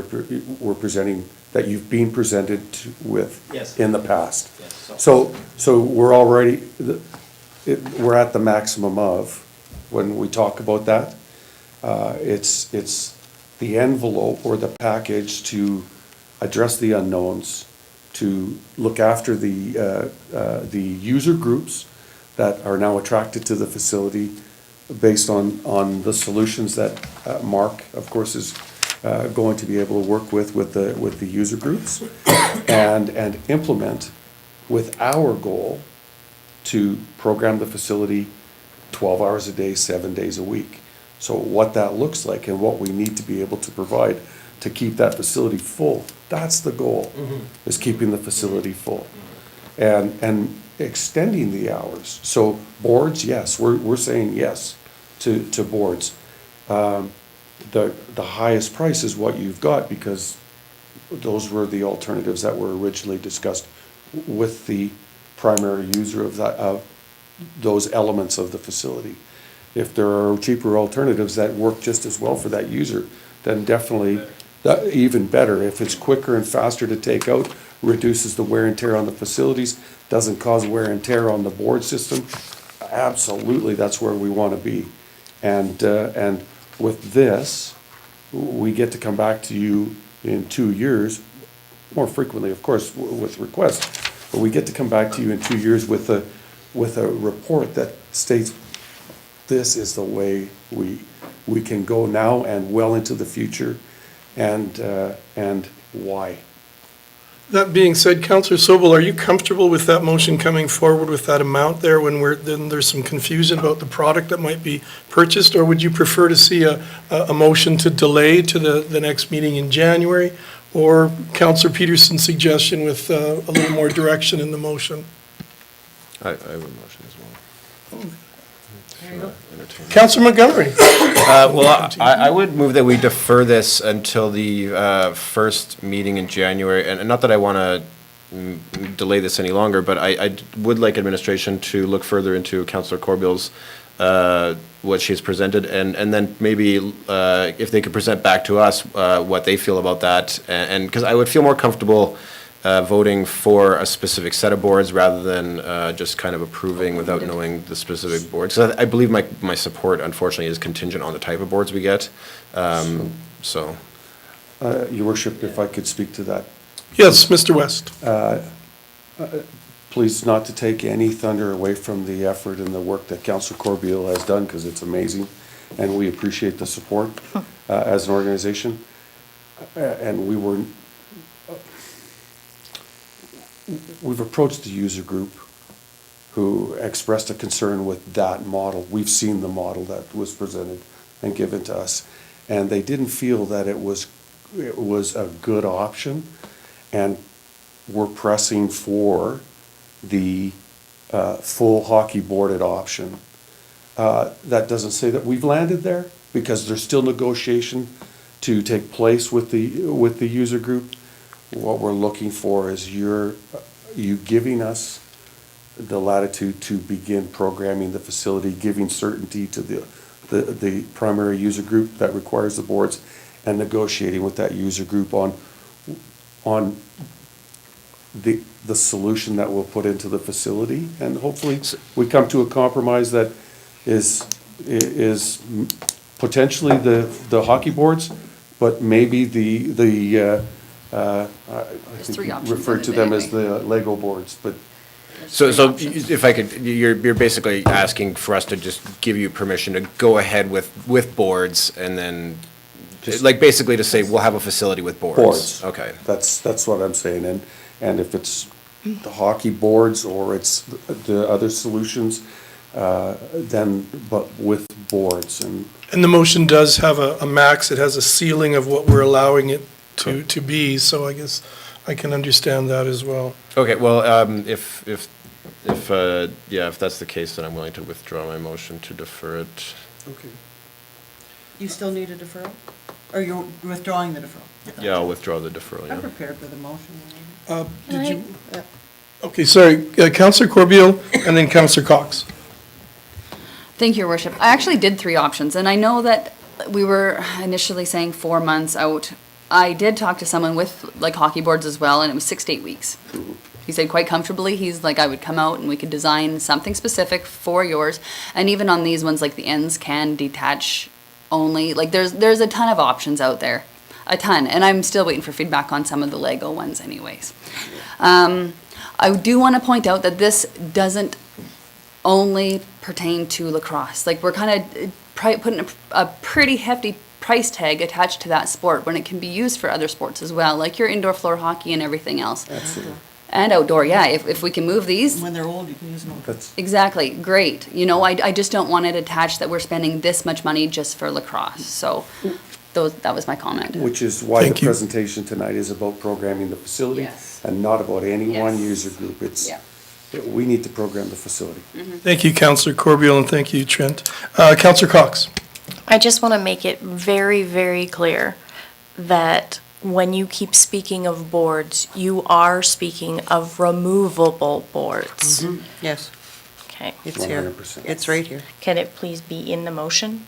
we're presenting, that you've been presented with Yes. in the past. Yes. So we're already, we're at the maximum of, when we talk about that, it's the envelope or the package to address the unknowns, to look after the user groups that are now attracted to the facility based on the solutions that Mark, of course, is going to be able to work with the user groups and implement with our goal to program the facility 12 hours a day, 7 days a week. So what that looks like and what we need to be able to provide to keep that facility full, that's the goal, is keeping the facility full. And extending the hours. So boards, yes, we're saying yes to boards. The highest price is what you've got because those were the alternatives that were originally discussed with the primary user of those elements of the facility. If there are cheaper alternatives that work just as well for that user, then definitely even better. If it's quicker and faster to take out, reduces the wear and tear on the facilities, doesn't cause wear and tear on the board system, absolutely, that's where we want to be. And with this, we get to come back to you in 2 years, more frequently, of course, with requests, but we get to come back to you in 2 years with a report that states this is the way we can go now and well into the future, and why. That being said, Councillor Sobel, are you comfortable with that motion coming forward with that amount there when then there's some confusion about the product that might be purchased? Or would you prefer to see a motion to delay to the next meeting in January? Or Councillor Peterson's suggestion with a little more direction in the motion? I have a motion as well. Councillor Montgomery? Well, I would move that we defer this until the first meeting in January, and not that I want to delay this any longer, but I would like administration to look further into Councillor Corbeil's, what she's presented, and then maybe if they could present back to us what they feel about that, and because I would feel more comfortable voting for a specific set of boards rather than just kind of approving without knowing the specific boards. So I believe my support, unfortunately, is contingent on the type of boards we get. So, Your Worship, if I could speak to that. Yes, Mr. West. Please not to take any thunder away from the effort and the work that Councillor Corbeil has done, because it's amazing, and we appreciate the support as an organization. And we've approached the user group who expressed a concern with that model. We've seen the model that was presented and given to us, and they didn't feel that it was a good option, and we're pressing for the full hockey boarded option. That doesn't say that we've landed there, because there's still negotiation to take place with the user group. What we're looking for is you giving us the latitude to begin programming the facility, giving certainty to the primary user group that requires the boards, and negotiating with that user group on the solution that we'll put into the facility, and hopefully we come to a compromise that is potentially the hockey boards, but maybe I think three you options referred to in it them as the Lego boards, but so if I could, you're basically asking for us to just give you permission to go ahead with boards, and then, like, basically to say, we'll have a facility with boards. boards. Okay. That's what I'm saying, and if it's the hockey boards or it's the other solutions, then, but with boards and. And the motion does have a max, it has a ceiling of what we're allowing it to be, so I guess I can understand that as well. Okay, well, if that's the case, then I'm willing to withdraw my motion to defer it. Okay. You still need a deferral? Or you're withdrawing the deferral? Yeah, I'll withdraw the deferral, yeah. I'm prepared with a motion. Did you? Okay, sorry, Councillor Corbeil and then Councillor Cox. Thank you, Your Worship. I actually did three options, and I know that we were initially saying 4 months out. I did talk to someone with, like, hockey boards as well, and it was 6 to 8 weeks. He said quite comfortably, he's like, I would come out and we could design something specific for yours. And even on these ones, like, the ends can detach only. Like, there's a ton of options out there, a ton. And I'm still waiting for feedback on some of the Lego ones anyways. I do want to point out that this doesn't only pertain to lacrosse. Like, we're kind of putting a pretty hefty price tag attached to that sport when it can be used for other sports as well, like your indoor floor hockey and everything else. Absolutely. And outdoor, yeah, if we can move these. When they're old, you can use them. Exactly, great. You know, I just don't want it attached that we're spending this much money just for lacrosse. So that was my comment. Which is why Thank the you. presentation tonight is about programming the facility. Yes. And not about any one Yes. user group. Yeah. We need to program the facility. Thank you, Councillor Corbeil, and thank you, Trent. Councillor Cox. I just want to make it very, very clear that when you keep speaking of boards, you are speaking of removable boards. Yes, Okay. it's here. 100%. It's right here. Can it please be in the motion?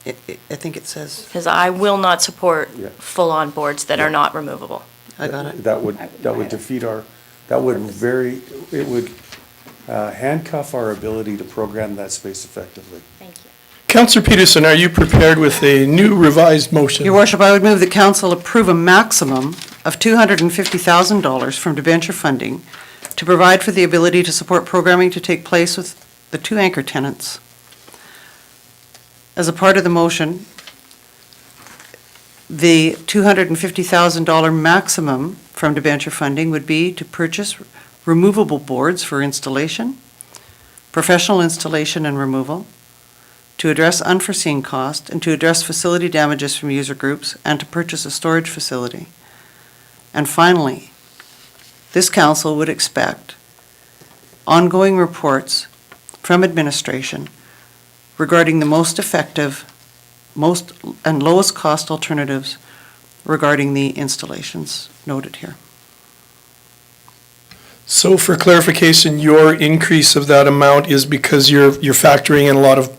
I think it says, Because I will not support Yeah. full-on boards that are not removable. I got it. That would defeat it would handcuff our ability to program that space effectively. Thank you. Councillor Peterson, are you prepared with a new revised motion? Your Worship, I would move that council approve a maximum of $250,000 from debenture funding to provide for the ability to support programming to take place with the 2 anchor tenants. As a part of the motion, The $250,000 maximum from debenture funding would be to purchase removable boards for installation, professional installation and removal, to address unforeseen cost, and to address facility damages from user groups, and to purchase a storage facility. And finally, this council would expect ongoing reports from administration regarding the most effective, most and lowest cost alternatives regarding the installations noted here. So for clarification, your increase of that amount is because you're factoring in a lot of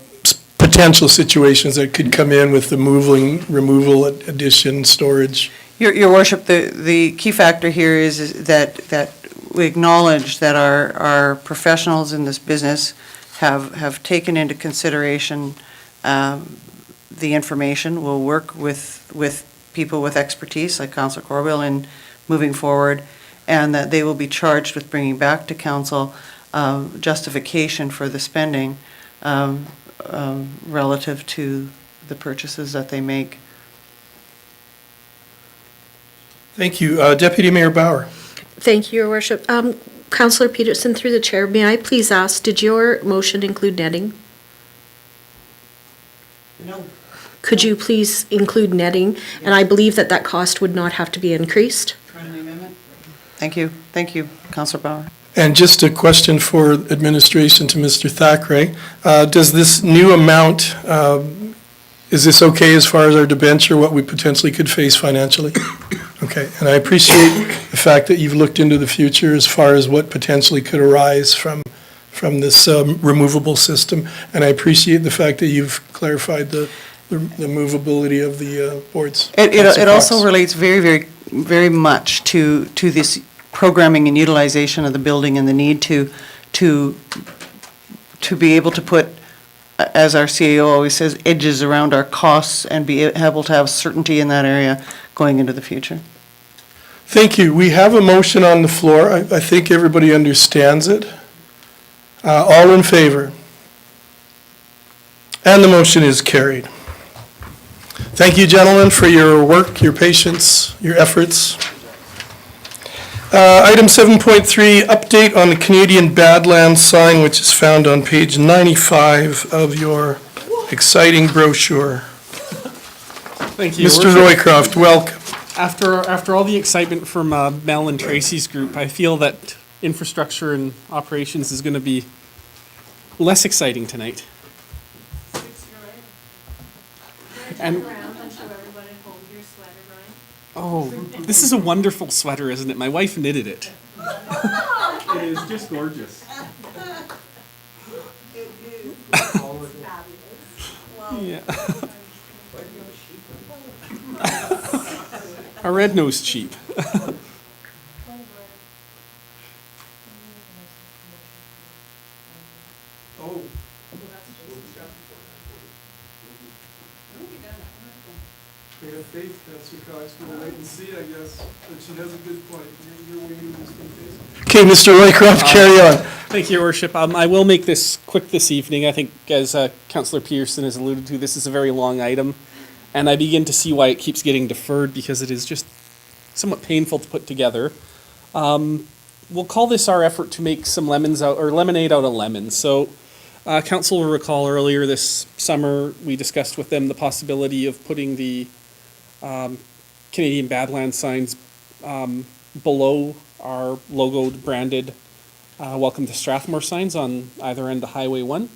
potential situations that could come in with the removal, addition, storage? Your worship, the key factor here is that we acknowledge that our professionals in this business have taken into consideration the information. We'll work with people with expertise, like Councillor Corwell, in moving forward, and that they will be charged with bringing back to council justification for the spending relative to the purchases that they make. Thank you. Deputy Mayor Bauer. Thank you, Your Worship. Councillor Peterson, through the chair, may I please ask, did your motion include netting? No. Could you please include netting? And I believe that cost would not have to be increased. Friendly amendment? Thank you, Councillor Bauer. And just a question for administration to Mr. Thackeray. Does this new amount, is this okay as far as our debenture, what we potentially could face financially? Okay, and I appreciate the fact that you've looked into the future as far as what potentially could arise from this removable system. And I appreciate the fact that you've clarified the movability of the boards. It also relates very much to this programming and utilization of the building and the need to be able to put, as our CAO always says, edges around our costs and be able to have certainty in that area going into the future. Thank you. We have a motion on the floor. I think everybody understands it. All in favor? And the motion is carried. Thank you, gentlemen, for your work, your patience, your efforts. Item 7.3, update on the Canadian Badlands sign, which is found on page 95 of your exciting brochure. Thank you, Mr. Roycroft, welcome. After all the excitement from Mel and Tracy's group, I feel that infrastructure and operations is going to be less exciting tonight. And oh, this is a wonderful sweater, isn't it? My wife knitted it. It is just gorgeous. Yeah. A red-nosed sheep. We have faith, Councillor Cox, we'll wait and see, I guess, but she has a good point. Okay, Mr. Roycroft, carry on. Thank you, Your Worship. I will make this quick this evening. I think, as Councillor Pearson has alluded to, this is a very long item, and I begin to see why it keeps getting deferred, because it is just somewhat painful to put together. We'll call this our effort to make some lemonade out of lemons. So, Council will recall earlier this summer, we discussed with them the possibility of putting the Canadian Badlands signs below our logoed, branded Welcome to Strathmore signs on either end of Highway 1.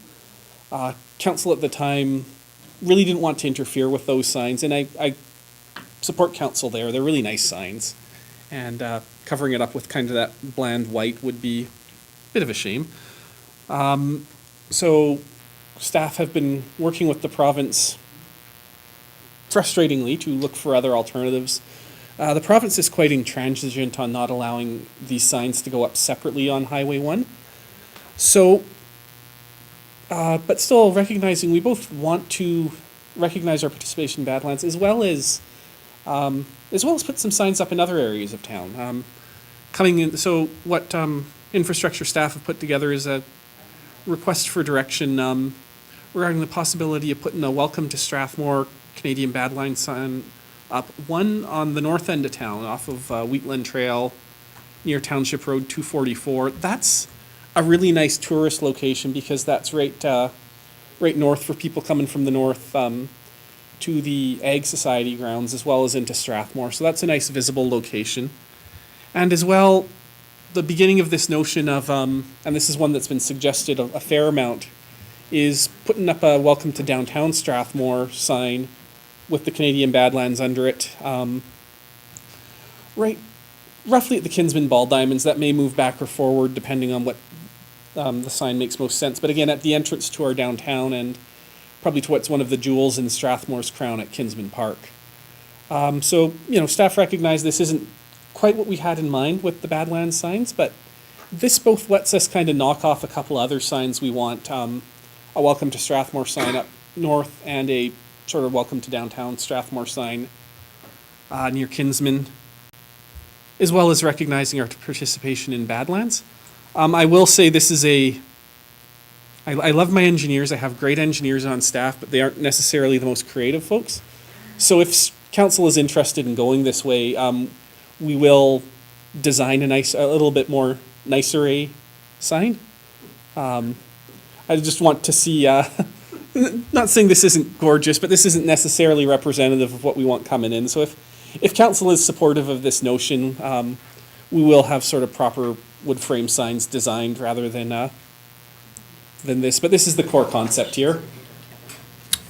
Council at the time really didn't want to interfere with those signs, and I support council there. They're really nice signs, and covering it up with kind of that bland white would be a bit of a shame. So staff have been working with the province frustratingly to look for other alternatives. The province is quite intransigent on not allowing these signs to go up separately on Highway 1. So, but still recognizing we both want to recognize our participation in Badlands as well as put some signs up in other areas of town. So what infrastructure staff have put together is a request for direction regarding the possibility of putting a Welcome to Strathmore Canadian Badlands sign up. One on the north end of town, off of Wheatland Trail, near Township Road 244. That's a really nice tourist location because that's right north for people coming from the north to the Ag Society grounds as well as into Strathmore. So that's a nice visible location. And as well, the beginning of this notion of, and this is one that's been suggested a fair amount, is putting up a Welcome to Downtown Strathmore sign with the Canadian Badlands under it. Right, roughly at the Kinsman Ball Diamonds. That may move back or forward depending on what the sign makes most sense. But again, at the entrance to our downtown and probably to what's one of the jewels in Strathmore's crown at Kinsman Park. So, staff recognize this isn't quite what we had in mind with the Badlands signs, but this both lets us kind of knock off a couple other signs we want. A Welcome to Strathmore sign up north and a sort of Welcome to Downtown Strathmore sign near Kinsman, as well as recognizing our participation in Badlands. I will say this is I love my engineers. I have great engineers on staff, but they aren't necessarily the most creative folks. So if council is interested in going this way, we will design a little bit more nicer a sign. I just want to see, not saying this isn't gorgeous, but this isn't necessarily representative of what we want coming in. So if council is supportive of this notion, we will have sort of proper wood frame signs designed rather than this. But this is the core concept here.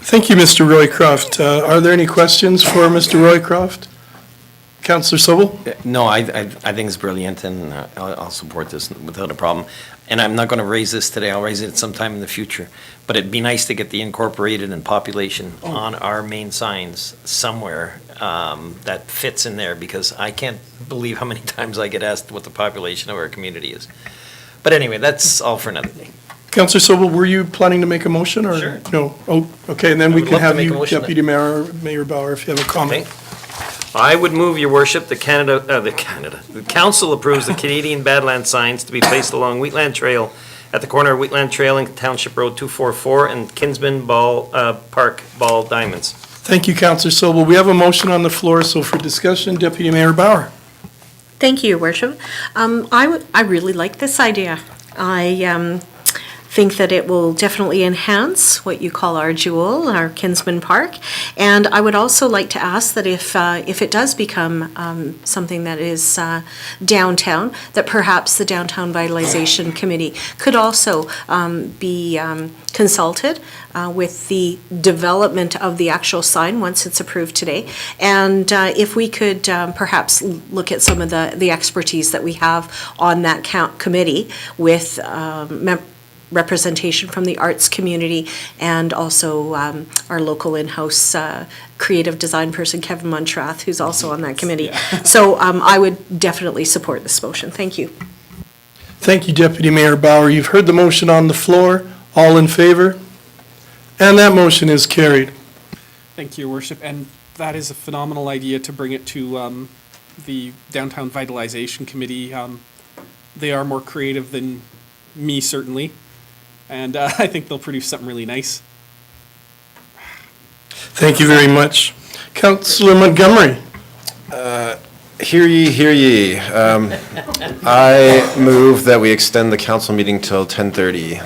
Thank you, Mr. Roycroft. Are there any questions for Mr. Roycroft? Councillor Sobel? No, I think it's brilliant, and I'll support this without a problem. And I'm not going to raise this today, I'll raise it sometime in the future. But it'd be nice to get the incorporated and population on our main signs somewhere that fits in there, because I can't believe how many times I get asked what the population of our community is. But anyway, that's all for another day. Councillor Sobel, were you planning to make a motion, or? Sure. No? Oh, okay, and then I we would can love to have make a you, motion Deputy Mayor Bauer, if you have a comment. Okay. I would move, your worship, the council approves the Canadian Badlands signs to be placed along Wheatland Trail at the corner of Wheatland Trail and Township Road 244 and Kinsman Park Ball Diamonds. Thank you, Councillor Sobel. We have a motion on the floor, so for discussion, Deputy Mayor Bauer. Thank you, Your Worship. I really like this idea. I think that it will definitely enhance what you call our jewel, our Kinsman Park. And I would also like to ask that if it does become something that is downtown, that perhaps the Downtown Vitalization Committee could also be consulted with the development of the actual sign once it's approved today. And if we could perhaps look at some of the expertise that we have on that committee with representation from the arts community and also our local in-house creative design person, Kevin Montrath, who's also on that committee. Yeah. So I would definitely support this motion. Thank you. Thank you, Deputy Mayor Bauer. You've heard the motion on the floor. All in favor? And that motion is carried. Thank you, Your Worship. And that is a phenomenal idea to bring it to the Downtown Vitalization Committee. They are more creative than me, certainly. And I think they'll produce something really nice. Thank you very much. Councillor Montgomery. Hear ye, hear ye. I move that we extend the council meeting till 10:30.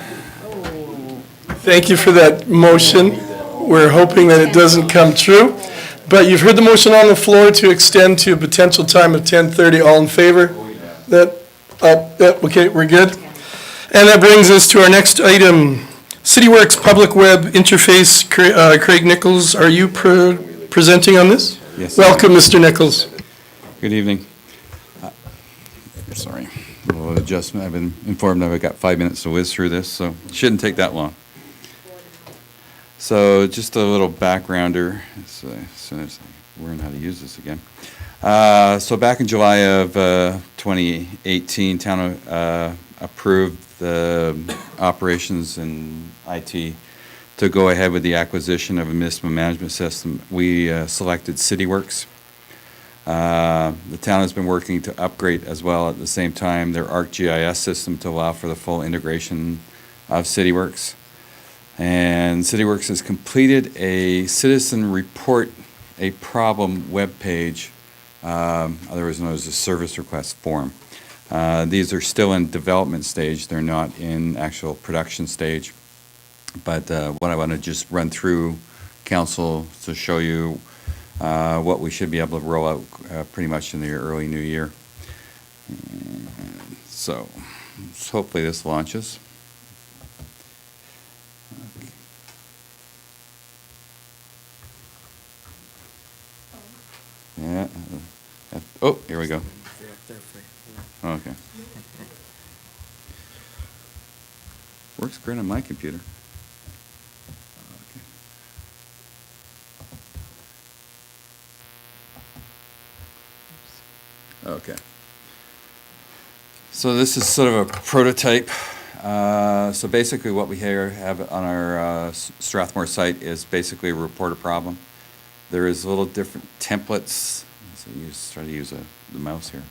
Thank you for that motion. We're hoping that it doesn't come true. But you've heard the motion on the floor to extend to a potential time of 10:30. All in favor? Okay, we're good. And that brings us to our next item. CityWorks Public Web Interface. Craig Nichols, are you presenting on this? Yes. Welcome, Mr. Nichols. Good evening. Sorry, a little adjustment. I've been informed I've got 5 minutes to whiz through this, so it shouldn't take that long. So just a little backgrounder, as soon as I learn how to use this again. So back in July of 2018, town approved the operations and IT to go ahead with the acquisition of a municipal management system. We selected CityWorks. The town has been working to upgrade as well at the same time their ArcGIS system to allow for the full integration of CityWorks. And CityWorks has completed a citizen report a problem webpage, otherwise known as a service request form. These are still in development stage, they're not in actual production stage. But what I want to just run through, council, to show you what we should be able to roll out pretty much in the early new year. So hopefully this launches. Yeah. Oh, here we go. Okay. Works great on my computer. Okay. So this is sort of a prototype. So basically what we here have on our Strathmore site is basically a reporter problem. There is little different templates. So try to use the mouse here.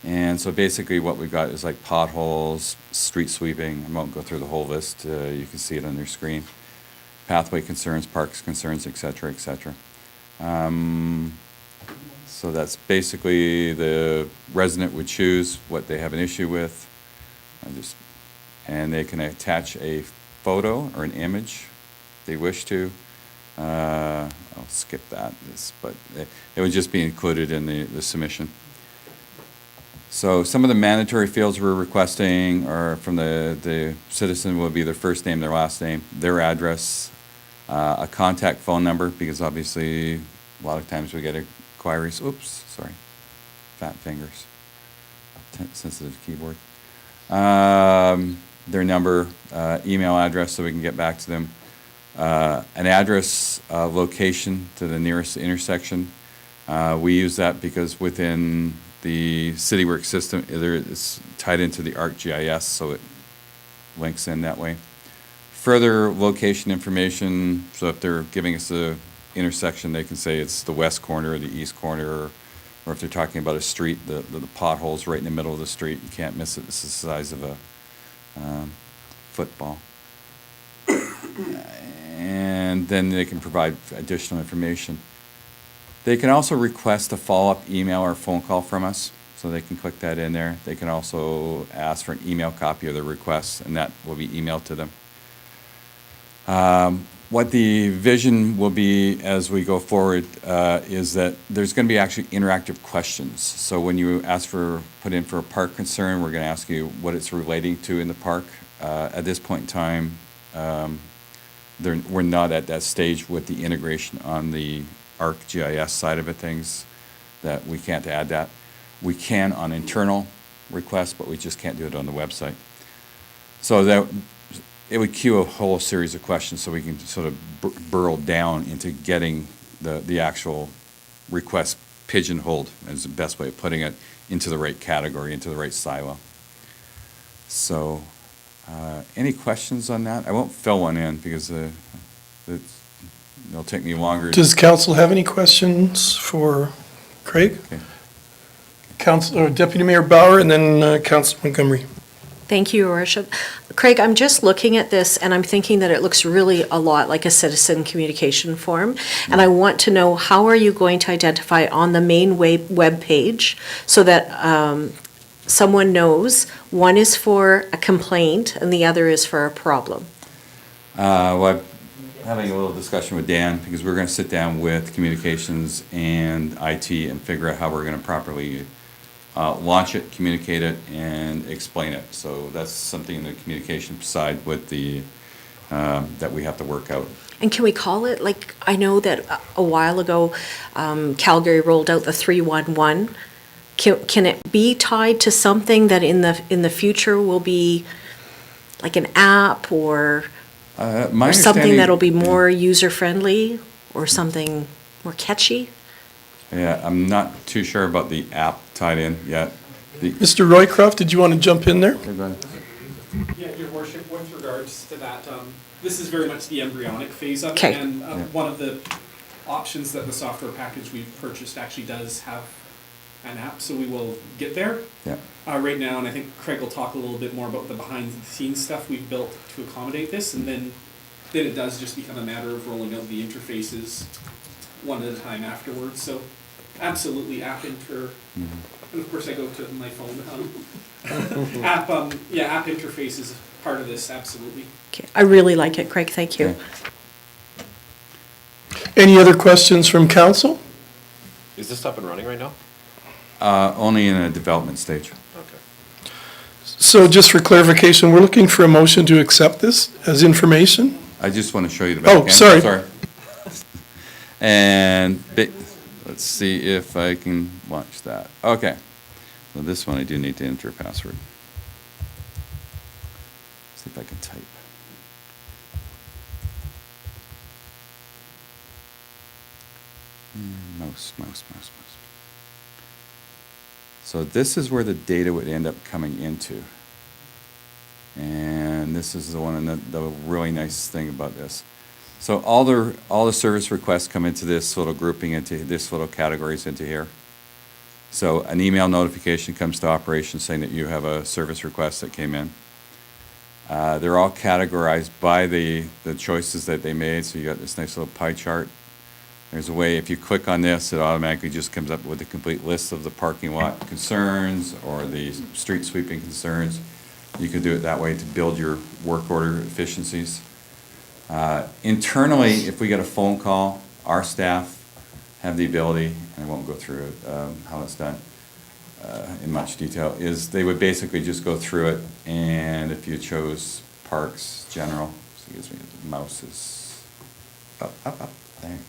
And so basically what we've got is like potholes, street sweeping. I won't go through the whole list. You can see it on your screen. Pathway concerns, parks concerns, et cetera, et cetera. So that's basically the resident would choose what they have an issue with. And they can attach a photo or an image they wish to. I'll skip that, but it would just be included in the submission. So some of the mandatory fields we're requesting are from the citizen will be their first name, their last name, their address, a contact phone number, because obviously a lot of times we get inquiries, oops, sorry, fat fingers, sensitive keyboard. Their number, email address so we can get back to them. An address, location to the nearest intersection. We use that because within the CityWorks system, it's tied into the ArcGIS, so it links in that way. Further location information, so if they're giving us a intersection, they can say it's the west corner or the east corner, or if they're talking about a street, the potholes right in the middle of the street, you can't miss it. It's the size of a football. And then they can provide additional information. They can also request a follow-up email or phone call from us, so they can click that in there. They can also ask for an email copy of the request, and that will be emailed to them. What the vision will be as we go forward is that there's going to be actually interactive questions. So when you put in for a park concern, we're going to ask you what it's relating to in the park. At this point in time, we're not at that stage with the integration on the ArcGIS side of it, things that we can't add that. We can on internal requests, but we just can't do it on the website. So that it would queue a whole series of questions so we can sort of burrow down into getting the actual request pigeonholed, is the best way of putting it, into the right category, into the right silo. So any questions on that? I won't fill one in because it'll take me longer. Does council have any questions for Craig? Okay. Deputy Mayor Bauer, and then Councilor Montgomery. Thank you, Your Worship. Craig, I'm just looking at this and I'm thinking that it looks really a lot like a citizen communication form. And I want to know, how are you going to identify on the main web page so that someone knows one is for a complaint and the other is for a problem? Well, I'm having a little discussion with Dan because we're going to sit down with communications and IT and figure out how we're going to properly launch it, communicate it, and explain it. So that's something in the communication side with that we have to work out. And can we call it, like, I know that a while ago, Calgary rolled out the 311. Can it be tied to something that in the future will be like an app or something that'll be more user-friendly or something more catchy? Yeah, I'm not too sure about the app tied in yet. Mr. Roycroft, did you want to jump in there? Okay, go ahead. Yeah, Your Worship, with regards to that, this is very much the embryonic phase of it. Okay. And one of the options that the software package we've purchased actually does have an app, so we will get there. Yeah. Right now, and I think Craig will talk a little bit more about the behind-the-scenes stuff we've built to accommodate this, and then it does just become a matter of rolling out the interfaces one at a time afterwards. So absolutely app inter, and of course I go to my phone. App interface is part of this, absolutely. Okay, I really like it, Craig, thank you. Any other questions from council? Is this up and running right now? Only in a development stage. Okay. So just for clarification, we're looking for a motion to accept this as information? I just want to show you the back end. Oh, sorry. And let's see if I can launch that. Okay. Well, this one I do need to enter a password. See if I can type. Mouse. So this is where the data would end up coming into. And this is the one, and the really nice thing about this. So all the service requests come into this little grouping, into this little categories into here. So an email notification comes to operations saying that you have a service request that came in. They're all categorized by the choices that they made, so you got this nice little pie chart. There's a way, if you click on this, it automatically just comes up with a complete list of the parking lot concerns or the street sweeping concerns. You could do it that way to build your work order efficiencies. Internally, if we get a phone call, our staff have the ability, and I won't go through it, how it's done in much detail, is they would basically just go through it, and if you chose Parks General, excuse me, the mouse is up, there you go.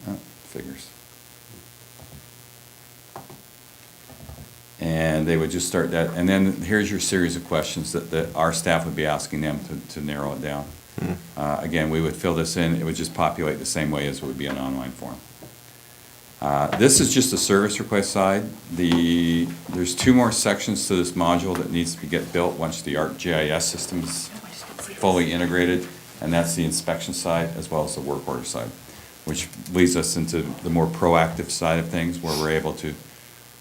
Oh, figures. And they would just start that, and then here's your series of questions that our staff would be asking them to narrow it down. Again, we would fill this in, it would just populate the same way as it would be an online form. This is just the service request side. There's two more sections to this module that needs to get built once the ArcGIS system is fully integrated, and that's the inspection side as well as the work order side, which leads us into the more proactive side of things where we're able to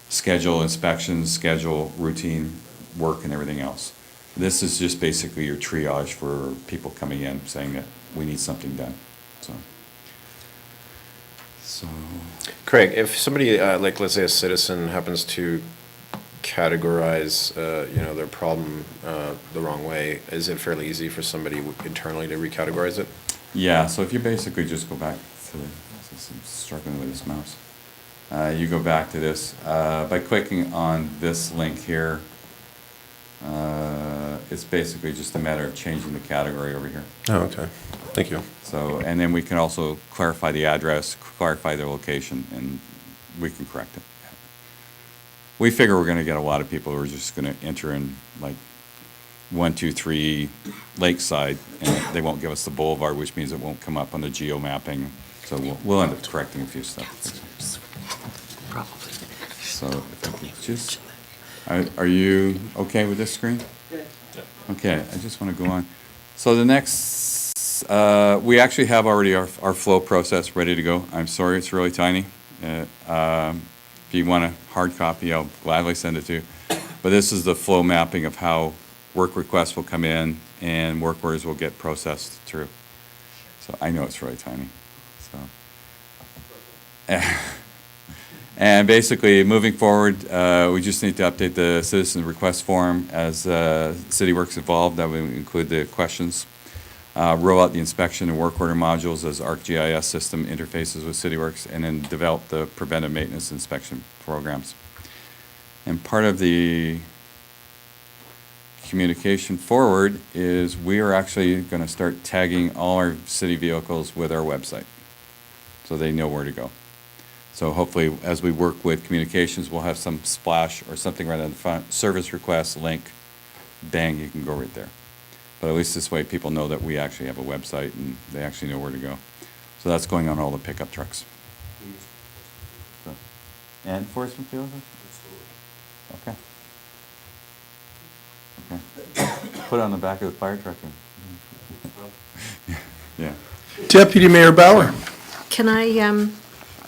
schedule inspections, schedule routine work and everything else. This is just basically your triage for people coming in saying that we need something done, so. Craig, if somebody, like let's say a citizen happens to categorize, their problem the wrong way, is it fairly easy for somebody internally to recategorize it? Yeah, so if you basically just go back to, I'm struggling with this mouse. You go back to this, by clicking on this link here, it's basically just a matter of changing the category over here. Oh, okay. Thank you. So, and then we can also clarify the address, clarify the location, and we can correct it. We figure we're gonna get a lot of people who are just gonna enter in like 123 Lakeside, and they won't give us the boulevard, which means it won't come up on the geo mapping. So we'll end up correcting a few stuff. Probably. So if I could just, are you okay with this screen? Okay, I just want to go on. So the next, we actually have already our flow process ready to go. I'm sorry, it's really tiny. If you want a hard copy, I'll gladly send it to you. But this is the flow mapping of how work requests will come in and work orders will get processed through. So I know it's really tiny, so. And basically, moving forward, we just need to update the citizen request form as CityWorks evolved. That would include the questions. Roll out the inspection and work order modules as ArcGIS system interfaces with CityWorks, and then develop the preventive maintenance inspection programs. And part of the communication forward is we are actually going to start tagging all our city vehicles with our website, so they know where to go. So hopefully, as we work with communications, we'll have some splash or something right on the front, service request, link, bang, you can go right there. But at least this way, people know that we actually have a website and they actually know where to go. So that's going on all the pickup trucks. So, and enforcement field? Okay. Okay. Put it on the back of the fire truck. Yeah. Deputy Mayor Bauer. Can I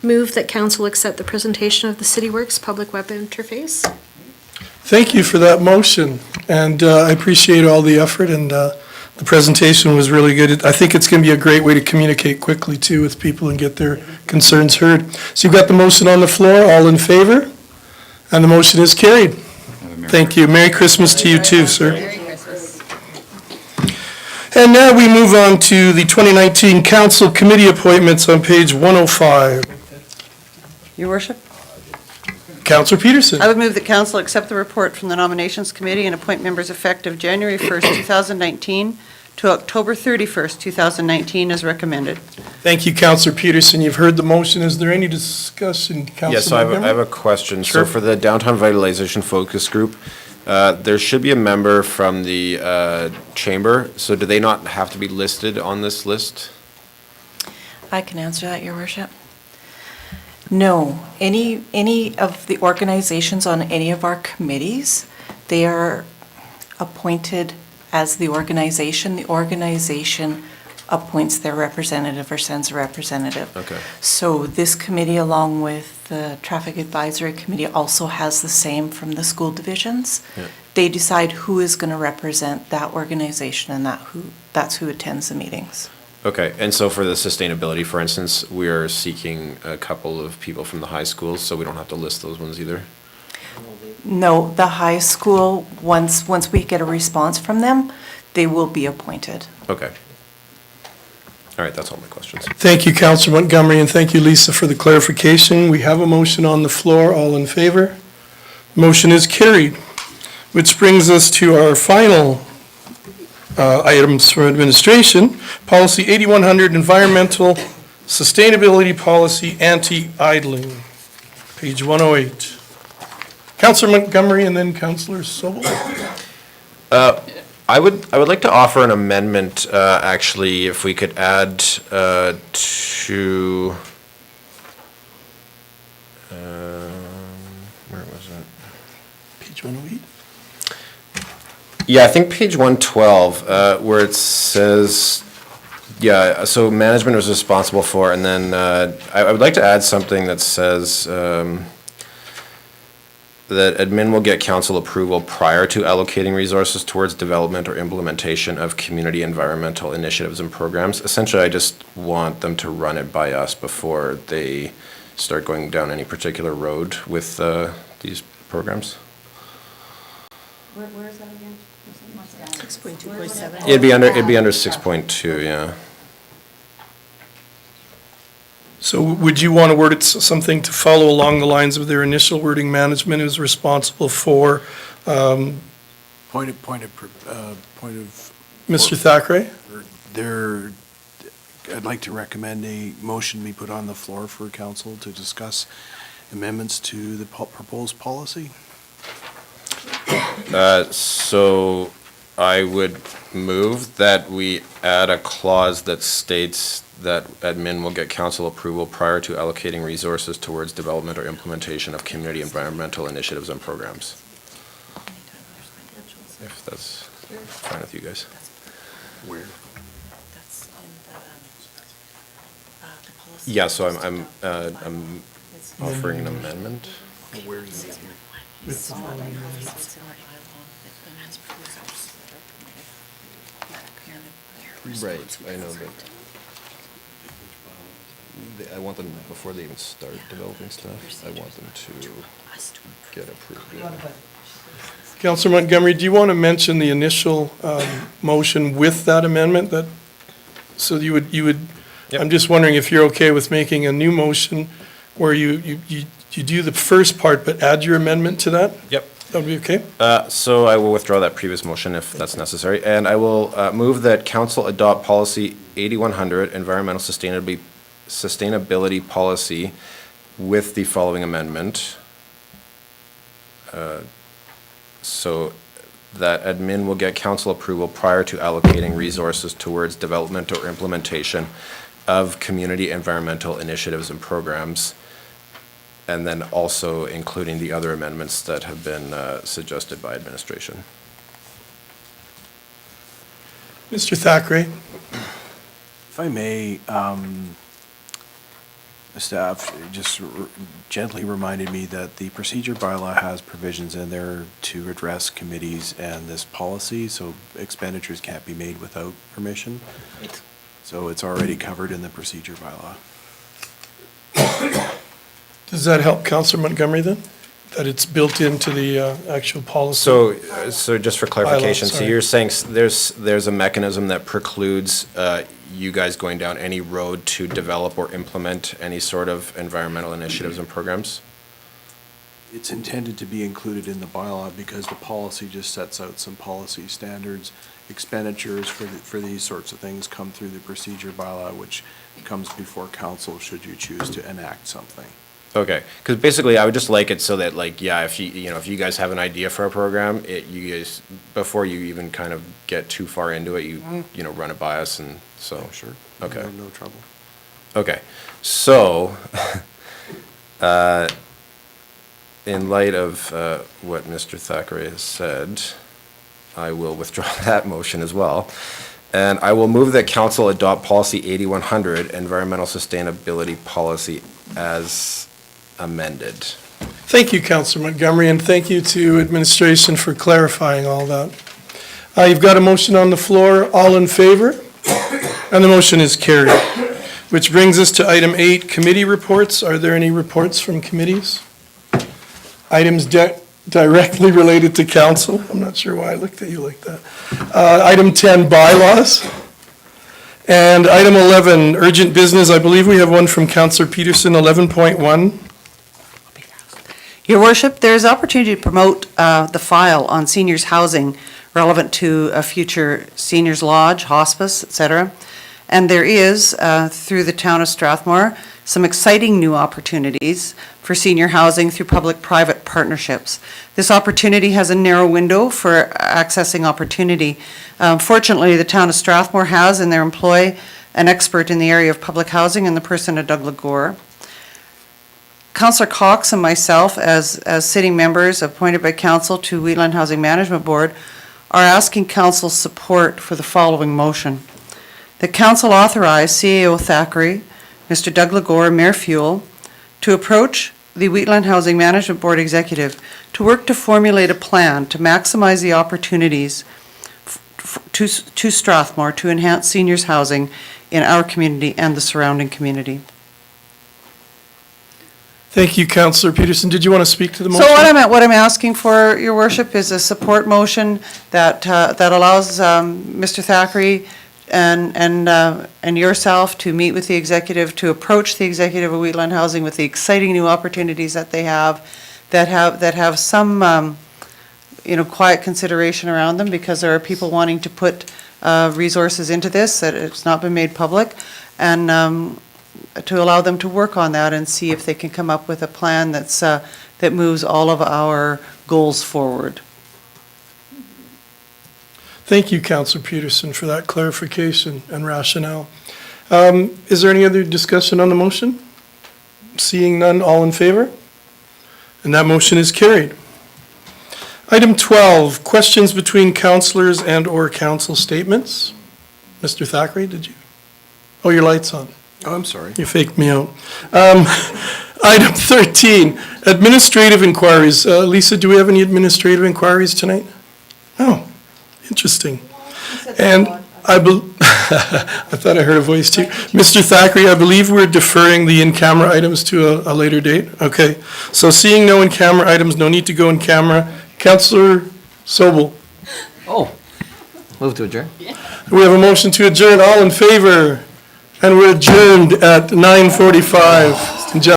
move that council accept the presentation of the CityWorks public web interface? Thank you for that motion, and I appreciate all the effort and The presentation was really good. I think it's going to be a great way to communicate quickly, too, with people and get their concerns heard. So you've got the motion on the floor. All in favor? And the motion is carried. Thank you. Merry Christmas to you, too, sir. Merry Christmas. And now we move on to the 2019 Council Committee appointments on page 105. Your worship, Councillor Peterson. I would move that council accept the report from the nominations committee and appoint members effective January 1st, 2019 to October 31st, 2019 as recommended. Thank you, Councillor Peterson. You've heard the motion. Is there any discussion, Councillor Yes, so I Montgomery? have a question. Sure. So for the Downtown Revitalization Focus Group, there should be a member from the chamber. So do they not have to be listed on this list? I can answer that, Your Worship. No, any of the organizations on any of our committees, they are appointed as the organization. The organization appoints their representative or sends a representative. Okay. So this committee, along with the Traffic Advisory Committee, also has the same from the school divisions. Yeah. They decide who is going to represent that organization, and that's who attends the meetings. Okay, and so for the sustainability, for instance, we are seeking a couple of people from the high schools, so we don't have to list those ones either? No, the high school, once we get a response from them, they will be appointed. Okay. All right, that's all my questions. Thank you, Councillor Montgomery, and thank you, Lisa, for the clarification. We have a motion on the floor. All in favor? Motion is carried, which brings us to our final items for administration. Policy 8100, Environmental Sustainability Policy, Anti-Idling, page 108. Councillor Montgomery and then Councillor Sobel. I would like to offer an amendment, actually, if we could add to, where was it? Page 108. Yeah, I think page 112, where it says, yeah, so management was responsible for, and then I would like to add something that says that admin will get council approval prior to allocating resources towards development or implementation of community environmental initiatives and programs. Essentially, I just want them to run it by us before they start going down any particular road with these programs. Where is that again? 6.2.7. It'd be under 6.2, yeah. So would you want to word it something to follow along the lines of their initial wording? Management is responsible for, Point of. Mr. Thackeray? There, I'd like to recommend a motion be put on the floor for council to discuss amendments to the proposed policy. So I would move that we add a clause that states that admin will get council approval prior to allocating resources towards development or implementation of community environmental initiatives and programs. If that's fine with you guys. Where? Yeah, so I'm offering an amendment. Where is it? Right, I know, but I want them, before they even start developing stuff, I want them to get approved. Councillor Montgomery, do you want to mention the initial motion with that amendment that, so you would, Yep. I'm just wondering if you're okay with making a new motion where you do the first part but add your amendment to that? Yep. That would be okay? So I will withdraw that previous motion if that's necessary, and I will move that council adopt policy 8100, environmental sustainability policy, with the following amendment. So that admin will get council approval prior to allocating resources towards development or implementation of community environmental initiatives and programs, and then also including the other amendments that have been suggested by administration. Mr. Thackeray? If I may, staff just gently reminded me that the procedure bylaw has provisions in there to address committees and this policy, so expenditures can't be made without permission. So it's already covered in the procedure bylaw. Does that help Councillor Montgomery then? That it's built into the actual policy? So just for clarification, so sorry. you're saying there's a mechanism that precludes you guys going down any road to develop or implement any sort of environmental initiatives and programs? It's intended to be included in the bylaw because the policy just sets out some policy standards. Expenditures for these sorts of things come through the procedure bylaw, which comes before council should you choose to enact something. Okay, because basically I would just like it so that like, yeah, if if you guys have an idea for a program, you guys, before you even kind of get too far into it, you run it by us and so. Oh, sure. Okay. No trouble. Okay, so, in light of what Mr. Thackeray has said, I will withdraw that motion as well. And I will move that council adopt policy 8100, environmental sustainability policy as amended. Thank you, Councillor Montgomery, and thank you to administration for clarifying all that. You've got a motion on the floor. All in favor? And the motion is carried. Which brings us to item 8, committee reports. Are there any reports from committees? Items directly related to council. I'm not sure why I looked at you like that. Item 10, bylaws. And item 11, urgent business. I believe we have one from Councillor Peterson, 11.1. Your worship, there is opportunity to promote the file on seniors housing relevant to a future seniors lodge, hospice, et cetera. And there is, through the town of Strathmore, some exciting new opportunities for senior housing through public-private partnerships. This opportunity has a narrow window for accessing opportunity. Fortunately, the town of Strathmore has in their employ an expert in the area of public housing in the person of Doug Legore. Councillor Cox and myself, as sitting members appointed by council to Wheatland Housing Management Board, are asking council's support for the following motion. The council authorize CAO Thackeray, Mr. Doug Legore, Mayor Fuel, to approach the Wheatland Housing Management Board executive to work to formulate a plan to maximize the opportunities to Strathmore to enhance seniors housing in our community and the surrounding community. Thank you, Councillor Peterson. Did you want to speak to the motion? So what I'm asking for, your worship, is a support motion that allows Mr. Thackeray and yourself to meet with the executive, to approach the executive of Wheatland Housing with the exciting new opportunities that they have, that have some quiet consideration around them, because there are people wanting to put resources into this that it's not been made public, and to allow them to work on that and see if they can come up with a plan that moves all of our goals forward. Thank you, Councillor Peterson, for that clarification and rationale. Is there any other discussion on the motion? Seeing none, all in favor? And that motion is carried. Item 12, questions between councillors and/or council statements. Mr. Thackeray, did you? Oh, your light's on. Oh, I'm sorry. You faked me out. Item 13, administrative inquiries. Lisa, do we have any administrative inquiries tonight? Oh, interesting. And I thought I heard a voice too. Mr. Thackeray, I believe we're deferring the in-camera items to a later date. Okay. So seeing no in-camera items, no need to go in camera. Councillor Sobel. Oh, move to adjourn. We have a motion to adjourn. All in favor? And we're adjourned at 9:45.